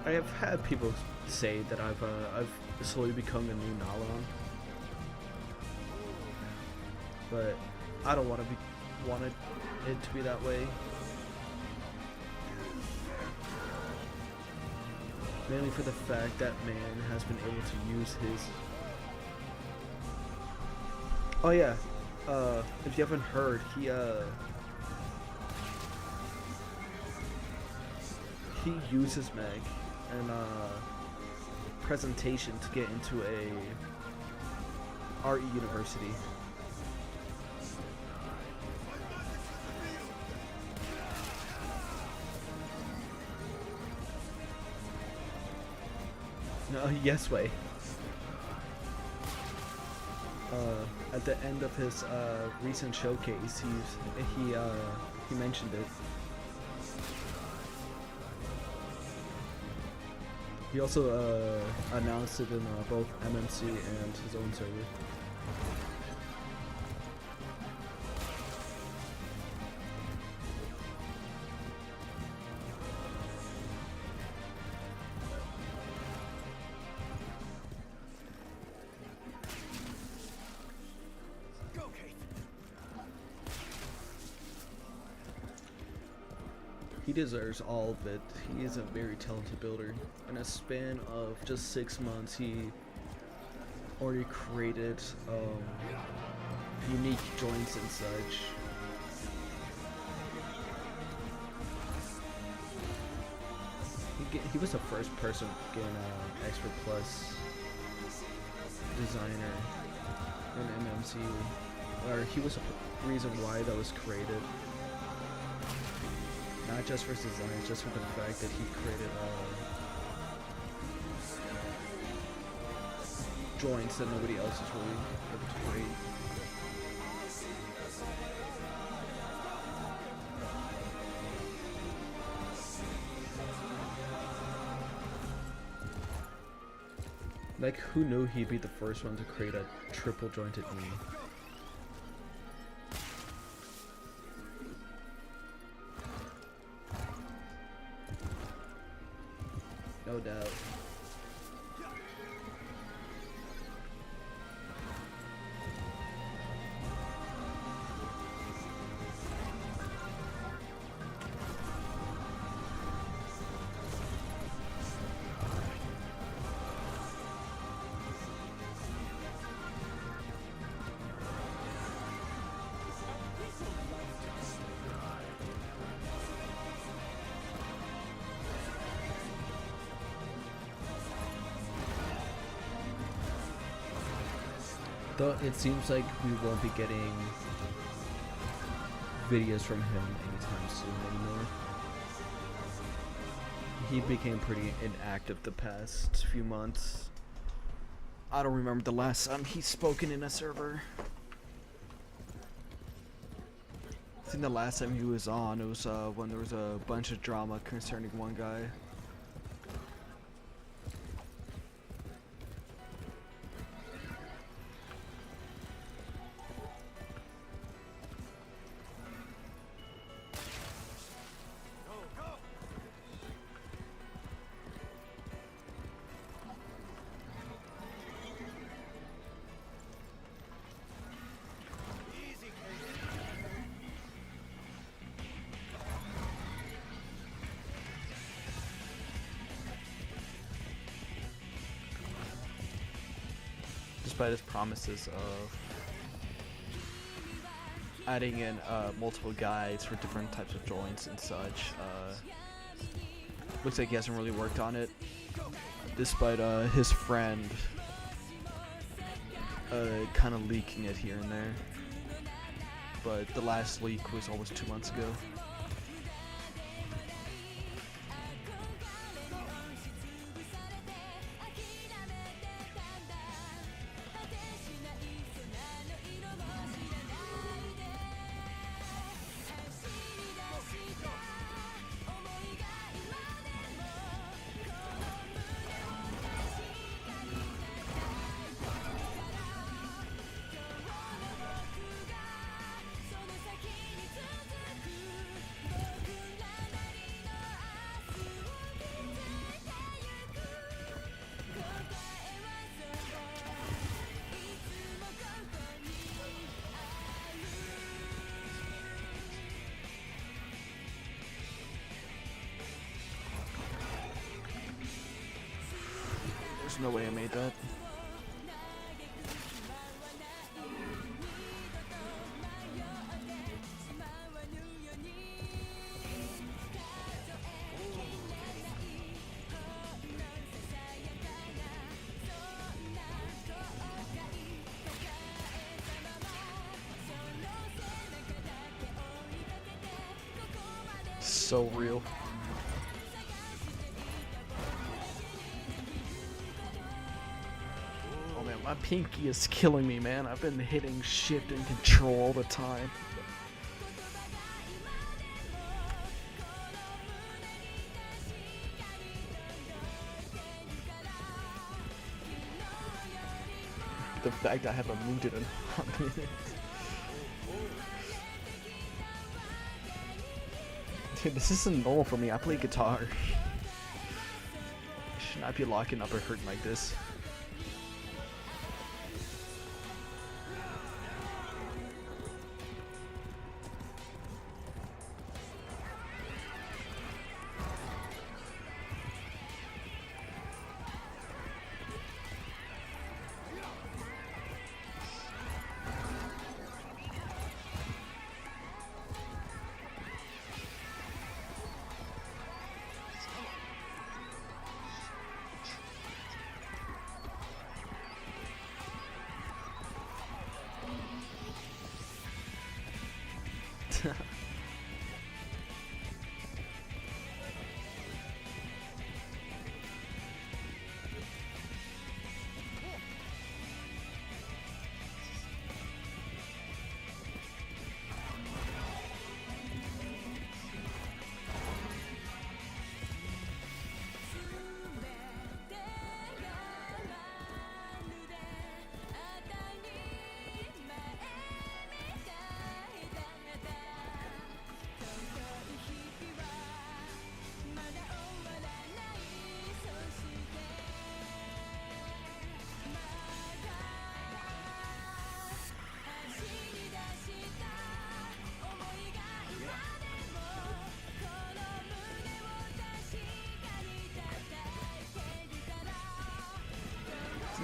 I have had people say that I've slowly become the new Nalon, but I don't want it to be that way. Mainly for the fact that man has been able to use his. Oh yeah, if you haven't heard, he uses Meg and presentation to get into a art university. No, yes way. At the end of his recent showcase, he mentioned it. He also announced it in both MMC and his own server. He deserves all of it. He is a very talented builder. In a span of just 6 months, he already created unique joints and such. He was the first person to get an Expert Plus designer in MMC, or he was the reason why that was created. Not just for his design, just for the fact that he created joints that nobody else is really able to create. Like, who knew he'd be the first one to create a triple jointed knee? No doubt. Though it seems like we won't be getting videos from him anytime soon anymore. He became pretty inactive the past few months. I don't remember the last time he's spoken in a server. I think the last time he was on, it was when there was a bunch of drama concerning one guy. despite his promises of adding in multiple guides for different types of joints and such, looks like he hasn't really worked on it, despite his friend kind of leaking it here and there. But the last leak was almost 2 months ago. There's no way I made that. So real. Oh man, my pinky is killing me, man. I've been hitting shift and control all the time. The fact I haven't moved it in a hot minute. Dude, this isn't normal for me. I play guitar. I should not be locking up or hurting like this.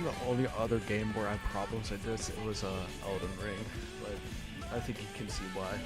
The only other game where I had problems like this, it was Elden Ring, but I think you can see why.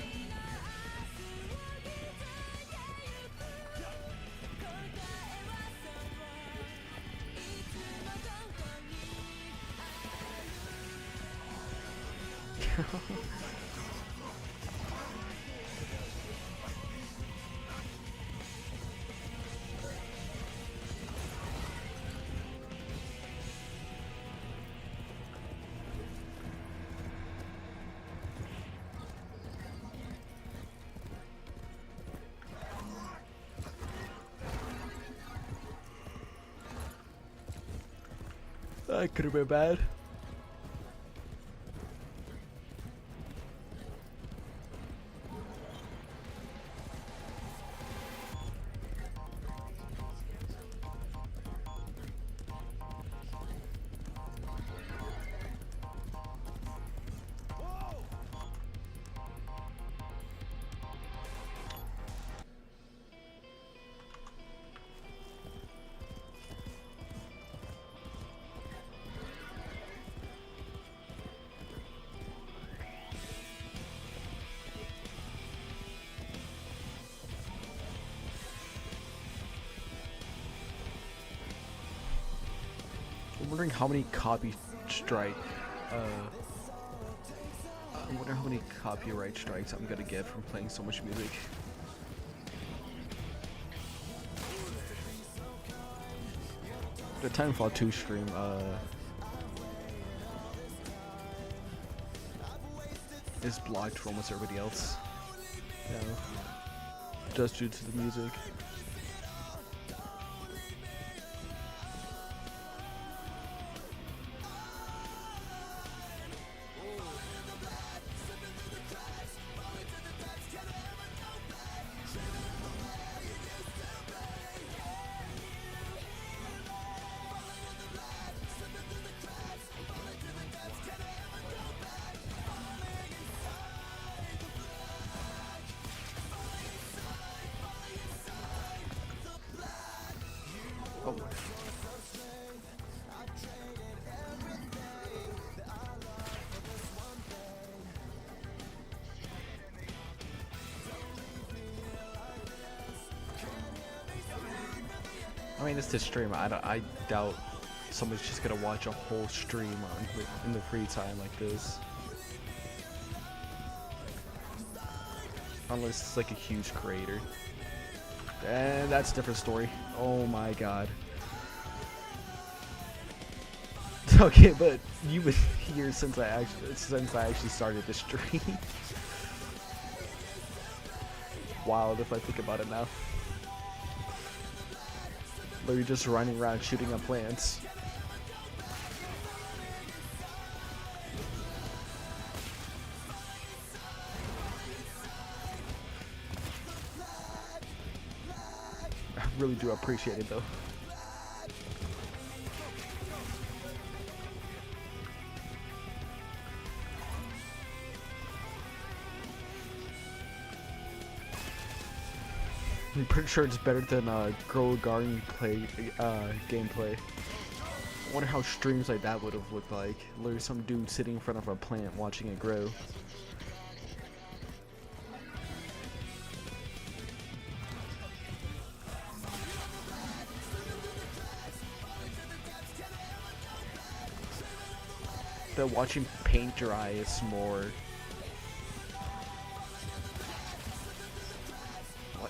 That could have been bad. wondering how many copyright strikes I'm gonna get from playing so much music. The Titanfall 2 stream, is blocked for almost everybody else. Yeah, just due to the music. Oh. I mean, it's the stream. I doubt somebody's just gonna watch a whole stream in the free time like this. Unless it's like a huge creator. And that's a different story. Oh my god. Okay, but you've been here since I actually started the stream. Wild if I think about it now. Literally just running around shooting at plants. I really do appreciate it though. I'm pretty sure it's better than Grow Garden gameplay. I wonder how streams like that would have looked like. Literally some dude sitting in front of a plant watching it grow. But watching paint dry is more...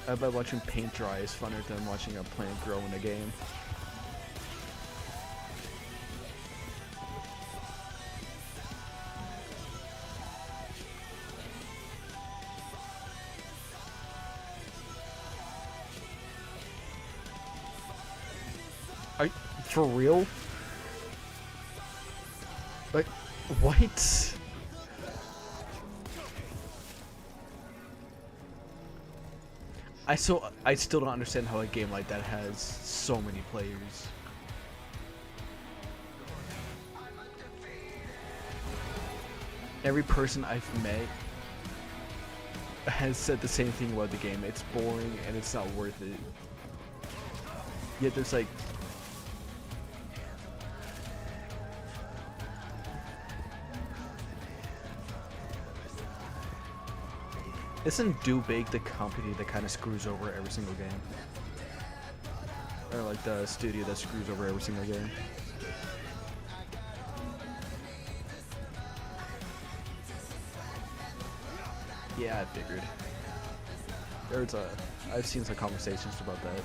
I bet watching paint dry is funner than watching a plant grow in a game. For real? Like, what? I still don't understand how a game like that has so many players. Every person I've met has said the same thing about the game. It's boring and it's not worth it. Yet there's like... Isn't Do Big the company that kind of screws over every single game? Or like the studio that screws over every single game? Yeah, I figured. I've seen some conversations about that.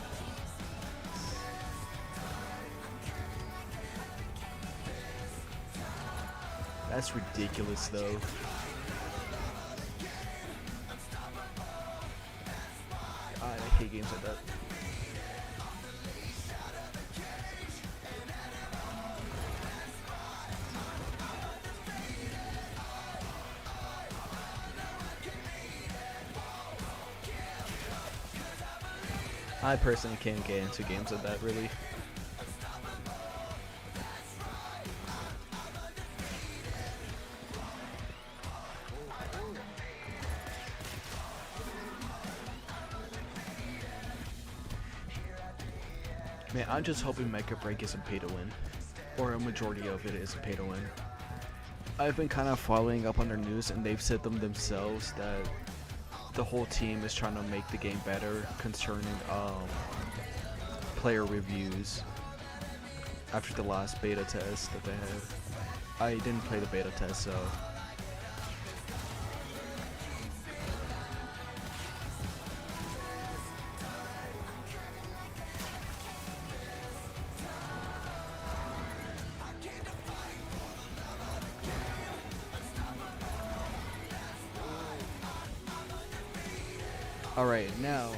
That's ridiculous though. I hate games like that. I personally can't get into games like that, really. Man, I'm just hoping Make or Break isn't pay to win. Or a majority of it is pay to win. I've been kind of following up on their news and they've said themselves that the whole team is trying to make the game better concerning player reviews. after the last beta test that they had. I didn't play the beta test, so. Alright, now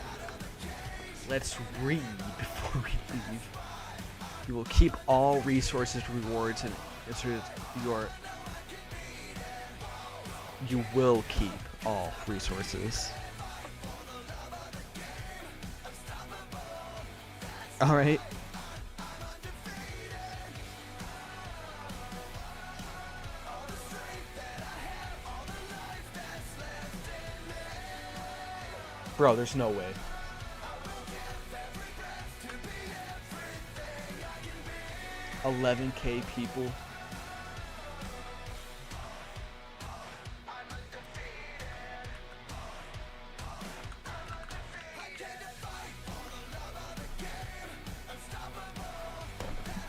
let's read before we leave. You will keep all resources, rewards, and you will keep all resources. Alright. Bro, there's no way. $11K people.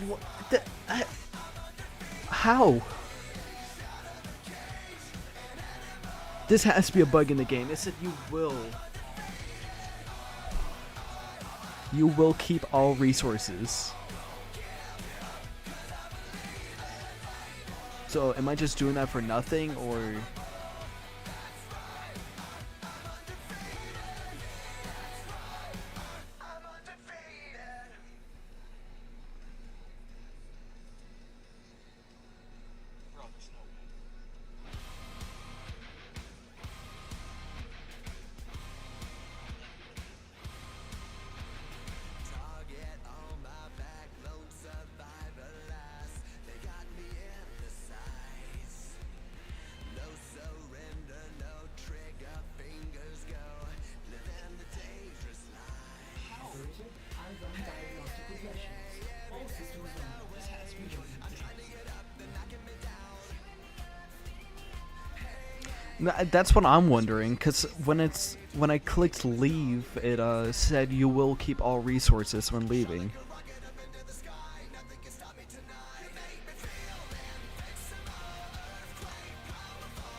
What the? How? This has to be a bug in the game. It said you will. You will keep all resources. So, am I just doing that for nothing, or?
Bro, there's no way.
Target on my back, lone survivor last. They got me in the sights. No surrender, no trigger, fingers go. Living the dangerous life.
Operator, I run diagnostic regressions. All systems run. This has to be
That's what I'm wondering, because when I clicked leave, it said you will keep all resources when leaving.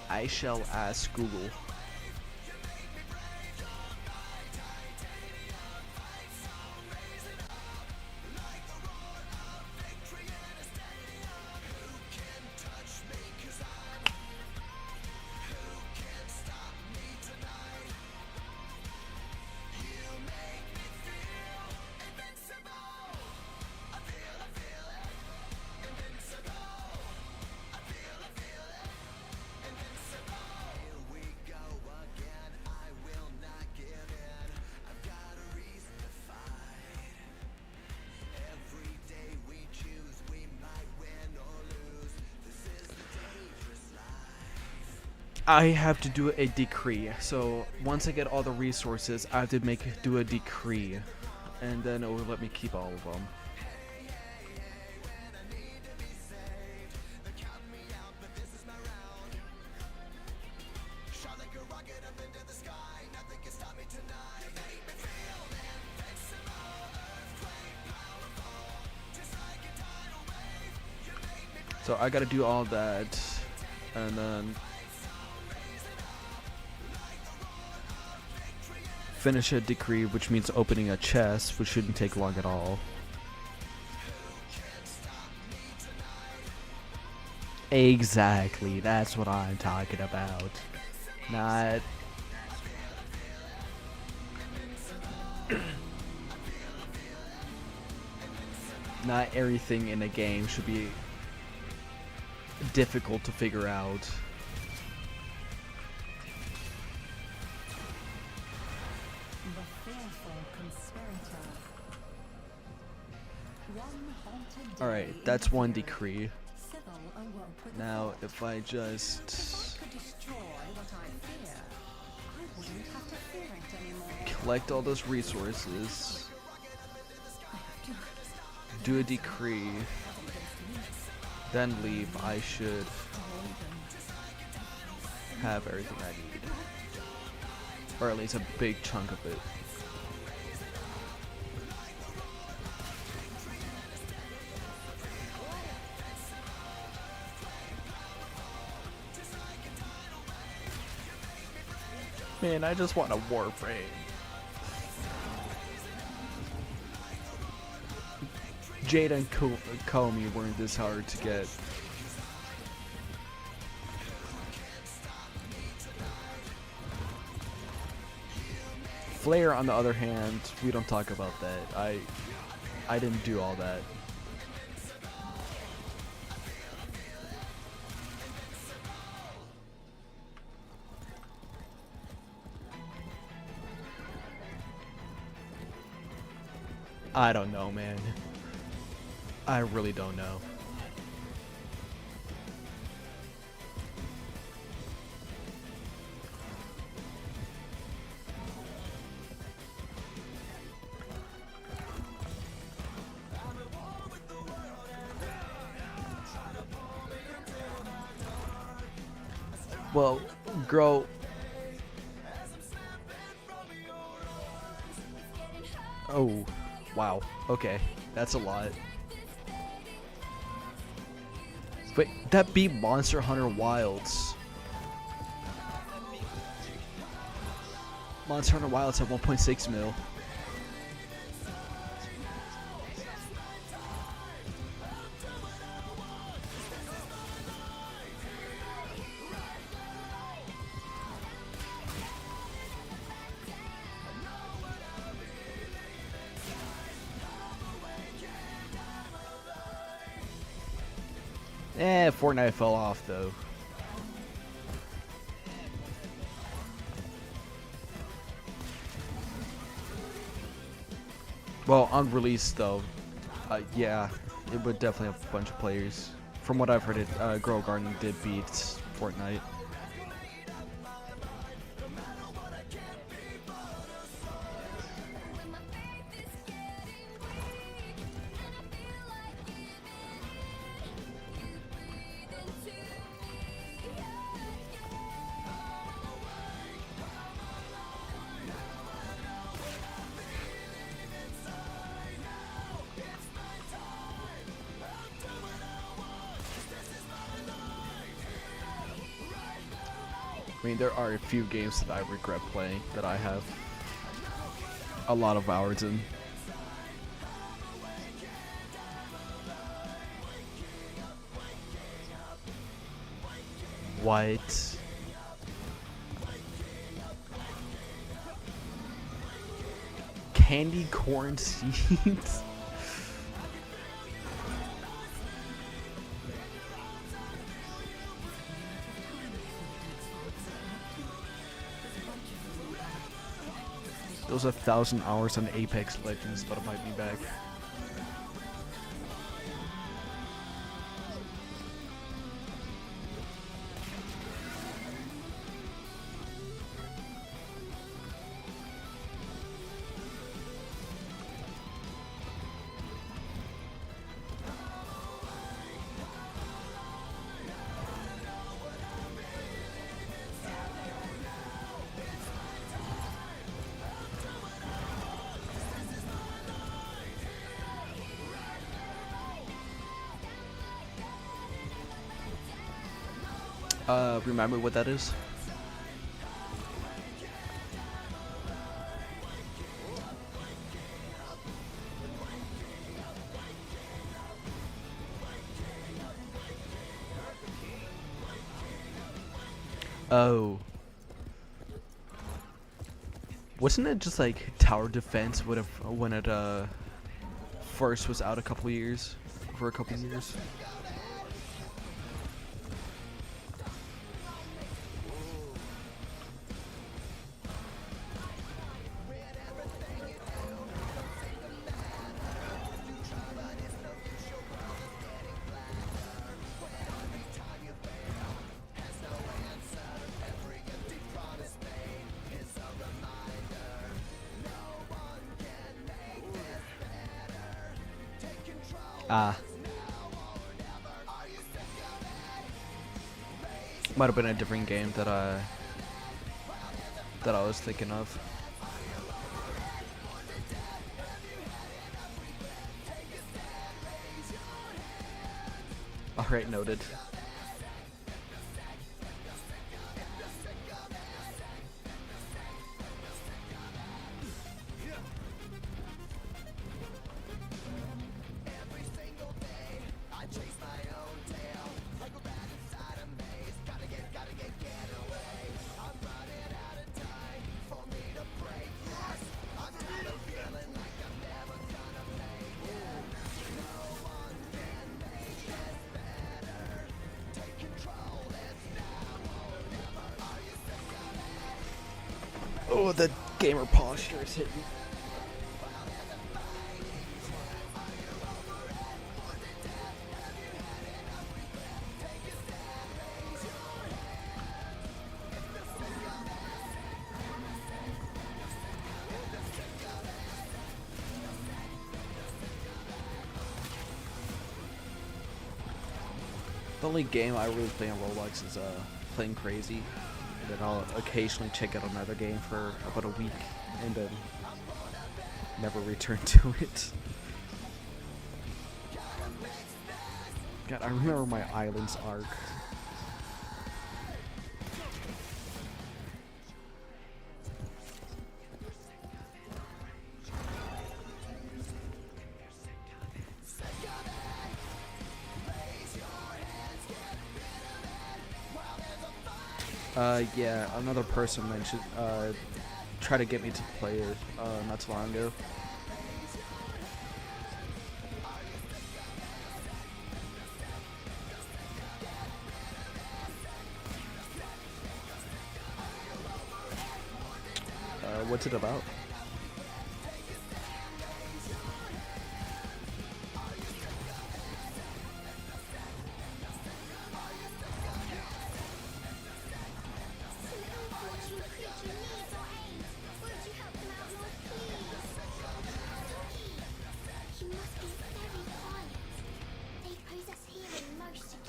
I shall ask Google. I have to do a decree. So once I get all the resources, I have to do a decree, and then it will let me keep all of them. So I gotta do all that, and then finish a decree, which means opening a chest, which shouldn't take long at all. Exactly, that's what I'm talking about. Not everything in a game should be difficult to figure out. Alright, that's one decree. Now, if I just collect all those resources, do a decree, then leave, I should have everything I need. Or at least a big chunk of it. Man, I just want a warframe. Jade and Comey weren't this hard to get. Flare, on the other hand, we don't talk about that. I didn't do all that. I don't know, man. I really don't know. Well, girl. Oh, wow. Okay, that's a lot. Wait, that beat Monster Hunter Wilds. Monster Hunter Wilds at 1.6 mil. Fortnite fell off though. Well, unreleased though. Yeah, it would definitely have a bunch of players. From what I've heard, Girl Garden did beat Fortnite. I mean, there are a few games that I regret playing that I have a lot of hours in. White. Candy corn seeds. It was 1,000 hours on Apex Legends, but it might be back. Remember what that is? Oh. Wasn't it just like tower defense would have when it first was out a couple years? For a couple years? Might have been a different game that I was thinking of. Alright, noted. Oh, the gamer posture is hitting. The only game I really play on Roblox is playing Crazy, and then I'll occasionally check out another game for about a week, and then never return to it. God, I remember my Islands arc. Yeah, another person mentioned, tried to get me to play it, not too long ago. What's it about?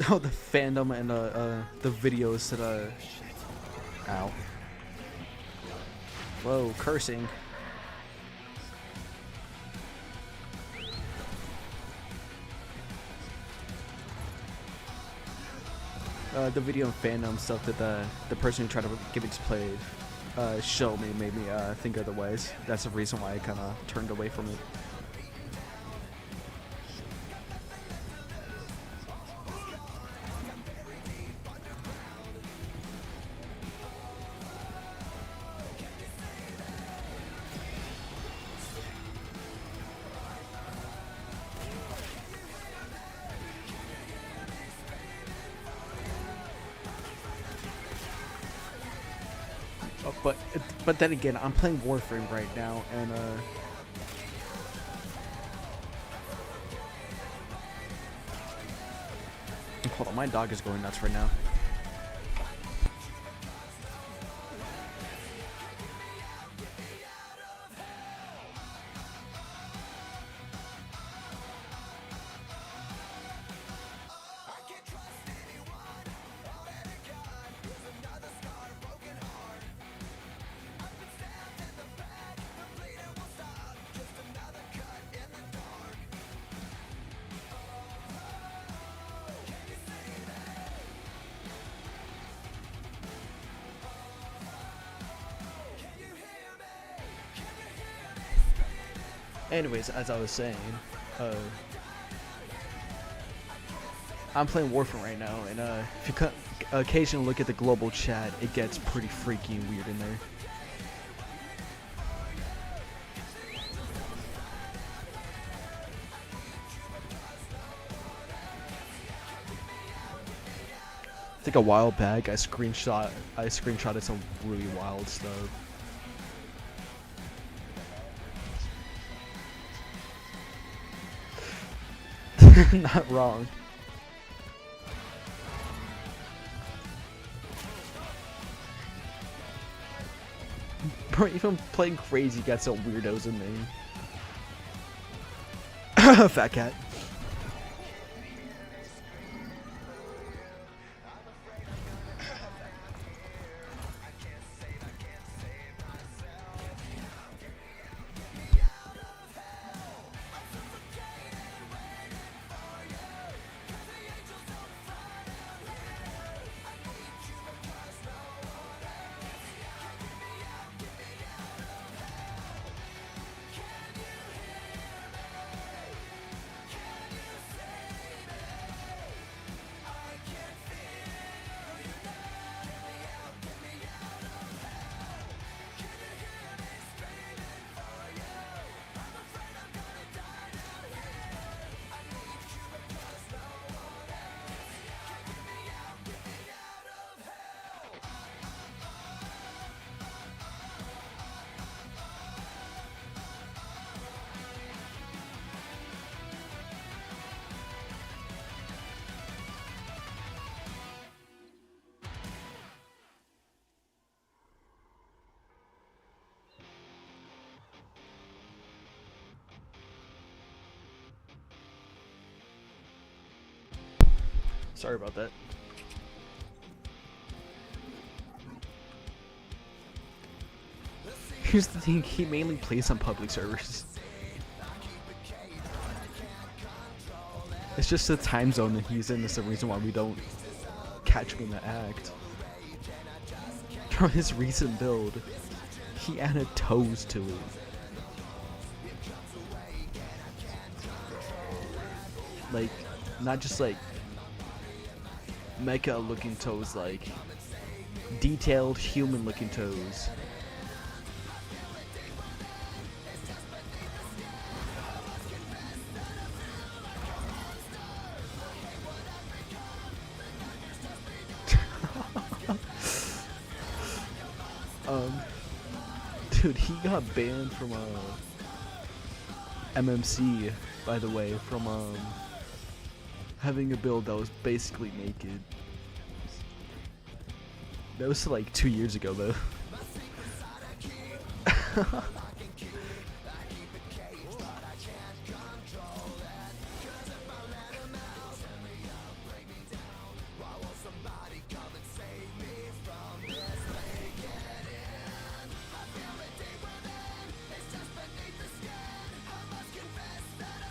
Oh, the fandom and the videos that ow. Whoa, cursing. The video and fandom stuff that the person who tried to get me to play show me made me think otherwise. That's the reason why I kind of turned away from it. But then again, I'm playing Warframe right now, and hold on, my dog is going nuts right now. Anyways, as I was saying, I'm playing Warframe right now, and if you occasionally look at the global chat, it gets pretty freaky and weird in there. I think a while back I screenshotted some really wild stuff. Not wrong. Bro, even playing Crazy got some weirdos in there. Fat cat. Sorry about that. Here's the thing, he mainly plays on public servers. It's just the time zone that he's in is the reason why we don't catch him in the act. From his recent build, he added toes to it. Like, not just like mecha looking toes, like detailed human looking toes. Dude, he got banned from MMC, by the way, from having a build that was basically naked. That was like 2 years ago, though.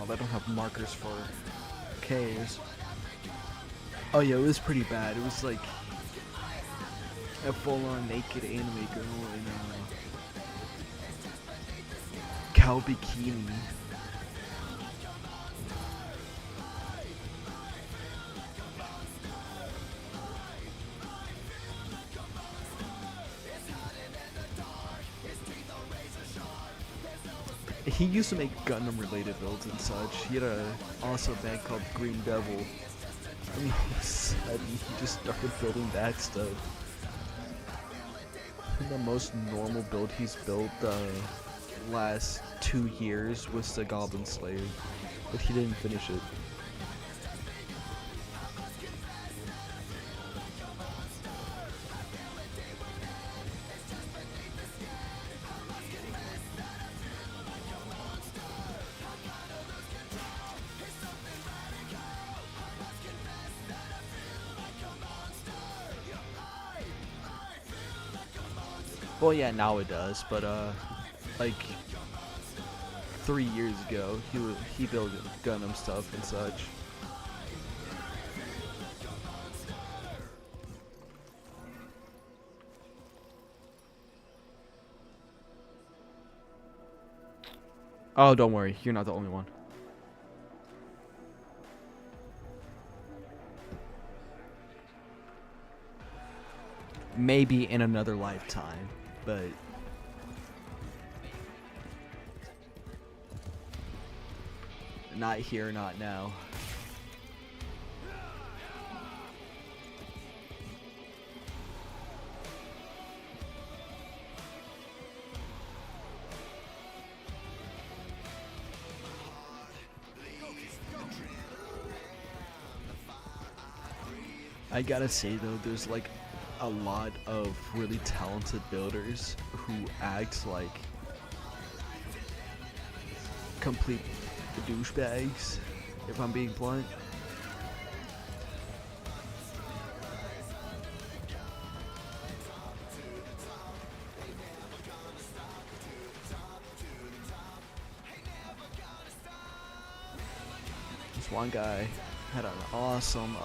I don't have markers for K's. Oh yeah, it was pretty bad. It was like a full-on naked anime girl in a cow bikini. He used to make Gundam related builds and such. He had a awesome band called Green Devil. And all of a sudden he just started building that stuff. And the most normal build he's built the last 2 years was the Goblin Slayer, but he didn't finish it. Well, yeah, now it does, but like 3 years ago, he built Gundam stuff and such. Oh, don't worry, you're not the only one. Maybe in another lifetime, but not here, not now. I gotta say though, there's like a lot of really talented builders who act like complete douchebags, if I'm being blunt. This one guy had an awesome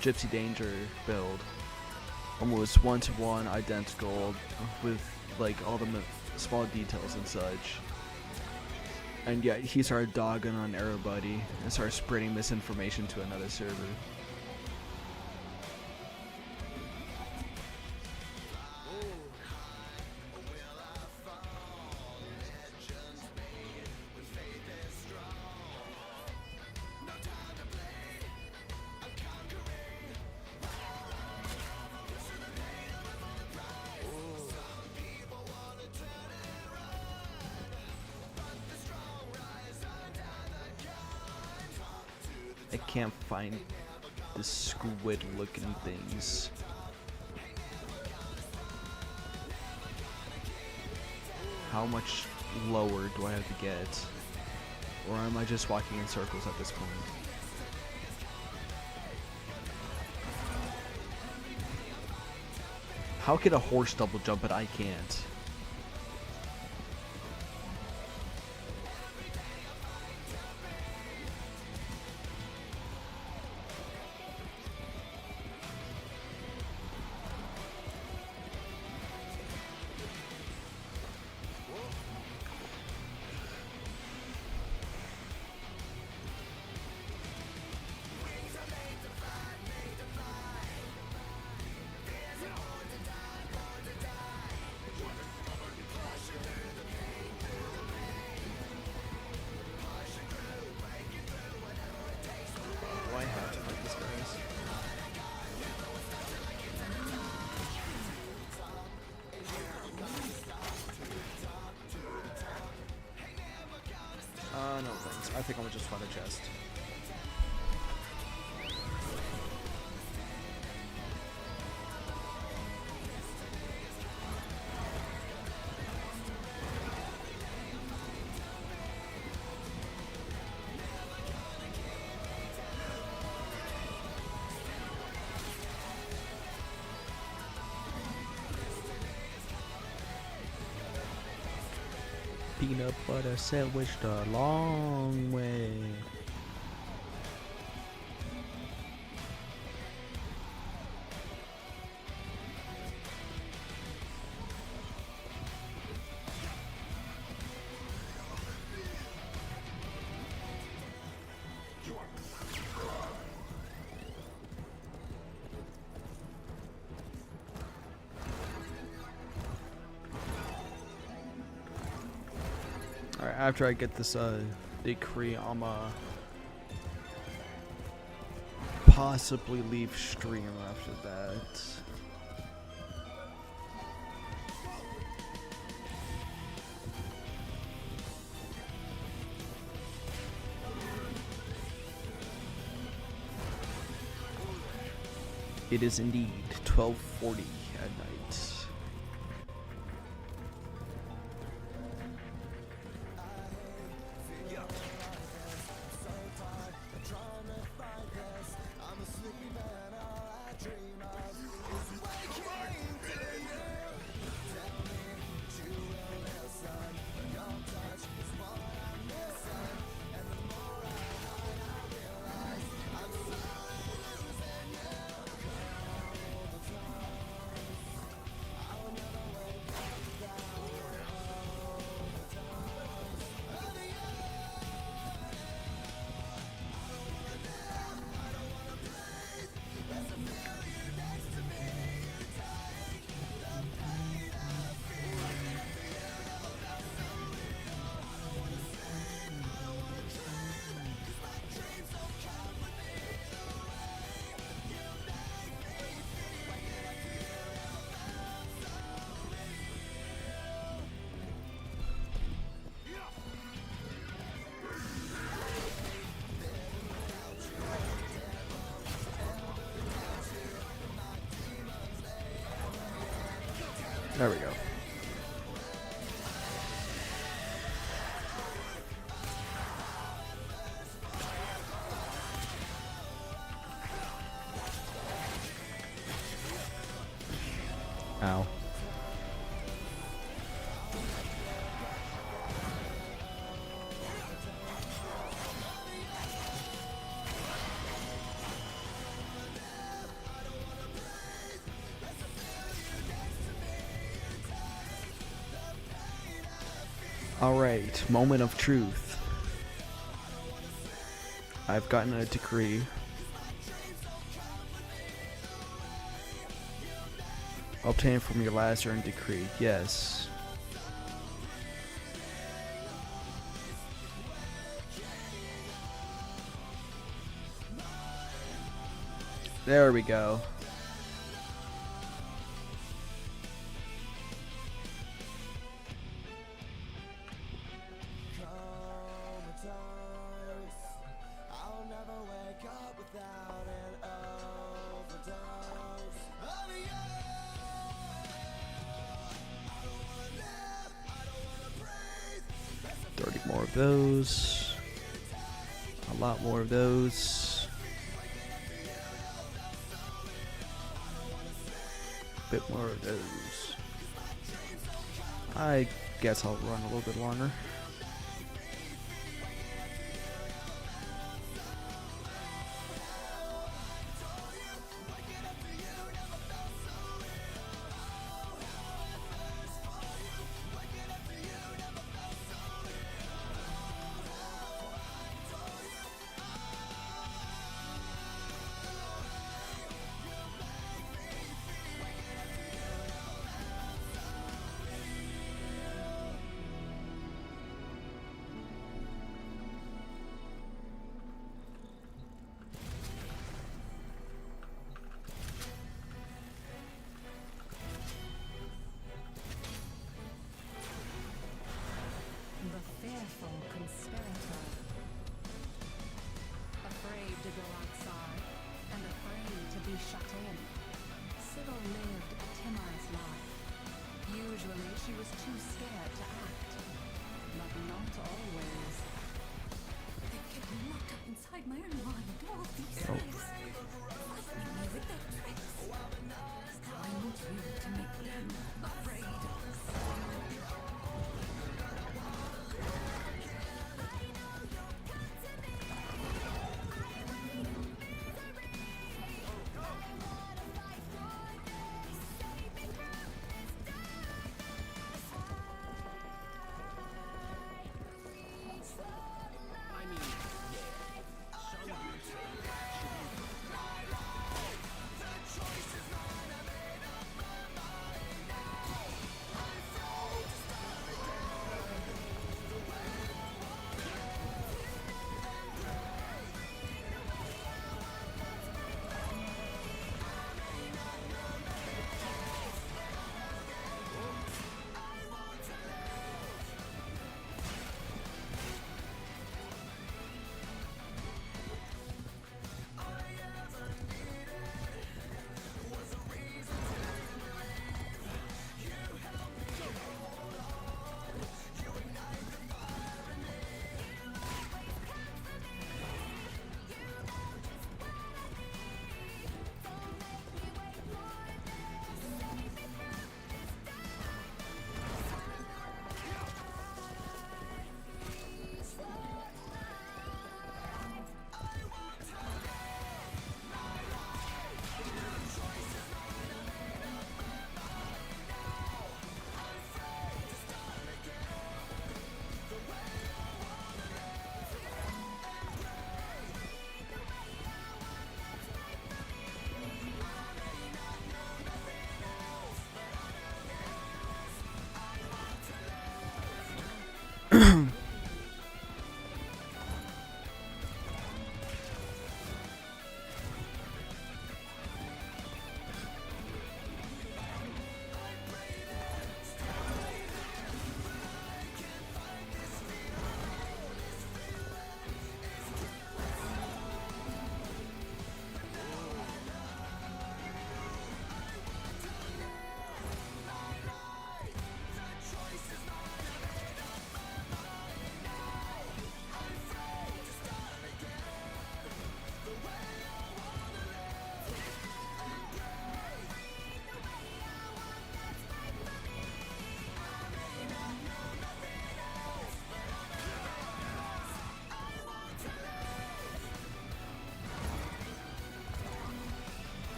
Gypsy Danger build, almost 1-to-1 identical with like all the small details and such. And yeah, he started dogging on everybody and started spreading misinformation to another server. I can't find the squid looking things. How much lower do I have to get? Or am I just walking in circles at this point? How can a horse double jump but I can't? Do I have to fight these guys? No thanks. I think I'm gonna just find a chest. Peanut butter sandwich the long way. Alright, after I get this decree, I'm possibly leave stream after that. It is indeed 12:40 at night. There we go. Ow. Alright, moment of truth. I've gotten a decree. Obtained from your last earned decree. Yes. There we go. More of those. A lot more of those. bit more of those. I guess I'll run a little bit longer.
The fearful conspirator. Afraid to go outside and afraid to be shut in, Sybil lived a timorous life. Usually she was too scared to act, but not always. They've kept me locked up inside my own mind all these years. Frightening me with their tricks. Now I want you to make them afraid.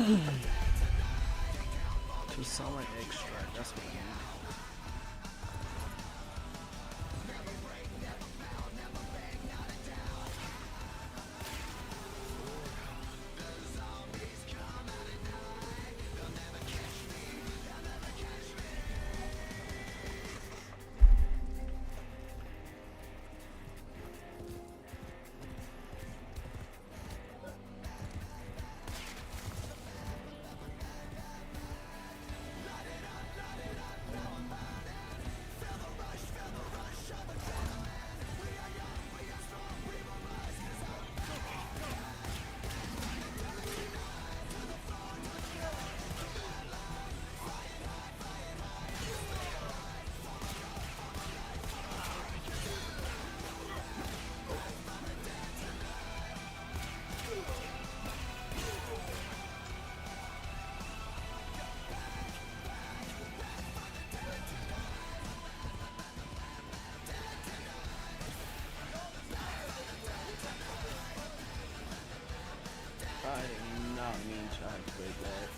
To summon extract, that's what I need. I did not mean to activate that.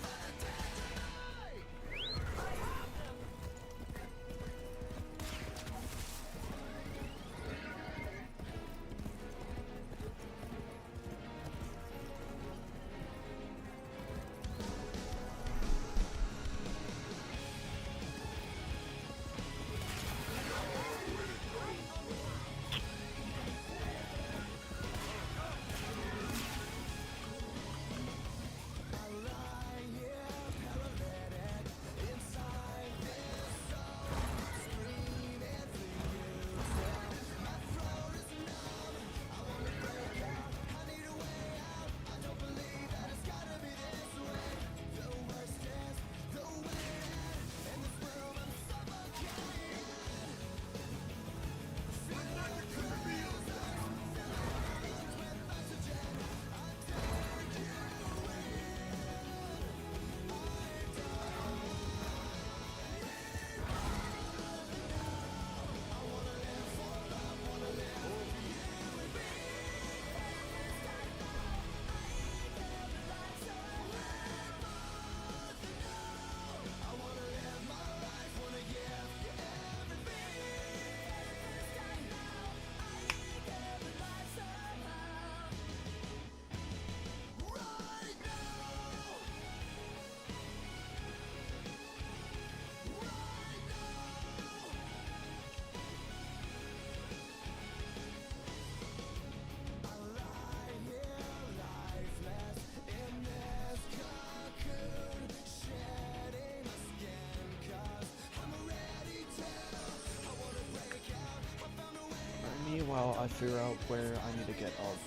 Meanwhile, I figure out where I need to get up,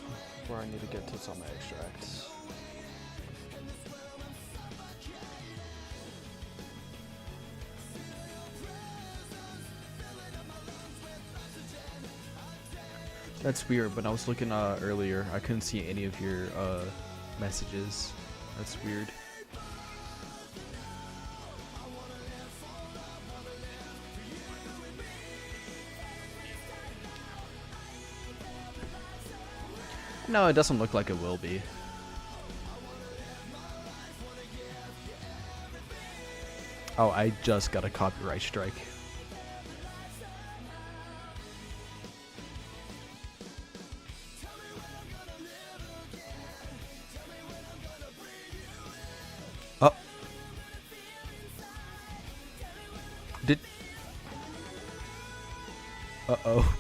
where I need to get to some extracts. That's weird, but I was looking earlier, I couldn't see any of your messages. That's weird. No, it doesn't look like it will be. Oh, I just got a copyright strike. Oh. Did... Uh-oh.